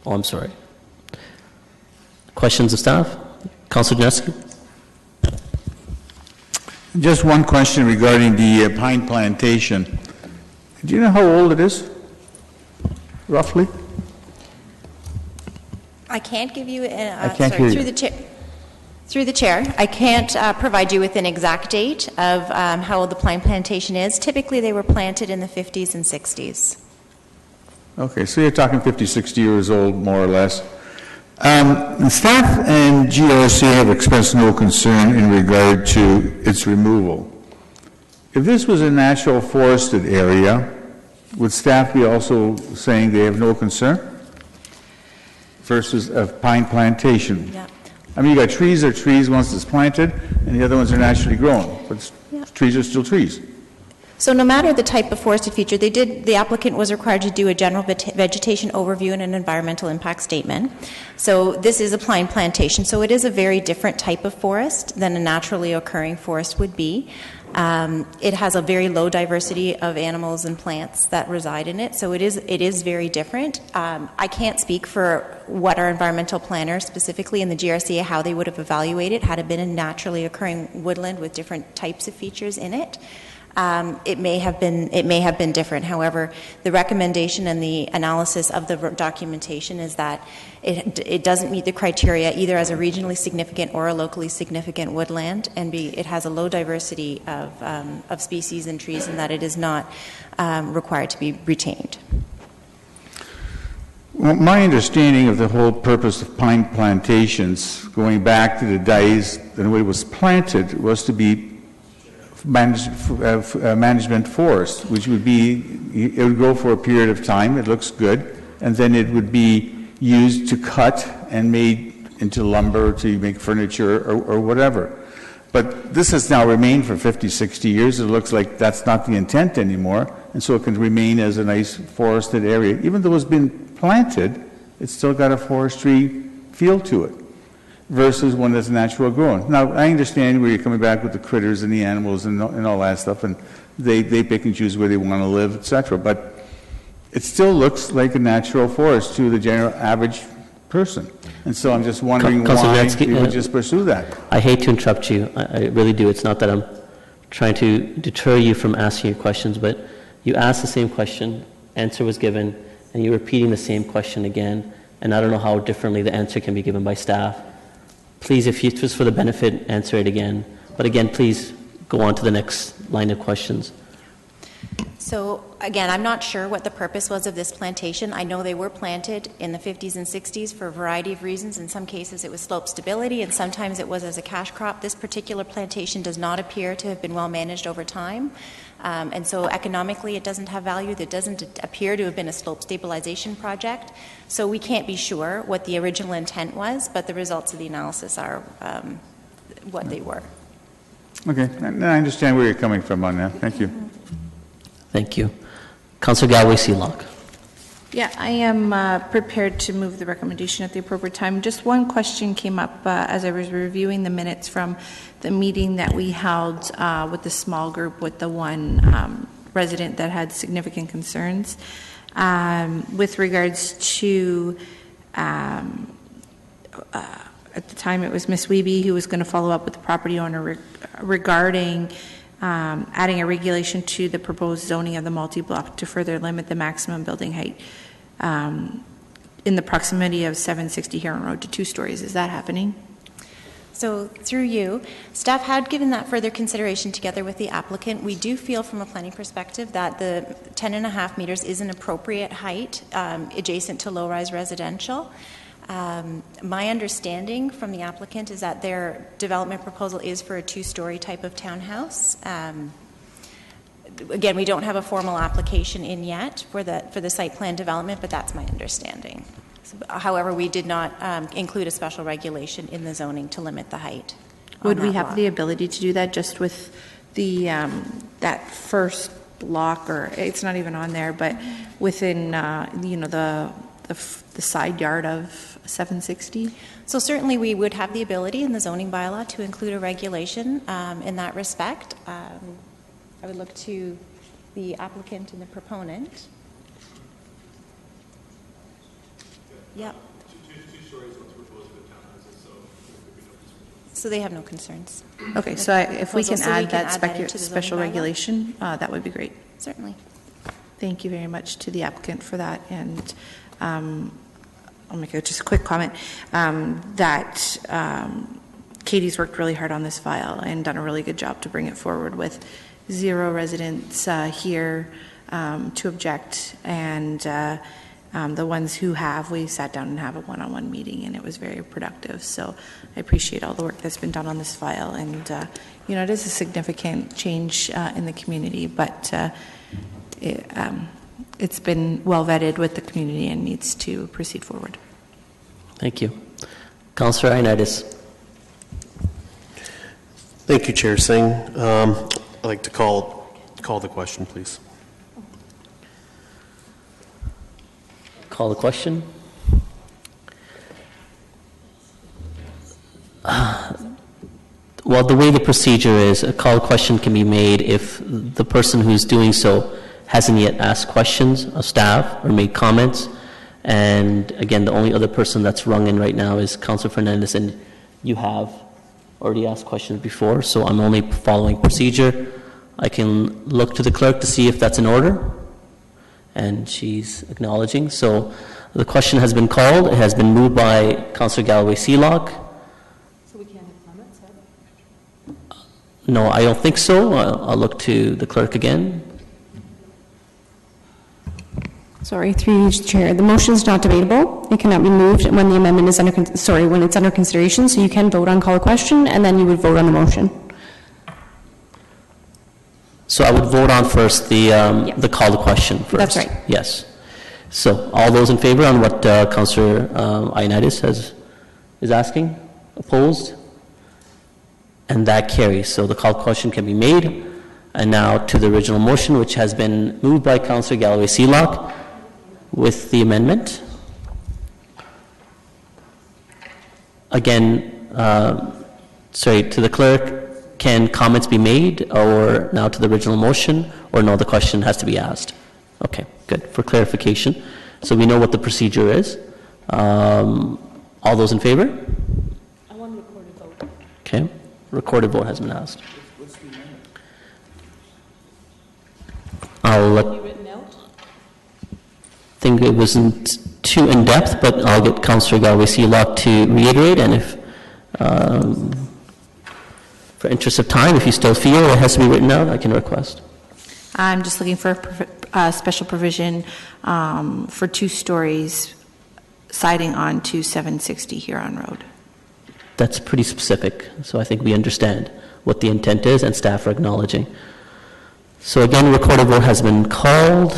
E: Oh, I'm sorry. Questions of staff? Councillor Janeski?
I: Just one question regarding the pine plantation. Do you know how old it is, roughly?
U: I can't give you, through the chair, I can't provide you with an exact date of how old the pine plantation is. Typically, they were planted in the 50s and 60s.
I: Okay, so you're talking 50, 60 years old, more or less. Staff and GRC have expressed no concern in regard to its removal. If this was a natural forested area, would staff be also saying they have no concern versus a pine plantation?
U: Yeah.
I: I mean, you got trees are trees once it's planted, and the other ones are naturally grown, but trees are still trees.
U: So no matter the type of forested feature, the applicant was required to do a general vegetation overview and an environmental impact statement. So this is a pine plantation, so it is a very different type of forest than a naturally occurring forest would be. It has a very low diversity of animals and plants that reside in it, so it is very different. I can't speak for what our environmental planner, specifically in the GRCA, how they would have evaluated had it been a naturally occurring woodland with different types of features in it. It may have been different. However, the recommendation and the analysis of the documentation is that it doesn't meet the criteria either as a regionally significant or a locally significant woodland, and it has a low diversity of species and trees, and that it is not required to be retained.
I: Well, my understanding of the whole purpose of pine plantations, going back to the days when it was planted, was to be management forest, which would be, it would grow for a period of time, it looks good, and then it would be used to cut and made into lumber to make furniture or whatever. But this has now remained for 50, 60 years. It looks like that's not the intent anymore, and so it can remain as a nice forested area. Even though it's been planted, it's still got a forestry feel to it, versus one that's natural grown. Now, I understand where you're coming back with the critters and the animals and all that stuff, and they pick and choose where they want to live, etc. But it still looks like a natural forest to the general average person. And so I'm just wondering why you would just pursue that.
E: I hate to interrupt you. I really do. It's not that I'm trying to deter you from asking your questions, but you asked the same question, answer was given, and you're repeating the same question again, and I don't know how differently the answer can be given by staff. Please, if it's just for the benefit, answer it again. But again, please go on to the next line of questions.
U: So again, I'm not sure what the purpose was of this plantation. I know they were planted in the 50s and 60s for a variety of reasons. In some cases it was slope stability, and sometimes it was as a cash crop. This particular plantation does not appear to have been well managed over time. And so economically it doesn't have value. There doesn't appear to have been a slope stabilization project. So we can't be sure what the original intent was, but the results of the analysis are what they were.
I: Okay, I understand where you're coming from on that. Thank you.
E: Thank you. Councillor Galway-Seelock.
O: Yeah, I am prepared to move the recommendation at the appropriate time. Just one question came up as I was reviewing the minutes from the meeting that we held with the small group with the one resident that had significant concerns with regards to, at the time it was Ms. Wiebe who was going to follow up with the property owner regarding adding a regulation to the proposed zoning of the multi-block to further limit the maximum building height in the proximity of 760 Huron Road to 2 stories. Is that happening?
U: So through you, staff had given that further consideration together with the applicant. We do feel from a planning perspective that the 10.5 meters is an appropriate height adjacent to low-rise residential. My understanding from the applicant is that their development proposal is for a 2-story type of townhouse. Again, we don't have a formal application in yet for the site plan development, but that's my understanding. However, we did not include a special regulation in the zoning to limit the height.
O: Would we have the ability to do that just with the that first block, or it's not even on there, but within the side yard of 760?
U: So certainly we would have the ability in the zoning bylaw to include a regulation in that respect. I would look to the applicant and the proponent. Yep.
A: Two stories what's proposed for townhouses,
U: so they have no concerns.
O: Okay, so if we can add that special regulation, that would be great.
U: Certainly.
O: Thank you very much to the applicant for that, and I'll make just a quick comment that Katie's worked really hard on this file and done a really good job to bring it forward with 0 residents here to object, and the ones who have, we sat down and have a one-on-one meeting, and it was very productive. So I appreciate all the work that's been done on this file, and it is a significant change in the community, but it's been well vetted with the community and needs to proceed forward.
E: Thank you. Councillor Ioannidis.
G: Thank you, Chair Singh. I'd like to call Call the question, please.
E: Call the question. Well, the way the procedure is, a call question can be made if the person who's doing so hasn't yet asked questions of staff or made comments. And again, the only other person that's rung in right now is Councilor Fernandez, and you have already asked questions before, so I'm only following procedure. I can look to the clerk to see if that's in order, and she's acknowledging. So the question has been called. It has been moved by Councilor Galloway-Sealock.
J: So we can't have comments,
E: No, I don't think so. I'll look to the clerk again.
F: Sorry, through you, Chair. The motion is not debatable. It cannot be moved when the amendment is when it's under consideration. So you can vote on call a question, and then you would vote on the motion.
E: So I would vote on first the call to question first.
F: That's right.
E: Yes. So all those in favor on what Councillor Ioannidis is asking? Opposed? And that carries. So the call to question can be made. And now to the original motion, which has been moved by Councillor Galloway-Sealock with the amendment. Again, to the clerk, can comments be made, or now to the original motion, or no, the question has to be asked? Okay, good, for clarification. So we know what the procedure is. All those in favor?
J: I want a recorded vote.
E: Okay, recorded vote has been asked. I'll think it wasn't too in-depth, but I'll get Councillor Galloway-Sealock to reiterate, and if, for interest of time, if you still feel it has to be written out, I can request.
O: I'm just looking for a special provision for 2 stories siding on to 760 Huron Road.
E: That's pretty specific, so I think we understand what the intent is, and staff are acknowledging. So again, recorded vote has been called.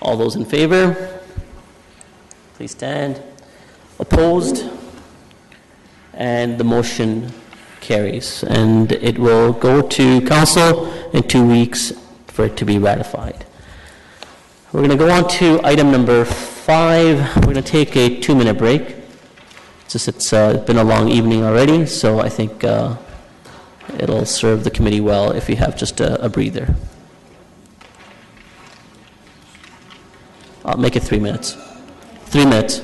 E: All those in favor, please stand. Opposed? And the motion carries. And it will go to council in 2 weeks for it to be ratified. We're going to go on to item number 5. We're going to take a 2-minute break. It's been a long evening already, so I think it'll serve the committee well if you have just a breather. I'll make it 3 minutes. 3 minutes.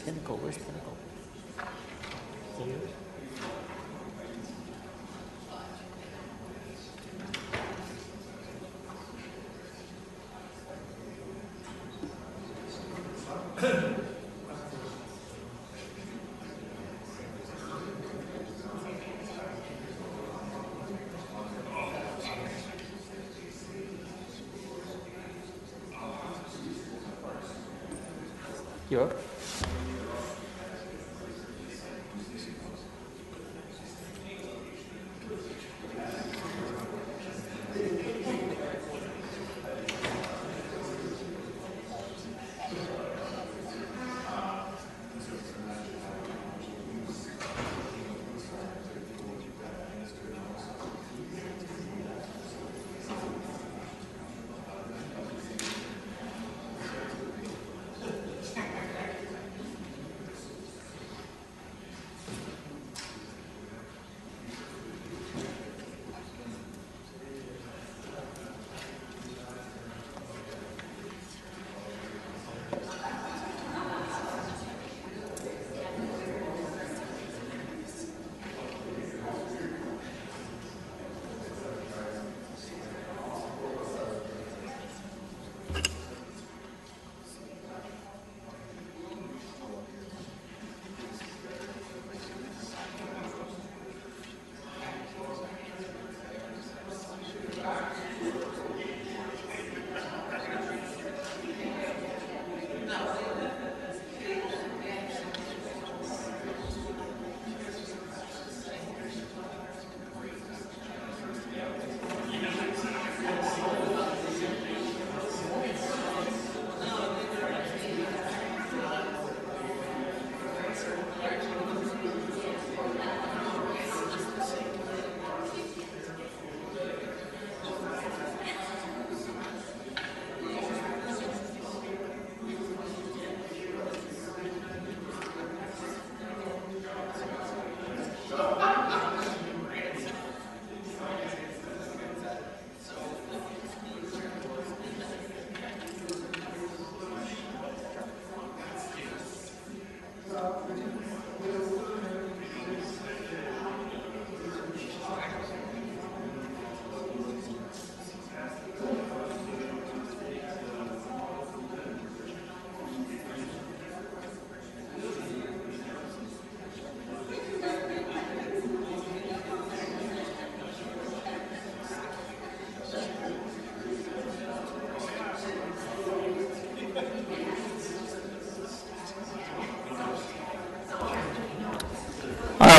E: Pinnacle, where's Pinnacle? You're up.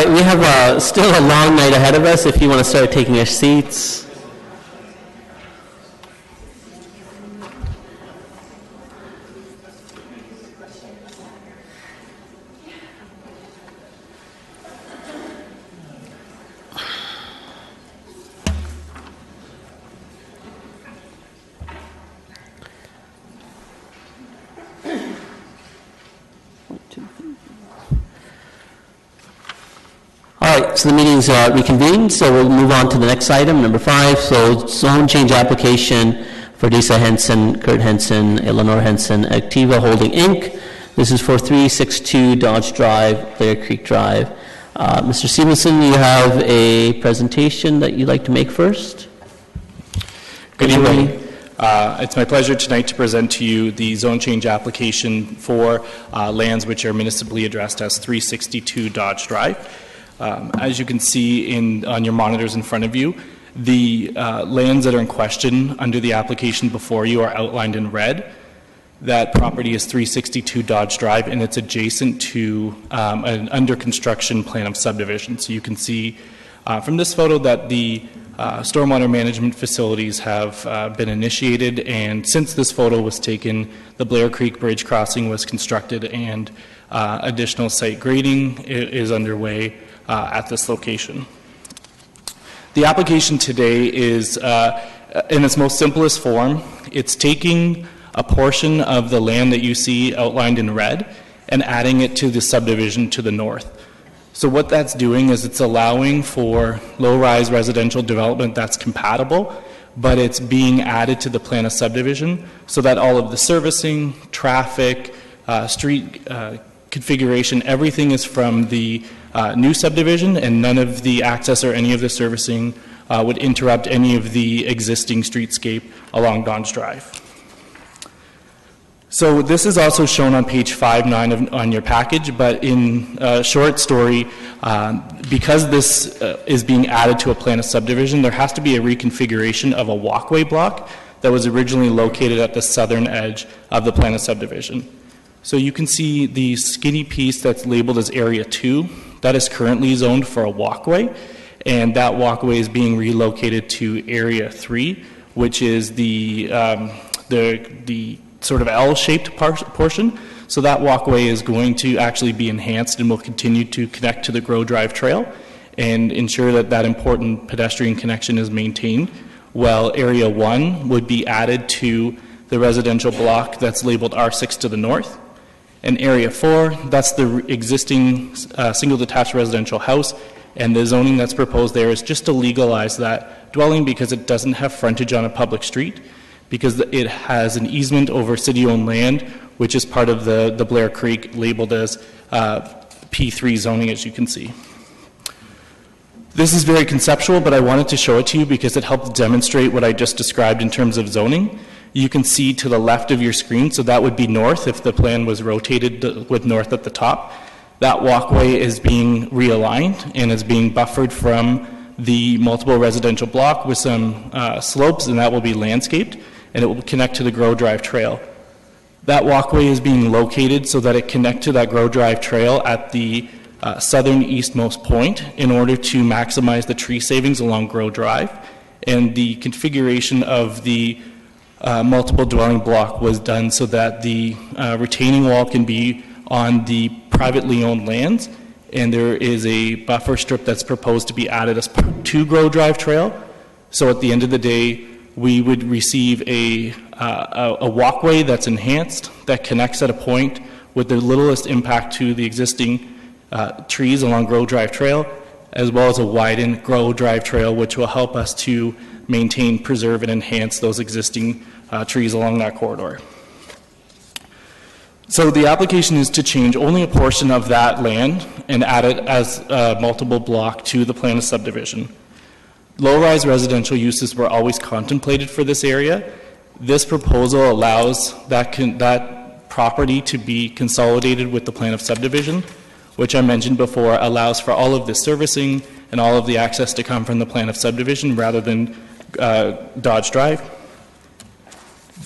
E: right, we have still a long night ahead of us if you want to start taking your seats. All right, so the meeting's reconvened, so we'll move on to the next item, number 5. So zone change application for Disa Henson, Kurt Henson, Eleanor Henson, Activa Holding, Inc. This is for 362 Dodge Drive, Blair Creek Drive. Mr. Stevenson, you have a presentation that you'd like to make first?
A: Good evening. It's my pleasure tonight to present to you the zone change application for lands which are municipally addressed as 362 Dodge Drive. As you can see on your monitors in front of you, the lands that are in question under the application before you are outlined in red. That property is 362 Dodge Drive, and it's adjacent to an under construction plan of subdivision. So you can see from this photo that the stormwater management facilities have been initiated, and since this photo was taken, the Blair Creek Bridge crossing was constructed, and additional site grading is underway at this location. The application today is, in its most simplest form, it's taking a portion of the land that you see outlined in red and adding it to the subdivision to the north. So what that's doing is it's allowing for low-rise residential development that's compatible, but it's being added to the plan of subdivision so that all of the servicing, traffic, street configuration, everything is from the new subdivision, and none of the access or any of the servicing would interrupt any of the existing streetscape along Dodge Drive. So this is also shown on page 5-9 on your package, but in a short story, because this is being added to a plan of subdivision, there has to be a reconfiguration of a walkway block that was originally located at the southern edge of the plan of subdivision. So you can see the skinny piece that's labeled as Area 2. That is currently zoned for a walkway, and that walkway is being relocated to Area 3, which is the sort of L-shaped portion. So that walkway is going to actually be enhanced and will continue to connect to the Grow Drive Trail and ensure that that important pedestrian connection is maintained, while Area 1 would be added to the residential block that's labeled R6 to the north. And Area 4, that's the existing single detached residential house, and the zoning that's proposed there is just to legalize that dwelling because it doesn't have frontage on a public street, because it has an easement over city-owned land, which is part of the Blair Creek labeled as P3 zoning, as you can see. This is very conceptual, but I wanted to show it to you because it helps demonstrate what I just described in terms of zoning. You can see to the left of your screen, so that would be north if the plan was rotated with north at the top. That walkway is being realigned and is being buffered from the multiple residential block with some slopes, and that will be landscaped, and it will connect to the Grow Drive Trail. That walkway is being located so that it connects to that Grow Drive Trail at the southern eastmost point in order to maximize the tree savings along Grow Drive. And the configuration of the multiple dwelling block was done so that the retaining wall can be on the privately owned lands, and there is a buffer strip that's proposed to be added as to Grow Drive Trail. So at the end of the day, we would receive a walkway that's enhanced, that connects at a point with the littlest impact to the existing trees along Grow Drive Trail, as well as a widened Grow Drive Trail, which will help us to maintain, preserve, and enhance those existing trees along that corridor. So the application is to change only a portion of that land and add it as a multiple block to the plan of subdivision. Low-rise residential uses were always contemplated for this area. This proposal allows that property to be consolidated with the plan of subdivision, which I mentioned before allows for all of the servicing and all of the access to come from the plan of subdivision rather than Dodge Drive.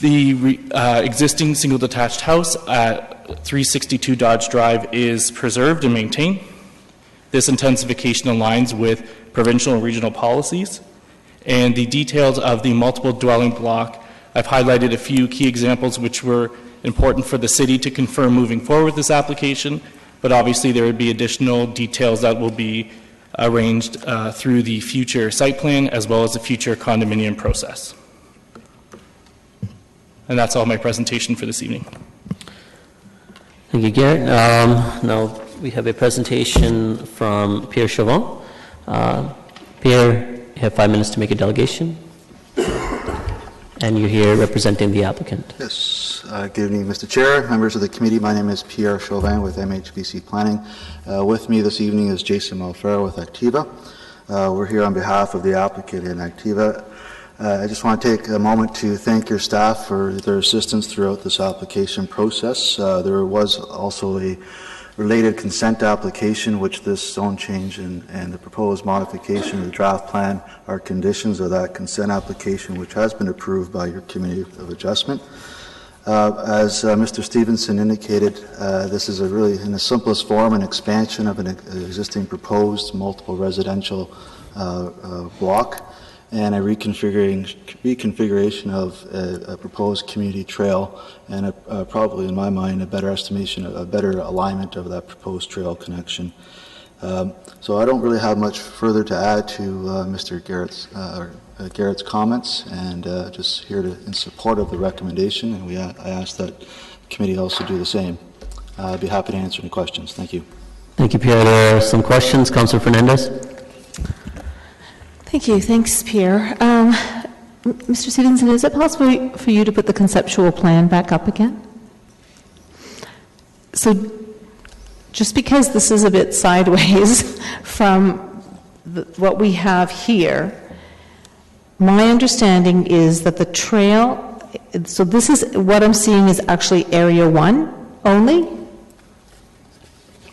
A: The existing single detached house at 362 Dodge Drive is preserved and maintained.
C: This intensification aligns with provincial and regional policies. And the details of the multiple dwelling block, I've highlighted a few key examples which were important for the city to confirm moving forward with this application, but obviously there would be additional details that will be arranged through the future site plan as well as the future condominium process. And that's all my presentation for this evening.
E: Thank you, Garrett. Now we have a presentation from Pierre Chauvin. Pierre, you have 5 minutes to make a delegation. And you're here representing the applicant.
V: Yes. Good evening, Mr. Chair, members of the committee. My name is Pierre Chauvin with MHBC Planning. With me this evening is Jason Malfero with Activa. We're here on behalf of the applicant in Activa. I just want to take a moment to thank your staff for their assistance throughout this application process. There was also a related consent application, which this zone change and the proposed modification of the draft plan are conditions of that consent application, which has been approved by your Committee of Adjustment. As Mr. Stevenson indicated, this is really, in the simplest form, an expansion of an existing proposed multiple residential block and a reconfiguration of a proposed community trail and probably, in my mind, a better estimation, a better alignment of that proposed trail connection. So I don't really have much further to add to Mr. Garrett's comments, and just here in support of the recommendation, and I ask that the committee also do the same. I'd be happy to answer any questions. Thank you.
E: Thank you, Pierre. There are some questions. Councillor Fernandez.
J: Thank you. Thanks, Pierre. Mr. Stevenson, is it possible for you to put the conceptual plan back up again? So just because this is a bit sideways from what we have here, my understanding is that the trail, so this is, what I'm seeing is actually Area 1 only?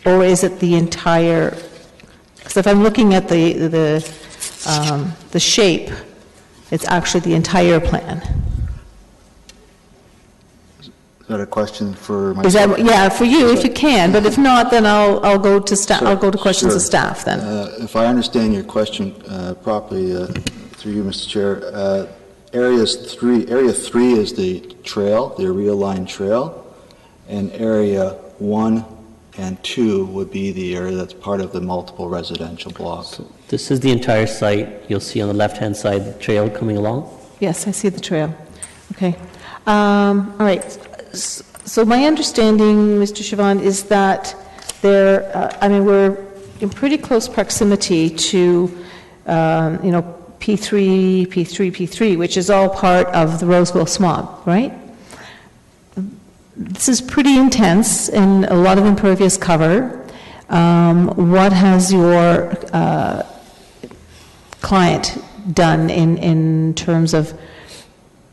J: Or is it the entire, because if I'm looking at the shape, it's actually the entire plan.
V: Is that a question for myself?
J: Yeah, for you, if you can, but if not, then I'll go to staff. I'll go to questions of staff then.
V: If I understand your question properly, through you, Mr. Chair, Area 3 is the trail, the realigned trail, and Area 1 and 2 would be the area that's part of the multiple residential block.
E: So this is the entire site. You'll see on the left-hand side the trail coming along.
J: Yes, I see the trail. Okay. All right. So my understanding, Mr. Chauvin, is that we're in pretty close proximity to, P3, which is all part of the Roseville Swamp, right? This is pretty intense and a lot of impervious cover. What has your client done in terms of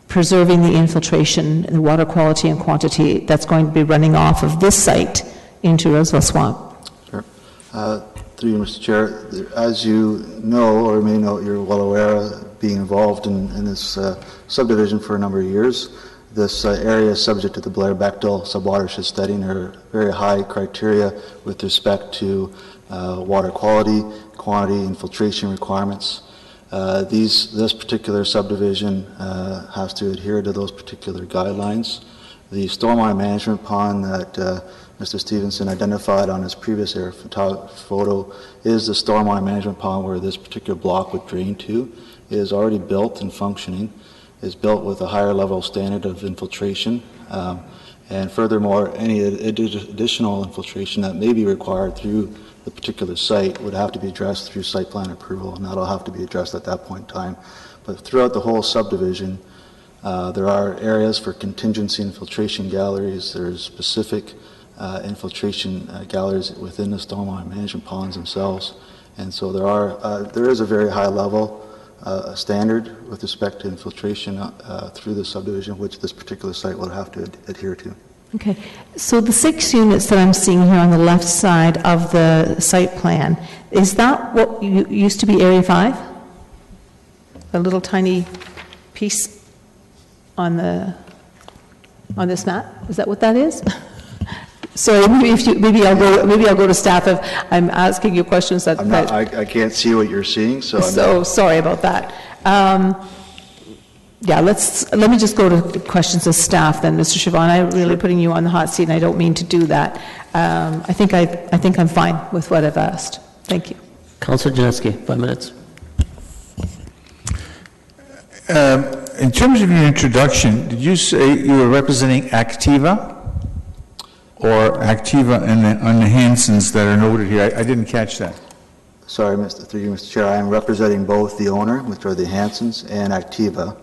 J: preserving the infiltration, the water quality and quantity that's going to be running off of this site into Roseville Swamp?
V: Sure. Through you, Mr. Chair, as you know or may know, you're well aware, being involved in this subdivision for a number of years. This area is subject to the Blair-Bechtel subwatershed study, and there are very high criteria with respect to water quality, quantity, infiltration requirements. This particular subdivision has to adhere to those particular guidelines. The stormwater management pond that Mr. Stevenson identified on his previous air photo is the stormwater management pond where this particular block would drain to. It is already built and functioning. Is built with a higher level standard of infiltration, and furthermore, any additional infiltration that may be required through the particular site would have to be addressed through site plan approval, and that'll have to be addressed at that point in time. But throughout the whole subdivision, there are areas for contingency infiltration galleries. There's specific infiltration galleries within the stormwater management ponds themselves, and so there is a very high level a standard with respect to infiltration through the subdivision, which this particular site will have to adhere to.
J: Okay, so the 6 units that I'm seeing here on the left side of the site plan, is that what used to be Area 5? A little tiny piece on this map? Is that what that is? Sorry, maybe I'll go to staff if I'm asking you questions that.
V: I can't see what you're seeing, so.
J: Sorry about that. Yeah, let me just go to questions of staff then, Mr. Siobhan. I'm really putting you on the hot seat, and I don't mean to do that. I think I'm fine with what I've asked. Thank you.
E: Councillor Janeski, 5 minutes.
I: In terms of your introduction, did you say you were representing Activa? Or Activa on the Hansons that are noted here? I didn't catch that.
V: Sorry, through you, Mr. Chair. I am representing both the owner, which are the Hansons, and Activa.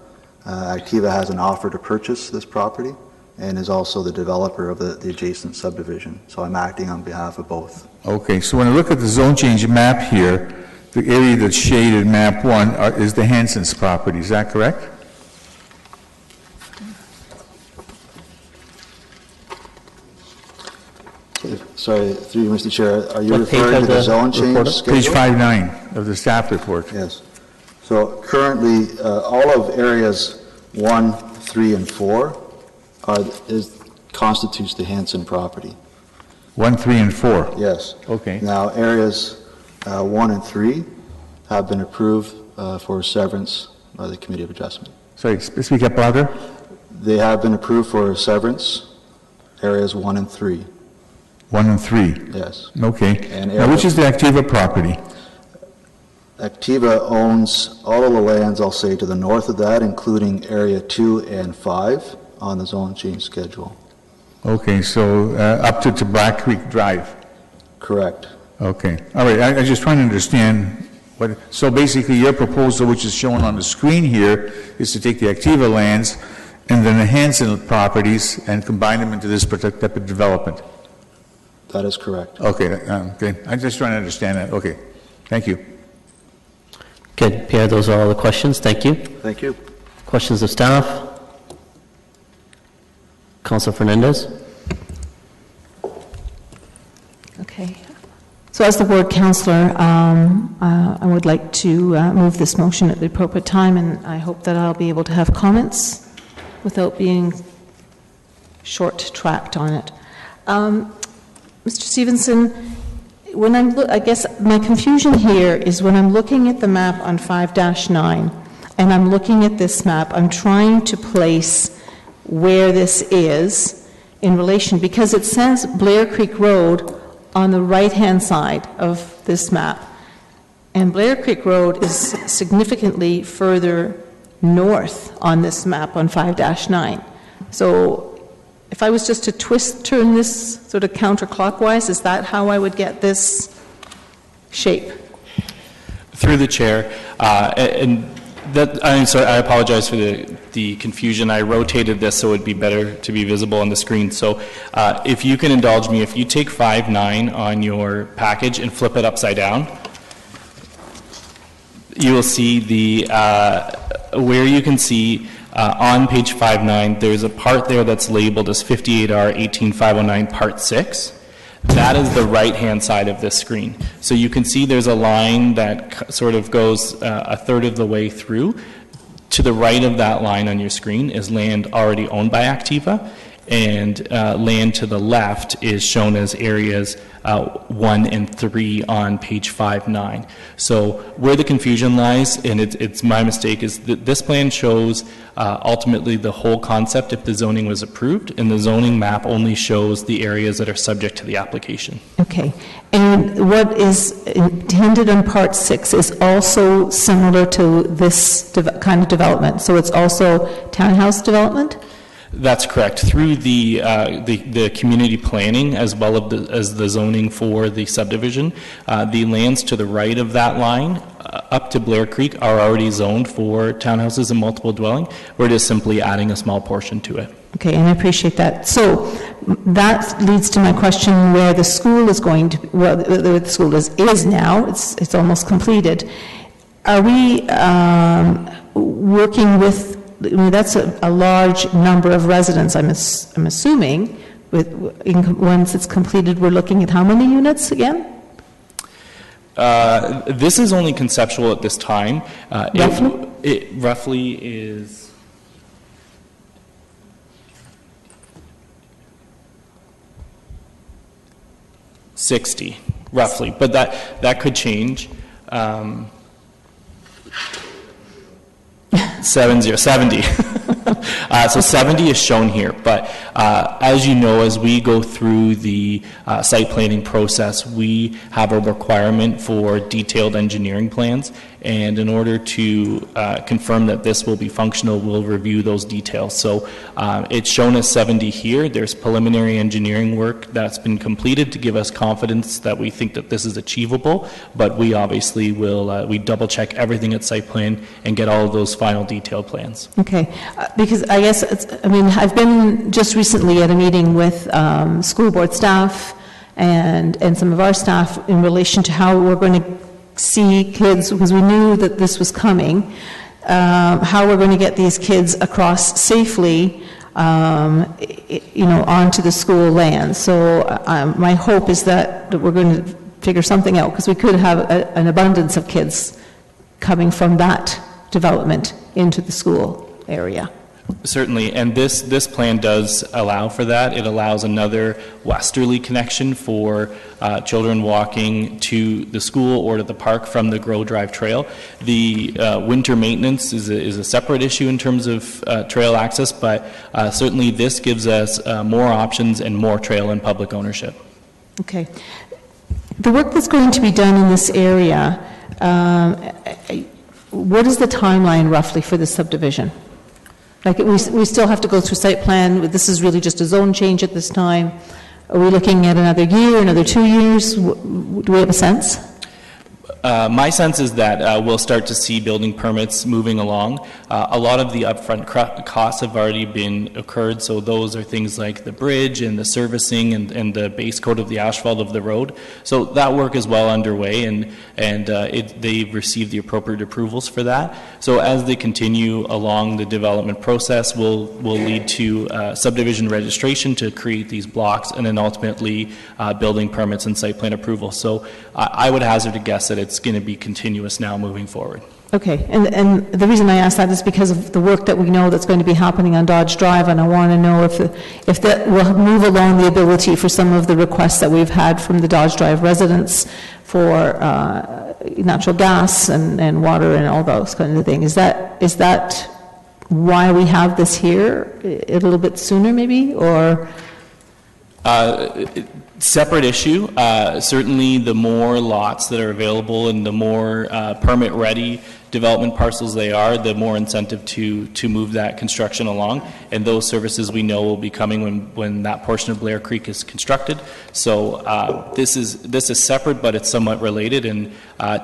V: Activa has an offer to purchase this property and is also the developer of the adjacent subdivision. So I'm acting on behalf of both.
I: Okay, so when I look at the zone change map here, the area that's shaded, map 1, is the Hansons property. Is that correct?
V: Sorry, through you, Mr. Chair. Are you referring to the zone change schedule?
I: Page 5-9 of the staff report.
V: Yes. So currently, all of areas 1, 3, and 4 constitutes the Hanson property.
I: 1, 3, and 4?
V: Yes.
I: Okay.
V: Now, areas 1 and 3 have been approved for severance by the Committee of Adjustment.
I: Sorry, speak up louder.
V: They have been approved for severance, areas 1 and 3.
I: 1 and 3?
V: Yes.
I: Okay.
V: And
I: now, which is the Activa property?
V: Activa owns all of the lands, I'll say, to the north of that, including area 2 and 5 on the zone change schedule.
I: Okay, so up to Black Creek Drive?
V: Correct.
I: Okay. All right, I'm just trying to understand what, so basically your proposal, which is shown on the screen here, is to take the Activa lands and then the Hanson properties and combine them into this particular type of development?
V: That is correct.
I: Okay, okay. I'm just trying to understand that. Okay. Thank you.
E: Good. Pierre, those are all the questions. Thank you.
V: Thank you.
E: Questions of staff? Councilor Fernandez?
J: Okay. So as the ward councillor, I would like to move this motion at the appropriate time, and I hope that I'll be able to have comments without being short-tracked on it. Mr. Stevenson, when I guess my confusion here is when I'm looking at the map on 5-9 and I'm looking at this map, I'm trying to place where this is in relation, because it says Blair Creek Road on the right-hand side of this map. And Blair Creek Road is significantly further north on this map on 5-9. So if I was just to turn this sort of counterclockwise, is that how I would get this shape?
C: Through the chair, and that, I'm sorry, I apologize for the confusion. I rotated this so it would be better to be visible on the screen. So if you can indulge me, if you take 5-9 on your package and flip it upside down, you will see the where you can see on page 5-9, there's a part there that's labeled as 58R 18509 Part 6. That is the right-hand side of this screen. So you can see there's a line that sort of goes a third of the way through. To the right of that line on your screen is land already owned by Activa, and land to the left is shown as areas 1 and 3 on page 5-9. So where the confusion lies, and it's my mistake, is that this plan shows ultimately the whole concept if the zoning was approved, and the zoning map only shows the areas that are subject to the application.
J: Okay. And what is intended in Part 6 is also similar to this kind of development. So it's also townhouse development?
C: That's correct. Through the community planning as well as the zoning for the subdivision, the lands to the right of that line up to Blair Creek are already zoned for townhouses and multiple dwelling. We're just simply adding a small portion to it.
J: Okay, and I appreciate that. So that leads to my question where the school is going to, well, the school is now, it's almost completed. Are we working with, I mean, that's a large number of residents, I'm assuming, once it's completed, we're looking at how many units again?
C: This is only conceptual at this time.
J: Roughly?
C: It roughly is... 60, roughly, but that could change. 70. So 70 is shown here, but as you know, as we go through the site planning process, we have a requirement for detailed engineering plans, and in order to confirm that this will be functional, we'll review those details. So it's shown as 70 here. There's preliminary engineering work that's been completed to give us confidence that we think that this is achievable, but we obviously will we double check everything at site plan and get all of those final detailed plans.
J: Okay, because I guess, I've been just recently at a meeting with school board staff and some of our staff in relation to how we're going to see kids, because we knew that this was coming, how we're going to get these kids across safely, onto the school land. So my hope is that we're going to figure something out, because we could have an abundance of kids coming from that development into the school area.
C: Certainly, and this plan does allow for that. It allows another westerly connection for children walking to the school or to the park from the Grow Drive Trail. The winter maintenance is a separate issue in terms of trail access, but certainly this gives us more options and more trail and public ownership.
J: Okay. The work that's going to be done in this area, what is the timeline roughly for this subdivision? Like, we still have to go through site plan. This is really just a zone change at this time. Are we looking at another year, another 2 years? Do we have a sense?
C: My sense is that we'll start to see building permits moving along. A lot of the upfront costs have already been occurred, so those are things like the bridge and the servicing and the base coat of the asphalt of the road. So that work is well underway, and they've received the appropriate approvals for that. So as they continue along the development process, will lead to subdivision registration to create these blocks, and then ultimately building permits and site plan approval. So I would hazard a guess that it's going to be continuous now moving forward.
J: Okay, and the reason I ask that is because of the work that we know that's going to be happening on Dodge Drive, and I want to know if that will move along the ability for some of the requests that we've had from the Dodge Drive residents for natural gas and water and all those kind of things. Is that why we have this here a little bit sooner, maybe, or?
C: Separate issue. Certainly, the more lots that are available and the more permit-ready development parcels they are, the more incentive to move that construction along. And those services we know will be coming when that portion of Blair Creek is constructed. So this is separate, but it's somewhat related, and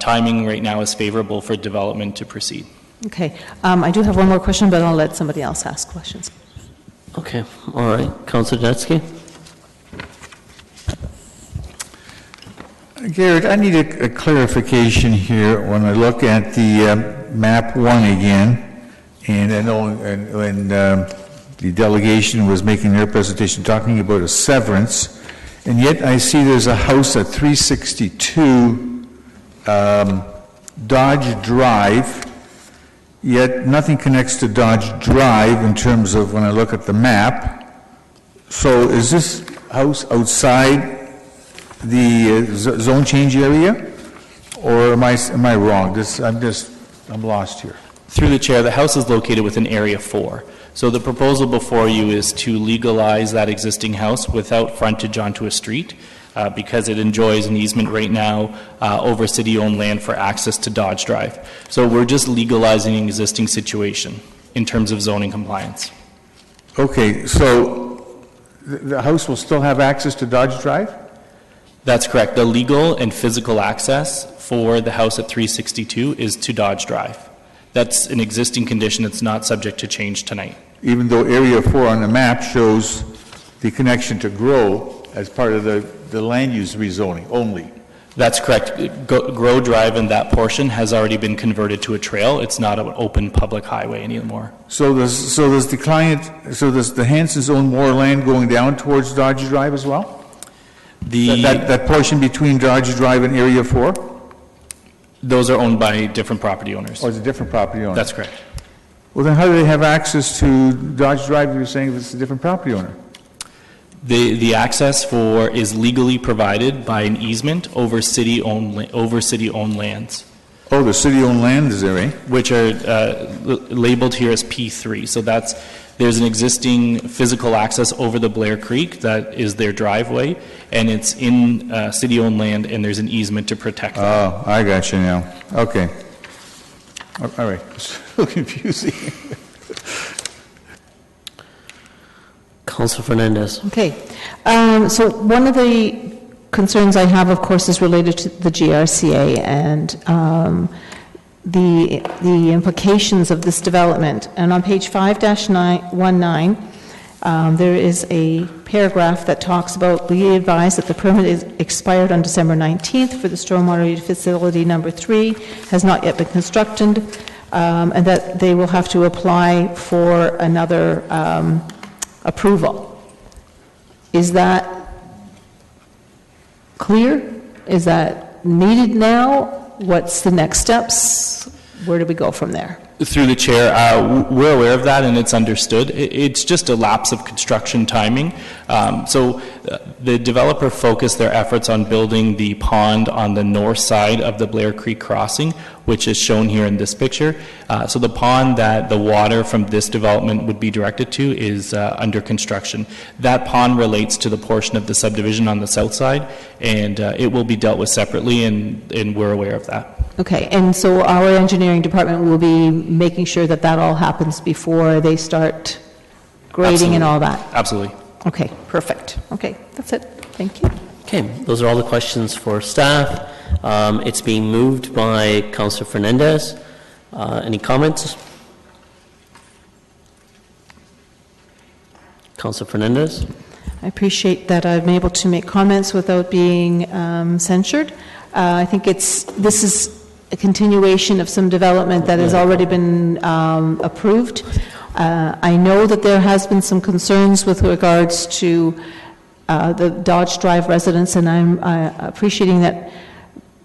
C: timing right now is favorable for development to proceed.
J: Okay. I do have one more question, but I'll let somebody else ask questions.
E: Okay. All right. Councilor Janetsky?
I: Garrett, I need a clarification here when I look at the map 1 again, and I know when the delegation was making their presentation talking about a severance, and yet I see there's a house at 362 Dodge Drive, yet nothing connects to Dodge Drive in terms of when I look at the map. So is this house outside the zone change area, or am I wrong? I'm lost here.
C: Through the chair, the house is located within Area 4. So the proposal before you is to legalize that existing house without frontage onto a street, because it enjoys an easement right now over city-owned land for access to Dodge Drive. So we're just legalizing an existing situation in terms of zoning compliance.
I: Okay, so the house will still have access to Dodge Drive?
C: That's correct. The legal and physical access for the house at 362 is to Dodge Drive. That's an existing condition. It's not subject to change tonight.
I: Even though Area 4 on the map shows the connection to Grow as part of the land use rezoning only.
C: That's correct. Grow Drive in that portion has already been converted to a trail. It's not an open public highway anymore.
I: So does the Hansons own more land going down towards Dodge Drive as well? That portion between Dodge Drive and Area 4?
C: Those are owned by different property owners.
I: Oh, it's a different property owner?
C: That's correct.
I: Well, then how do they have access to Dodge Drive if you're saying it's a different property owner?
C: The access is legally provided by an easement over city-owned lands.
I: Oh, the city-owned land is there, eh?
C: Which are labeled here as P3. So there's an existing physical access over the Blair Creek that is their driveway, and it's in city-owned land, and there's an easement to protect them.
I: Oh, I got you now. Okay. All right. It's a little confusing.
E: Councilor Fernandez.
J: Okay. So one of the concerns I have, of course, is related to the GRCA and the implications of this development. And on page 5-19, there is a paragraph that talks about, "We advise that the permit is expired on December 19th for the stormwater facility number 3, has not yet been constructed, and that they will have to apply for another approval." Is that clear? Is that needed now? What's the next steps? Where do we go from there?
C: Through the chair, we're aware of that and it's understood. It's just a lapse of construction timing. So the developer focused their efforts on building the pond on the north side of the Blair Creek crossing, which is shown here in this picture. So the pond that the water from this development would be directed to is under construction. That pond relates to the portion of the subdivision on the south side, and it will be dealt with separately, and we're aware of that.
J: Okay, and so our engineering department will be making sure that that all happens before they start grading and all that?
C: Absolutely.
J: Okay, perfect. Okay, that's it. Thank you.
E: Okay, those are all the questions for staff. It's being moved by Councilor Fernandez. Any comments? Councilor Fernandez?
J: I appreciate that I'm able to make comments without being censured. I think this is a continuation of some development that has already been approved. I know that there has been some concerns with regards to the Dodge Drive residents, and I'm appreciating that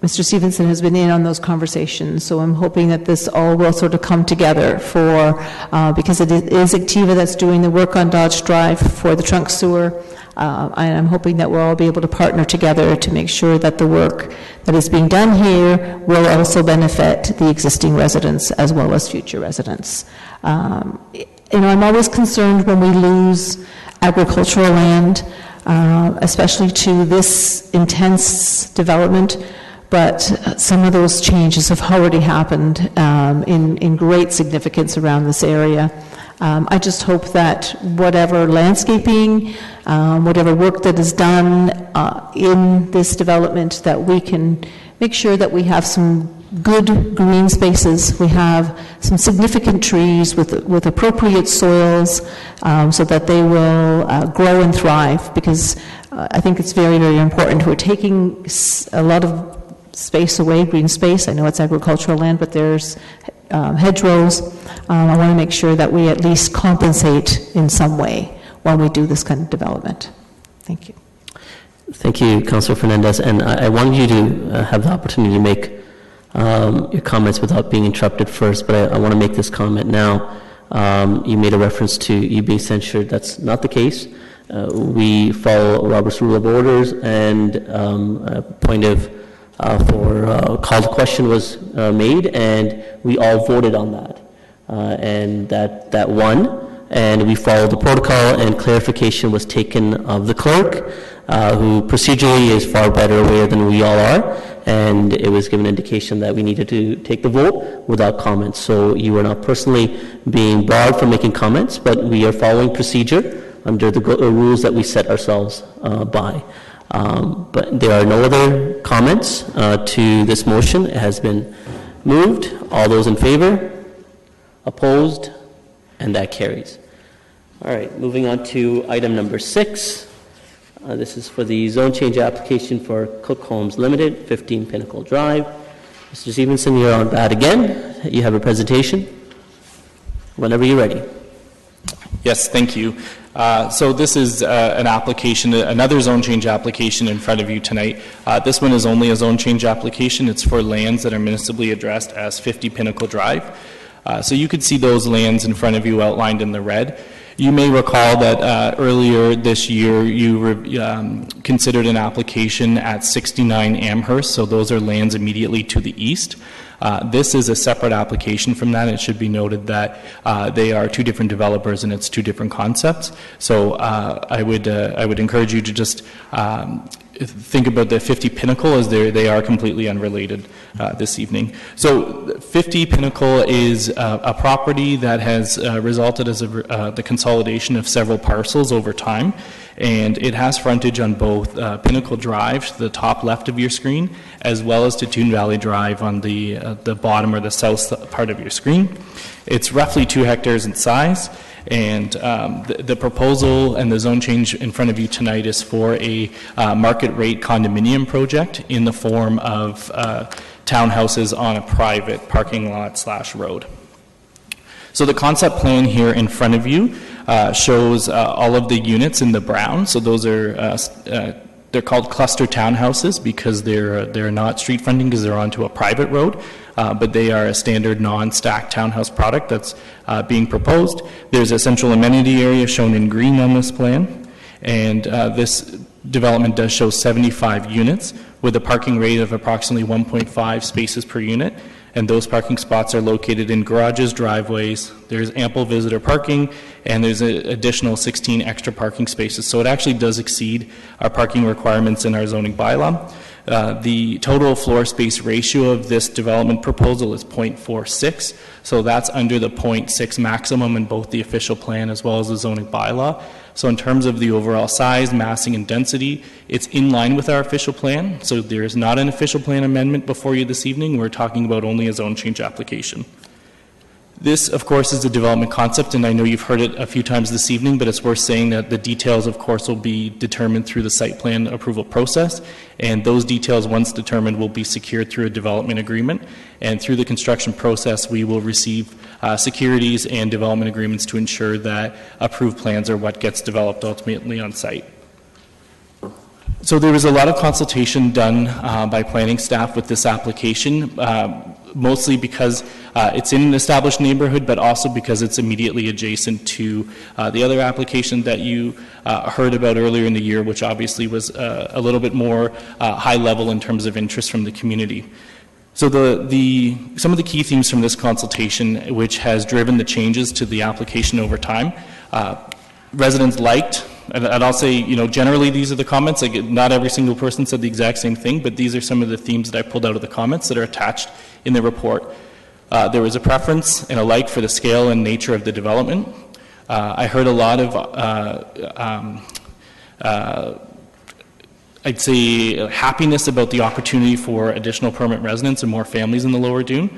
J: Mr. Stevenson has been in on those conversations, so I'm hoping that this all will sort of come together because it is Activa that's doing the work on Dodge Drive for the trunk sewer, and I'm hoping that we'll all be able to partner together to make sure that the work that is being done here will also benefit the existing residents as well as future residents. I'm always concerned when we lose agricultural land, especially to this intense development. But some of those changes have already happened in great significance around this area. I just hope that whatever landscaping, whatever work that is done in this development, that we can make sure that we have some good green spaces. We have some significant trees with appropriate soils so that they will grow and thrive, because I think it's very, very important. We're taking a lot of space away, green space. I know it's agricultural land, but there's hedgerows. I want to make sure that we at least compensate in some way while we do this kind of development. Thank you.
E: Thank you, Councilor Fernandez. And I wanted you to have the opportunity to make your comments without being interrupted first, but I want to make this comment now. You made a reference to you being censured. That's not the case. We follow Robert's Rule of Orders, and a point of called question was made, and we all voted on that. And that won, and we followed the protocol, and clarification was taken of the clerk, who procedurally is far better aware than we all are, and it was given indication that we needed to take the vote without comments. So you are not personally being barred from making comments, but we are following procedure under the rules that we set ourselves by. But there are no other comments to this motion. It has been moved. All those in favor? Opposed? And that carries. All right, moving on to item number 6. This is for the zone change application for Cook Homes Limited, 15 Pinnacle Drive. Mr. Stevenson, you're on that again. You have a presentation. Whenever you're ready.
C: Yes, thank you. So this is an application, another zone change application in front of you tonight. This one is only a zone change application. It's for lands that are municipally addressed as 50 Pinnacle Drive. So you could see those lands in front of you outlined in the red. You may recall that earlier this year you considered an application at 69 Amherst, so those are lands immediately to the east. This is a separate application from that. It should be noted that they are two different developers and it's two different concepts. So I would encourage you to just think about the 50 Pinnacle as they are completely unrelated this evening. So 50 Pinnacle is a property that has resulted as the consolidation of several parcels over time, and it has frontage on both Pinnacle Drive, to the top left of your screen, as well as to Toon Valley Drive on the bottom or the south part of your screen. It's roughly 2 hectares in size. And the proposal and the zone change in front of you tonight is for a market rate condominium project in the form of townhouses on a private parking lot / road. So the concept plan here in front of you shows all of the units in the brown. So those are they're called cluster townhouses because they're not street fronting because they're onto a private road. But they are a standard non-stacked townhouse product that's being proposed. There's a central amenity area shown in green on this plan, and this development does show 75 units with a parking rate of approximately 1.5 spaces per unit, and those parking spots are located in garages, driveways. There's ample visitor parking, and there's an additional 16 extra parking spaces. So it actually does exceed our parking requirements in our zoning bylaw. The total floor space ratio of this development proposal is 0.46, so that's under the 0.6 maximum in both the official plan as well as the zoning bylaw. So in terms of the overall size, massing, and density, it's in line with our official plan. So there is not an official plan amendment before you this evening. We're talking about only a zone change application. This, of course, is a development concept, and I know you've heard it a few times this evening, but it's worth saying that the details, of course, will be determined through the site plan approval process, and those details, once determined, will be secured through a development agreement, and through the construction process, we will receive securities and development agreements to ensure that approved plans are what gets developed ultimately on site. So there was a lot of consultation done by planning staff with this application, mostly because it's in an established neighborhood, but also because it's immediately adjacent to the other application that you heard about earlier in the year, which obviously was a little bit more high level in terms of interest from the community. So some of the key themes from this consultation, which has driven the changes to the application over time, residents liked, and I'll say, generally these are the comments. Like, not every single person said the exact same thing, but these are some of the themes that I pulled out of the comments that are attached in the report. There was a preference and a like for the scale and nature of the development. I heard a lot of, I'd say, happiness about the opportunity for additional permanent residents and more families in the Lower Dune.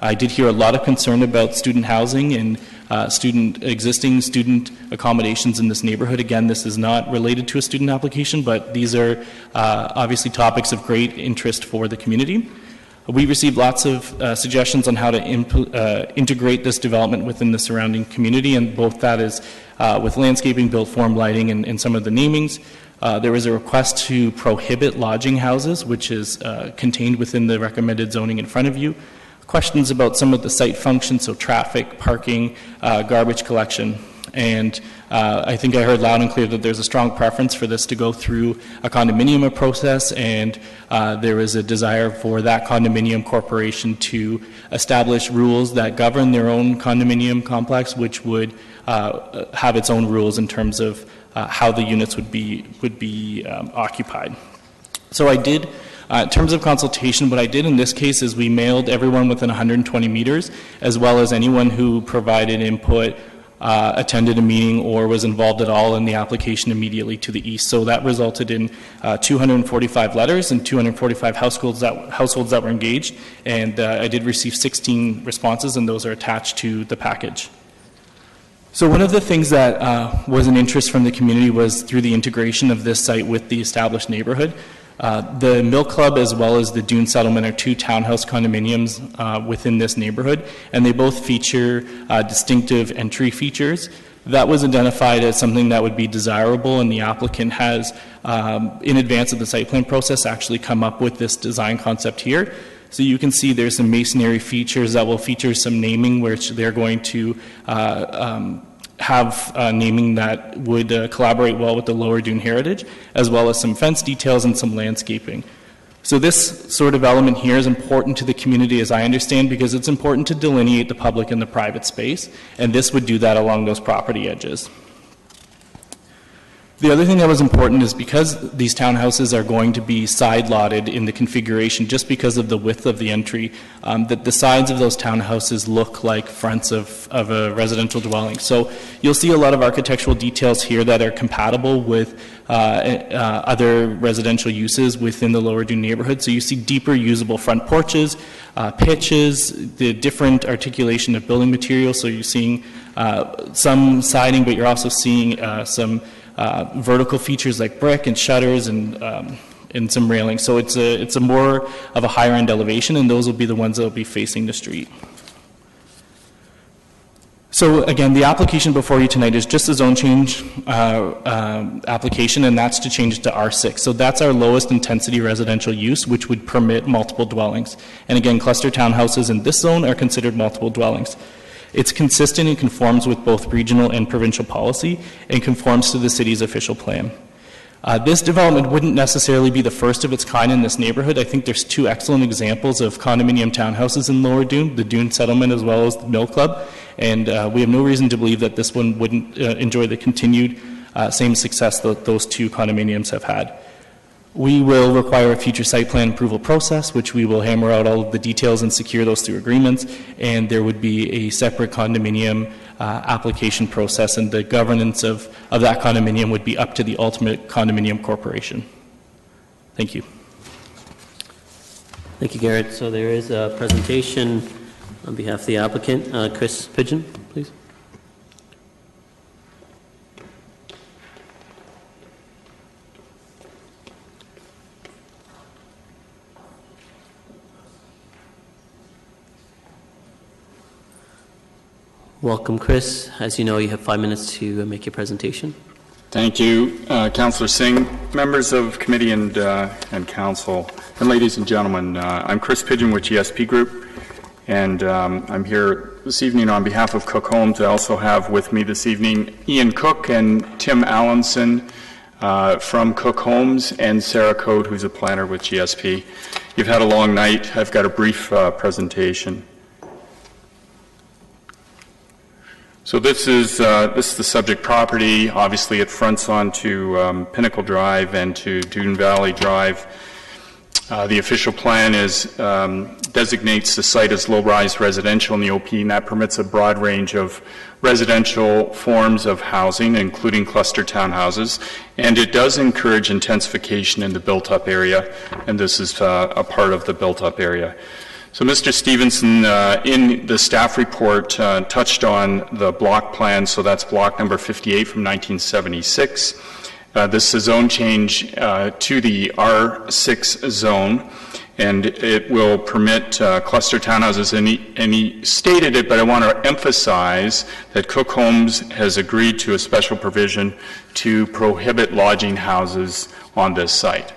C: I did hear a lot of concern about student housing and existing student accommodations in this neighborhood. Again, this is not related to a student application, but these are obviously topics of great interest for the community. We received lots of suggestions on how to integrate this development within the surrounding community, and both that is with landscaping, built form lighting, and some of the namings. There was a request to prohibit lodging houses, which is contained within the recommended zoning in front of you. Questions about some of the site functions, so traffic, parking, garbage collection. And I think I heard loud and clear that there's a strong preference for this to go through a condominium process, and there is a desire for that condominium corporation to establish rules that govern their own condominium complex, which would have its own rules in terms of how the units would be occupied. So I did, in terms of consultation, what I did in this case is we mailed everyone within 120 meters, as well as anyone who provided input, attended a meeting, or was involved at all in the application immediately to the east. So that resulted in 245 letters and 245 households that were engaged, and I did receive 16 responses, and those are attached to the package. So one of the things that was an interest from the community was through the integration of this site with the established neighborhood. The Mill Club as well as the Dune Settlement are two townhouse condominiums within this neighborhood, and they both feature distinctive entry features. That was identified as something that would be desirable, and the applicant has, in advance of the site plan process, actually come up with this design concept here. So you can see there's some masonry features that will feature some naming, which they're going to have naming that would collaborate well with the Lower Dune heritage, as well as some fence details and some landscaping. So this sort of element here is important to the community, as I understand, because it's important to delineate the public and the private space, and this would do that along those property edges. The other thing that was important is because these townhouses are going to be side-lotted in the configuration just because of the width of the entry, that the sides of those townhouses look like fronts of a residential dwelling. So you'll see a lot of architectural details here that are compatible with other residential uses within the Lower Dune neighborhood. So you see deeper usable front porches, pitches, the different articulation of building materials. So you're seeing some siding, but you're also seeing some vertical features like brick and shutters and some railing. So it's a more of a higher end elevation, and those will be the ones that will be facing the street. So again, the application before you tonight is just a zone change application, and that's to change it to R6. So that's our lowest intensity residential use, which would permit multiple dwellings. And again, cluster townhouses in this zone are considered multiple dwellings. It's consistent and conforms with both regional and provincial policy and conforms to the city's official plan. This development wouldn't necessarily be the first of its kind in this neighborhood. I think there's two excellent examples of condominium townhouses in Lower Dune, the Dune Settlement as well as the Mill Club, and we have no reason to believe that this one wouldn't enjoy the continued same success that those two condominiums have had. We will require a future site plan approval process, which we will hammer out all of the details and secure those through agreements, and there would be a separate condominium application process, and the governance of that condominium would be up to the ultimate condominium corporation. Thank you.
E: Thank you, Garrett. So there is a presentation on behalf of the applicant. Chris Pigeon, please. Welcome, Chris. As you know, you have 5 minutes to make your presentation.
K: Thank you, Councillor Singh, members of committee and council, and ladies and gentlemen. I'm Chris Pigeon with GSP Group, and I'm here this evening on behalf of Cook Homes. I also have with me this evening Ian Cook and Tim Allenson from Cook Homes, and Sarah Code, who's a planner with GSP. You've had a long night. I've got a brief presentation. So this is the subject property. Obviously, it fronts onto Pinnacle Drive and to Dune Valley Drive. The official plan designates the site as low-rise residential in the OP, and that permits a broad range of residential forms of housing, including cluster townhouses. And it does encourage intensification in the built-up area, and this is a part of the built-up area. So Mr. Stevenson, in the staff report, touched on the block plan, so that's block number 58 from 1976. This is a zone change to the R6 zone, and it will permit cluster townhouses, and he stated it, but I want to emphasize that Cook Homes has agreed to a special provision to prohibit lodging houses on this site.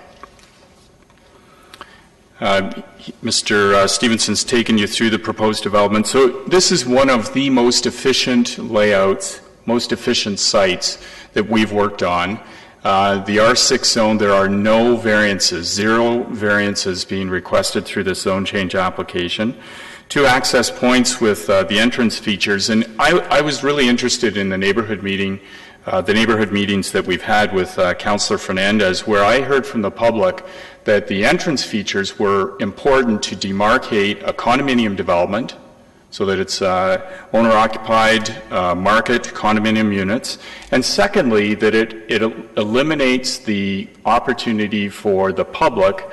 K: Mr. Stevenson's taken you through the proposed development. So this is one of the most efficient layouts, most efficient sites that we've worked on. The R6 zone, there are no variances, 0 variances being requested through this zone change application. 2 access points with the entrance features, and I was really interested in the neighborhood meeting, the neighborhood meetings that we've had with Councillor Fernandez, where I heard from the public that the entrance features were important to demarcate a condominium development so that it's owner-occupied market condominium units, and secondly, that it eliminates the opportunity for the public,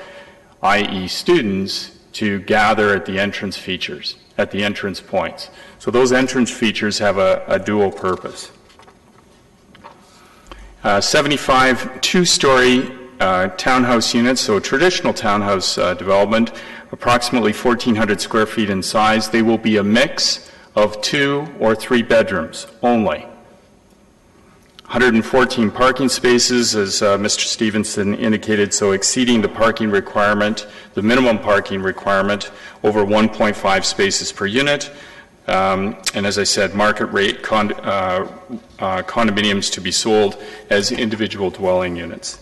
K: i.e. students, to gather at the entrance features, at the entrance points. So those entrance features have a dual purpose. 75 two-story townhouse units, so a traditional townhouse development, approximately 1,400 square feet in size. They will be a mix of 2 or 3 bedrooms only. 114 parking spaces, as Mr. Stevenson indicated, so exceeding the parking requirement, the minimum parking requirement, over 1.5 spaces per unit. And as I said, market rate condominiums to be sold as individual dwelling units.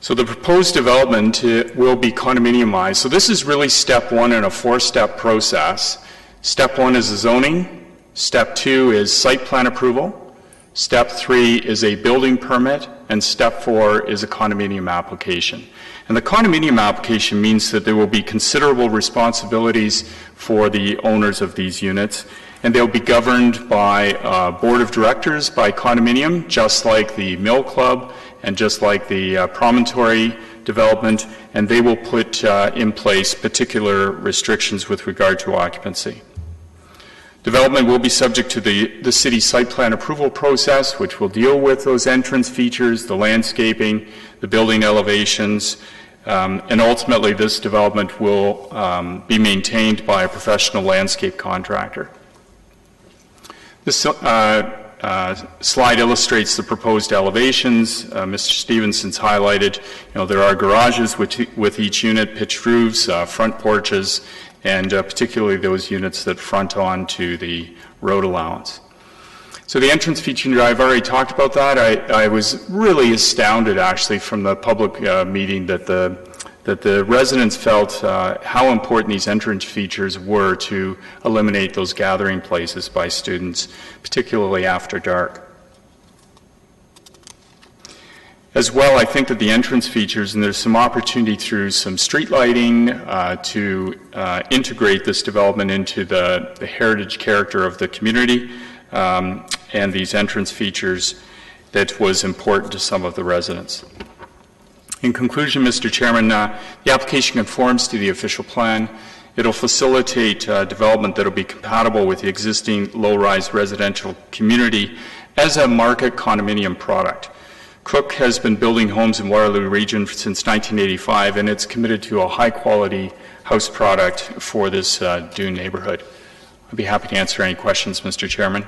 K: So the proposed development will be condominiumized. So this is really step one in a four-step process. Step one is the zoning. Step two is site plan approval. Step three is a building permit. And step four is a condominium application. And the condominium application means that there will be considerable responsibilities for the owners of these units. And they'll be governed by a board of directors by condominium, just like the Mill Club and just like the Promontory development, and they will put in place particular restrictions with regard to occupancy. Development will be subject to the city site plan approval process, which will deal with those entrance features, the landscaping, the building elevations, and ultimately this development will be maintained by a professional landscape contractor. This slide illustrates the proposed elevations. Mr. Stevenson's highlighted, there are garages with each unit, pitched roofs, front porches, and particularly those units that front onto the road allowance. So the entrance feature, I've already talked about that. I was really astounded, actually, from the public meeting that the residents felt how important these entrance features were to eliminate those gathering places by students, particularly after dark. As well, I think that the entrance features, and there's some opportunity through some street lighting to integrate this development into the heritage character of the community, and these entrance features that was important to some of the residents. In conclusion, Mr. Chairman, the application conforms to the official plan. It will facilitate development that will be compatible with the existing low-rise residential community as a market condominium product. Cook has been building homes in Waterloo region since 1985, and it's committed to a high-quality house product for this Dune neighborhood. I'd be happy to answer any questions, Mr. Chairman.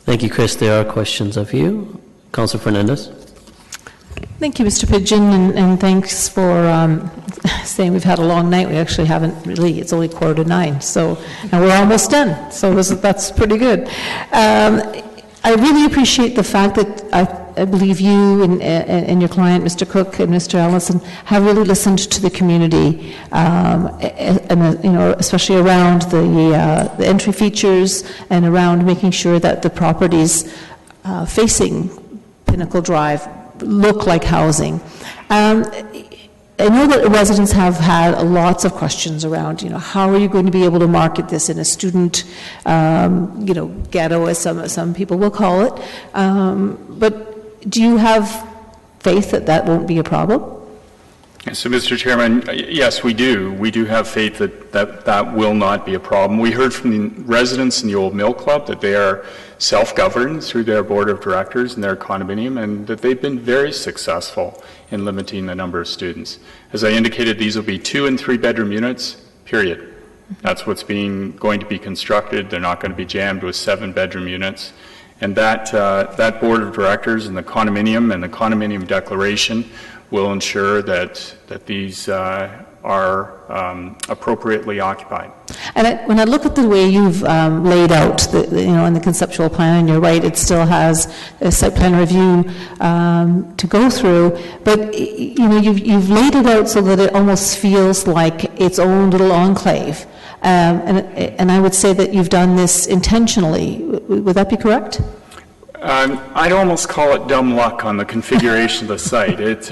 E: Thank you, Chris. There are questions of you. Councillor Fernandez.
J: Thank you, Mr. Pidgeon, and thanks for saying we've had a long night. We actually haven't really. It's only 8:45, so, and we're almost done, so that's pretty good. I really appreciate the fact that I believe you and your client, Mr. Cook and Mr. Ellison, have really listened to the community, and especially around the entry features and around making sure that the properties facing Pinnacle Drive look like housing. I know that residents have had lots of questions around, how are you going to be able to market this in a student, ghetto, as some people will call it. But do you have faith that that won't be a problem?
K: So, Mr. Chairman, yes, we do. We do have faith that will not be a problem. We heard from the residents in the Old Mill Club that they are self-governed through their board of directors and their condominium, and that they've been very successful in limiting the number of students. As I indicated, these will be 2- and 3-bedroom units, period. That's what's going to be constructed. They're not going to be jammed with 7-bedroom units. And that board of directors and the condominium declaration will ensure that these are appropriately occupied.
J: And when I look at the way you've laid out, in the conceptual plan, and you're right, it still has a site plan review to go through, but you've laid it out so that it almost feels like its own little enclave. And I would say that you've done this intentionally. Would that be correct?
K: I'd almost call it dumb luck on the configuration of the site. It's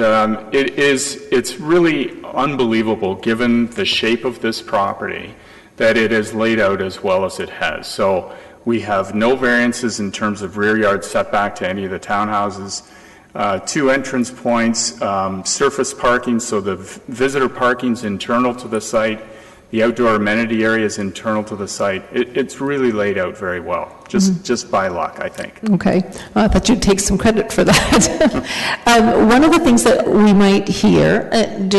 K: really unbelievable, given the shape of this property, that it is laid out as well as it has. So we have no variances in terms of rear yard setback to any of the townhouses. 2 entrance points, surface parking, so the visitor parking is internal to the site. The outdoor amenity area is internal to the site. It's really laid out very well, just by luck, I think.
J: Okay. Well, I thought you'd take some credit for that. One of the things that we might hear, and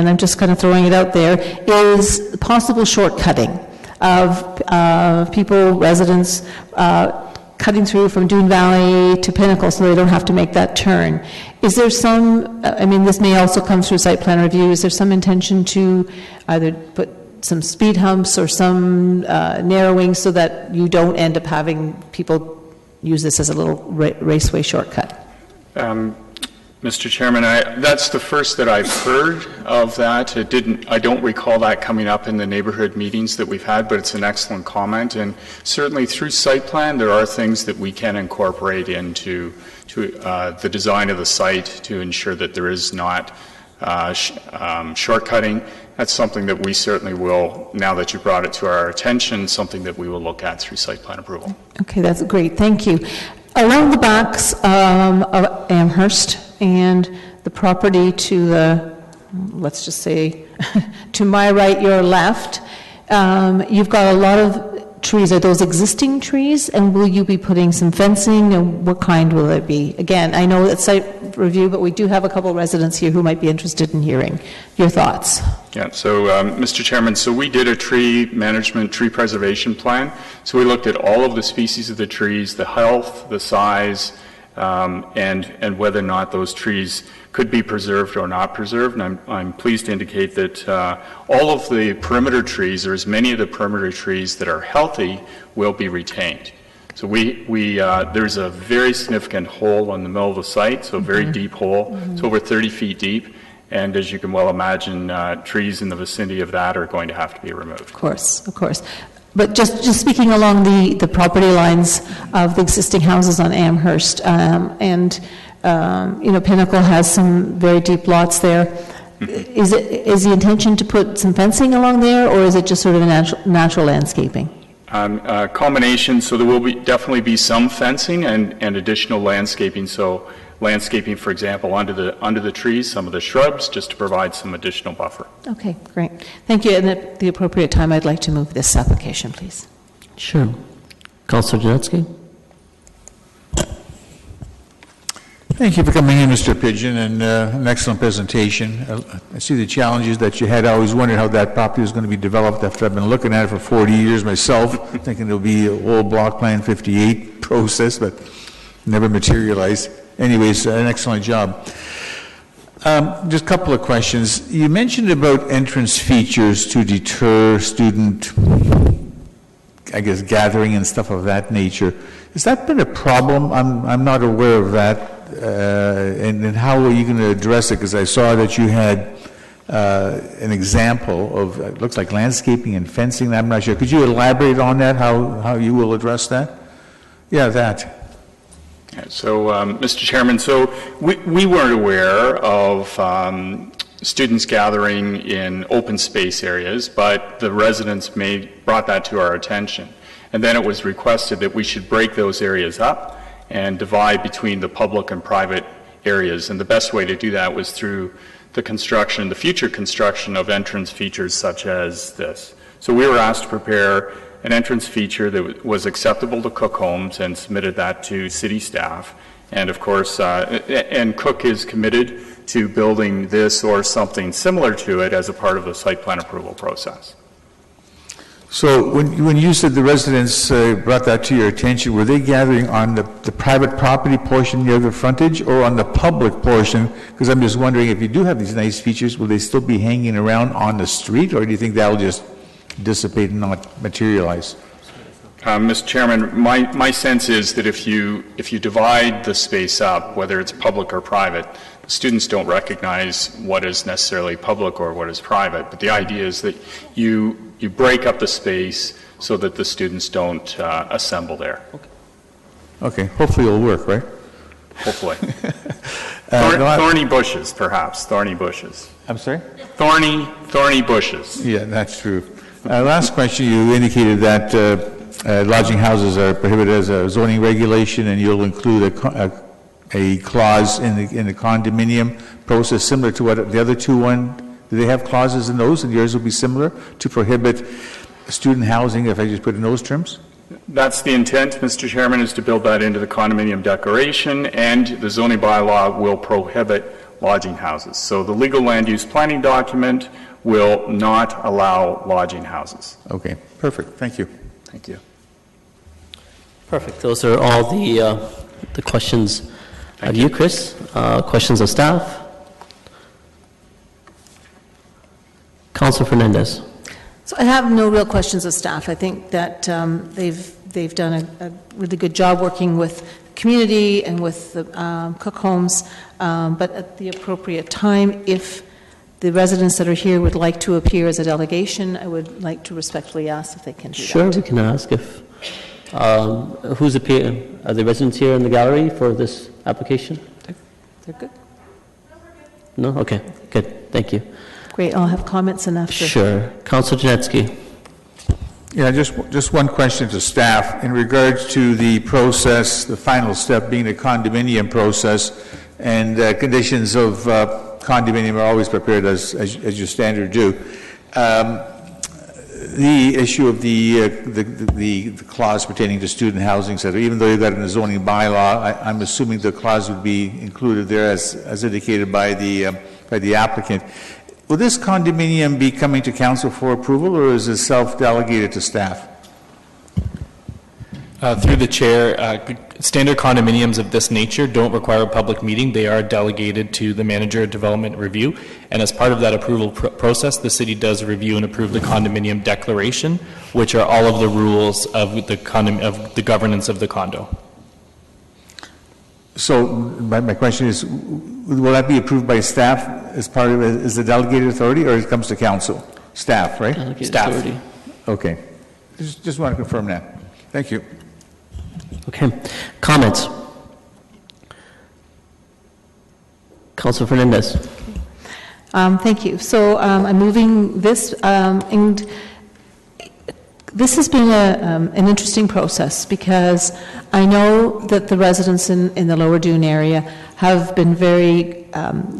J: I'm just kind of throwing it out there, is possible shortcutting of people, residents, cutting through from Dune Valley to Pinnacle so they don't have to make that turn. Is there some, this may also come through site plan review, is there some intention to either put some speed humps or some narrowing so that you don't end up having people use this as a little raceway shortcut?
K: Mr. Chairman, that's the first that I've heard of that. I don't recall that coming up in the neighborhood meetings that we've had, but it's an excellent comment. And certainly through site plan, there are things that we can incorporate into the design of the site to ensure that there is not shortcutting. That's something that we certainly will, now that you brought it to our attention, something that we will look at through site plan approval.
J: Okay, that's great. Thank you. Along the backs of Amherst and the property to the, let's just say, to my right, your left, you've got a lot of trees. Are those existing trees? And will you be putting some fencing? And what kind will it be? Again, I know it's site review, but we do have a couple residents here who might be interested in hearing your thoughts.
K: Yeah, so Mr. Chairman, so we did a tree management, tree preservation plan. So we looked at all of the species of the trees, the health, the size, and whether or not those trees could be preserved or not preserved. And I'm pleased to indicate that all of the perimeter trees, or as many of the perimeter trees that are healthy, will be retained. So there's a very significant hole in the middle of the site, so a very deep hole. It's over 30 feet deep. And as you can well imagine, trees in the vicinity of that are going to have to be removed.
J: Of course, of course. But just speaking along the property lines of the existing houses on Amherst, Pinnacle has some very deep lots there. Is the intention to put some fencing along there, or is it just sort of a natural landscaping?
K: Combination, so there will definitely be some fencing and additional landscaping. So landscaping, for example, under the trees, some of the shrubs, just to provide some additional buffer.
J: Okay, great. Thank you. And at the appropriate time, I'd like to move this application, please.
E: Sure. Councillor Janetsky.
I: Thank you for coming in, Mr. Pigeon, and an excellent presentation. I see the challenges that you had. I always wondered how that property was going to be developed after I've been looking at it for 40 years myself, thinking it'll be a whole block plan 58 process, but never materialized. Anyways, an excellent job. Just a couple of questions. You mentioned about entrance features to deter student, I guess, gathering and stuff of that nature. Has that been a problem? I'm not aware of that. And how are you going to address it? Because I saw that you had an example of, it looks like landscaping and fencing. I'm not sure. Could you elaborate on that, how you will address that? Yeah, that.
K: So, Mr. Chairman, so we weren't aware of students gathering in open space areas, but the residents brought that to our attention. And then it was requested that we should break those areas up and divide between the public and private areas. And the best way to do that was through the future construction of entrance features such as this. So we were asked to prepare an entrance feature that was acceptable to Cook Homes and submitted that to city staff. And of course, and Cook is committed to building this or something similar to it as a part of the site plan approval process.
I: So when you said the residents brought that to your attention, were they gathering on the private property portion near the frontage or on the public portion? Because I'm just wondering, if you do have these nice features, will they still be hanging around on the street, or do you think that'll just dissipate and not materialize?
K: Mr. Chairman, my sense is that if you divide the space up, whether it's public or private, students don't recognize what is necessarily public or what is private. But the idea is that you break up the space so that the students don't assemble there.
I: Okay. Hopefully it'll work, right?
K: Hopefully. Thorny bushes, perhaps. Thorny bushes.
I: I'm sorry?
K: Thorny bushes.
I: Yeah, that's true. Last question, you indicated that lodging houses are prohibited as a zoning regulation, and you'll include a clause in the condominium process similar to what the other two do they have clauses in those, and yours will be similar to prohibit student housing, if I just put in those terms?
K: That's the intent, Mr. Chairman, is to build that into the condominium declaration, and the zoning bylaw will prohibit lodging houses. So the legal land use planning document will not allow lodging houses.
I: Okay, perfect. Thank you.
K: Thank you.
E: Perfect. Those are all the questions of you, Chris. Questions of staff? Councilor Fernandez.
J: So I have no real questions of staff. I think that they've done a really good job working with the community and with the Cook Homes, but at the appropriate time, if the residents that are here would like to appear as a delegation, I would like to respectfully ask if they can do
E: Sure,
J: that.
E: we can ask if, who's appearing? Are the residents here in the gallery for this application?
J: They're good?
E: No? Okay, good, thank you.
J: Great, I'll have comments and after.
E: Sure. Councilor Janetsky.
I: Yeah, just one question to staff. In regards to the process, the final step being the condominium process, and conditions of condominium are always prepared as your standard do. The issue of the clause pertaining to student housing, etc., even though you got it in the zoning bylaw, I'm assuming the clause would be included there as indicated by the applicant. Will this condominium be coming to council for approval, or is it self-delegated to staff?
C: Through the chair, standard condominiums of this nature don't require a public meeting. They are delegated to the manager of development review. And as part of that approval process, the city does review and approve the condominium declaration, which are all of the rules of the governance of the condo.
I: So my question is, will that be approved by staff as part of it, as a delegated authority, or it comes to council? Staff, right?
E: Delegated
I: Staff.
E: authority.
I: Okay. Just want to confirm that. Thank you.
E: Okay. Comments? Councilor Fernandez.
J: Thank you. So I'm moving this, and this has been an interesting process because I know that the residents in the Lower Dune area have been very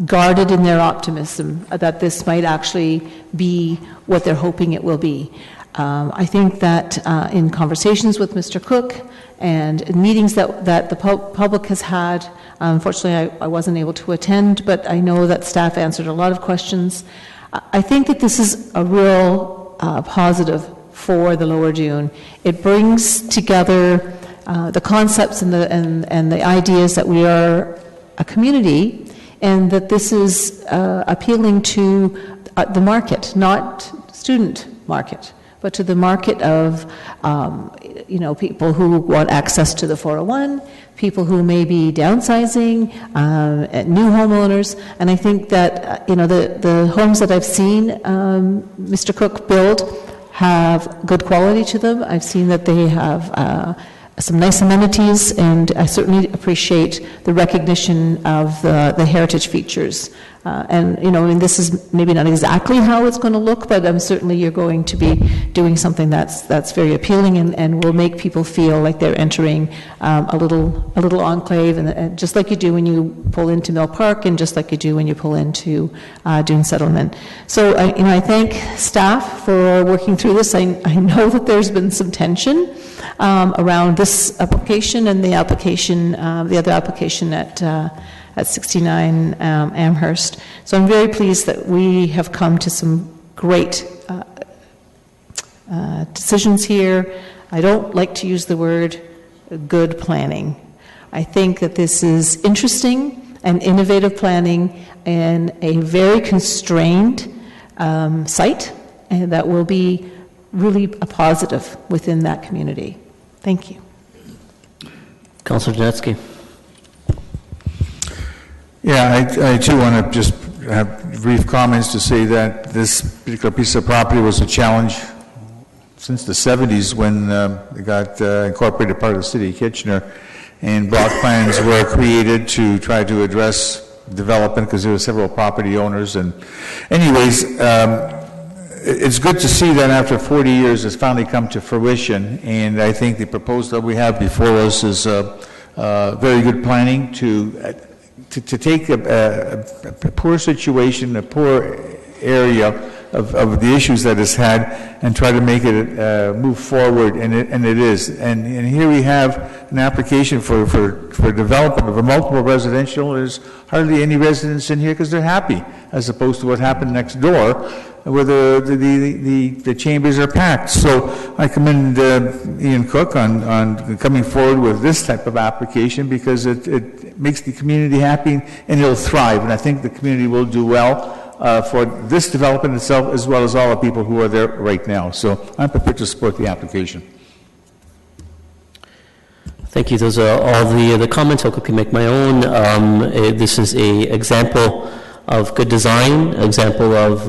J: guarded in their optimism that this might actually be what they're hoping it will be. I think that in conversations with Mr. Cook and in meetings that the public has had, unfortunately I wasn't able to attend, but I know that staff answered a lot of questions. I think that this is a real positive for the Lower Dune. It brings together the concepts and the ideas that we are a community, and that this is appealing to the market, not student market, but to the market of people who want access to the 401, people who may be downsizing, new homeowners. And I think that the homes that I've seen Mr. Cook build have good quality to them. I've seen that they have some nice amenities, and I certainly appreciate the recognition of the heritage features. This is maybe not exactly how it's going to look, but certainly you're going to be doing something that's very appealing and will make people feel like they're entering a little enclave, and just like you do when you pull into Mill Park, and just like you do when you pull into Dune Settlement. So I thank staff for working through this. I know that there's been some tension around this application and the application, the other application at 69 Amherst. So I'm very pleased that we have come to some great decisions here. I don't like to use the word good planning. I think that this is interesting and innovative planning in a very constrained site, and that will be really a positive within that community. Thank you.
E: Councilor Janetsky.
I: Yeah, I too want to just have brief comments to say that this particular piece of property was a challenge since the 70s when it got incorporated part of the city of Kitchener, and block plans were created to try to address development because there were several property owners. And anyways, it's good to see that after 40 years it's finally come to fruition, and I think the proposal that we have before us is very good planning to take a poor situation, a poor area of the issues that it's had, and try to make it move forward, and it is. And here we have an application for development of a multiple residential. There's hardly any residents in here because they're happy, as opposed to what happened next door, where the chambers are packed. So I commend Ian Cook on coming forward with this type of application, because it makes the community happy and it'll thrive. And I think the community will do well for this development itself, as well as all the people who are there right now. So I'm prepared to support the application.
E: Thank you. Those are all the comments. I'll quickly make my own. This is a example of good design, example of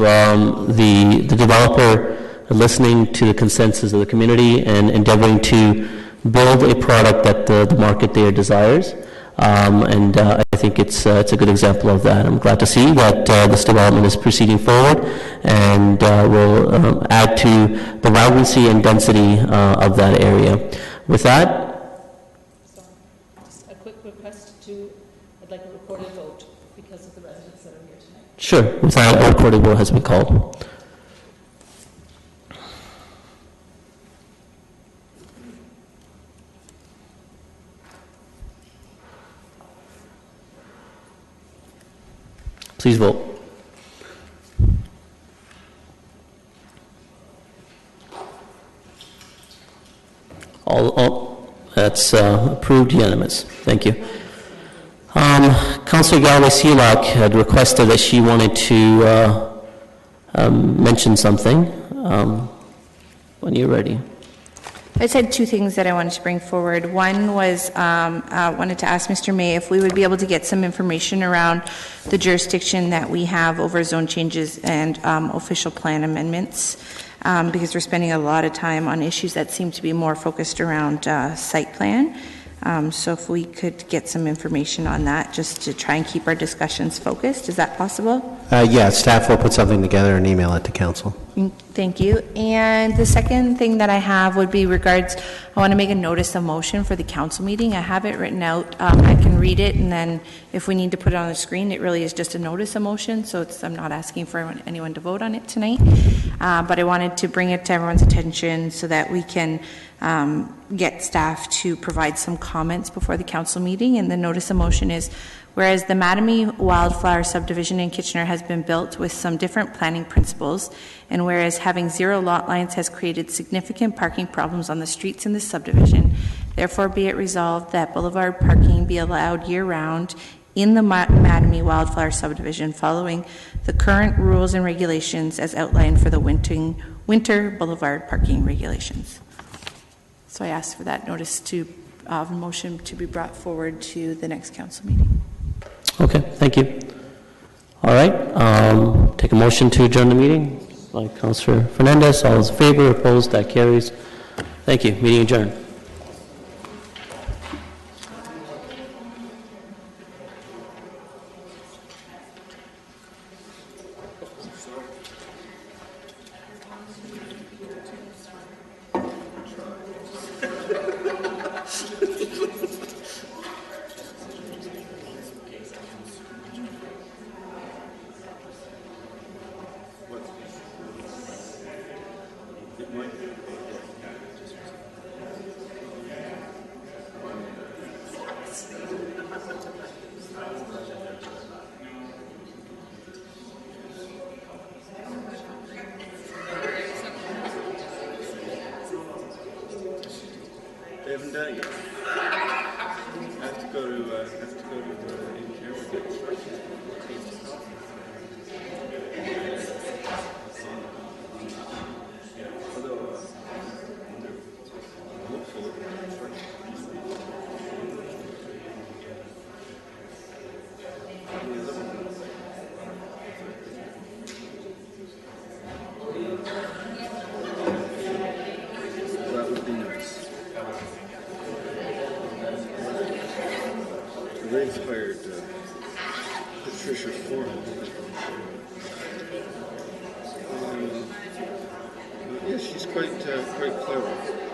E: the developer listening to the consensus of the community and endeavoring to build a product that the market there desires. I think it's a good example of that. I'm glad to see that this development is proceeding forward and will add to the vibrancy and density of that area. With that,
J: a quick request I'd like a recorded vote because of the residents that are here tonight.
E: sure, with that, a recorded vote has been called. Please vote. All that's approved, unanimous. Thank you. Councillor Galway-Seelock had requested that she wanted to mention something. When you're ready.
O: I just had two things that I wanted to bring forward. One was I wanted to ask Mr. May if we would be able to get some information around the jurisdiction that we have over zone changes and official plan amendments, because we're spending a lot of time on issues that seem to be more focused around site plan. So if we could get some information on that, just to try and keep our discussions focused. Is that possible?
L: Yeah, staff will put something together and email it to council.
O: Thank you. And the second thing that I have would be regards, I want to make a notice of motion for the council meeting. I have it written out. I can read it, and then if we need to put it on the screen, it really is just a notice of motion, so I'm not asking for anyone to vote on it tonight. But I wanted to bring it to everyone's attention so that we can get staff to provide some comments before the council meeting. And the notice of motion is, whereas the Mattamy Wildflower subdivision in Kitchener has been built with some different planning principles, and whereas having zero lot lines has created significant parking problems on the streets in this subdivision, therefore be it resolved that boulevard parking be allowed year-round in the Mattamy Wildflower subdivision following the current rules and regulations as outlined for the winter boulevard parking regulations. So I asked for that notice of motion to be brought forward to the next council meeting.
E: Okay, thank you. All right, take a motion to adjourn the meeting by Councillor Fernandez. All those in favor, opposed, that carries. Thank you. Meeting adjourned.
D: They haven't done it yet. I have to go to the engineer with the instructions. That would be nice. They've hired Patricia Foreman. Yeah, she's quite clever.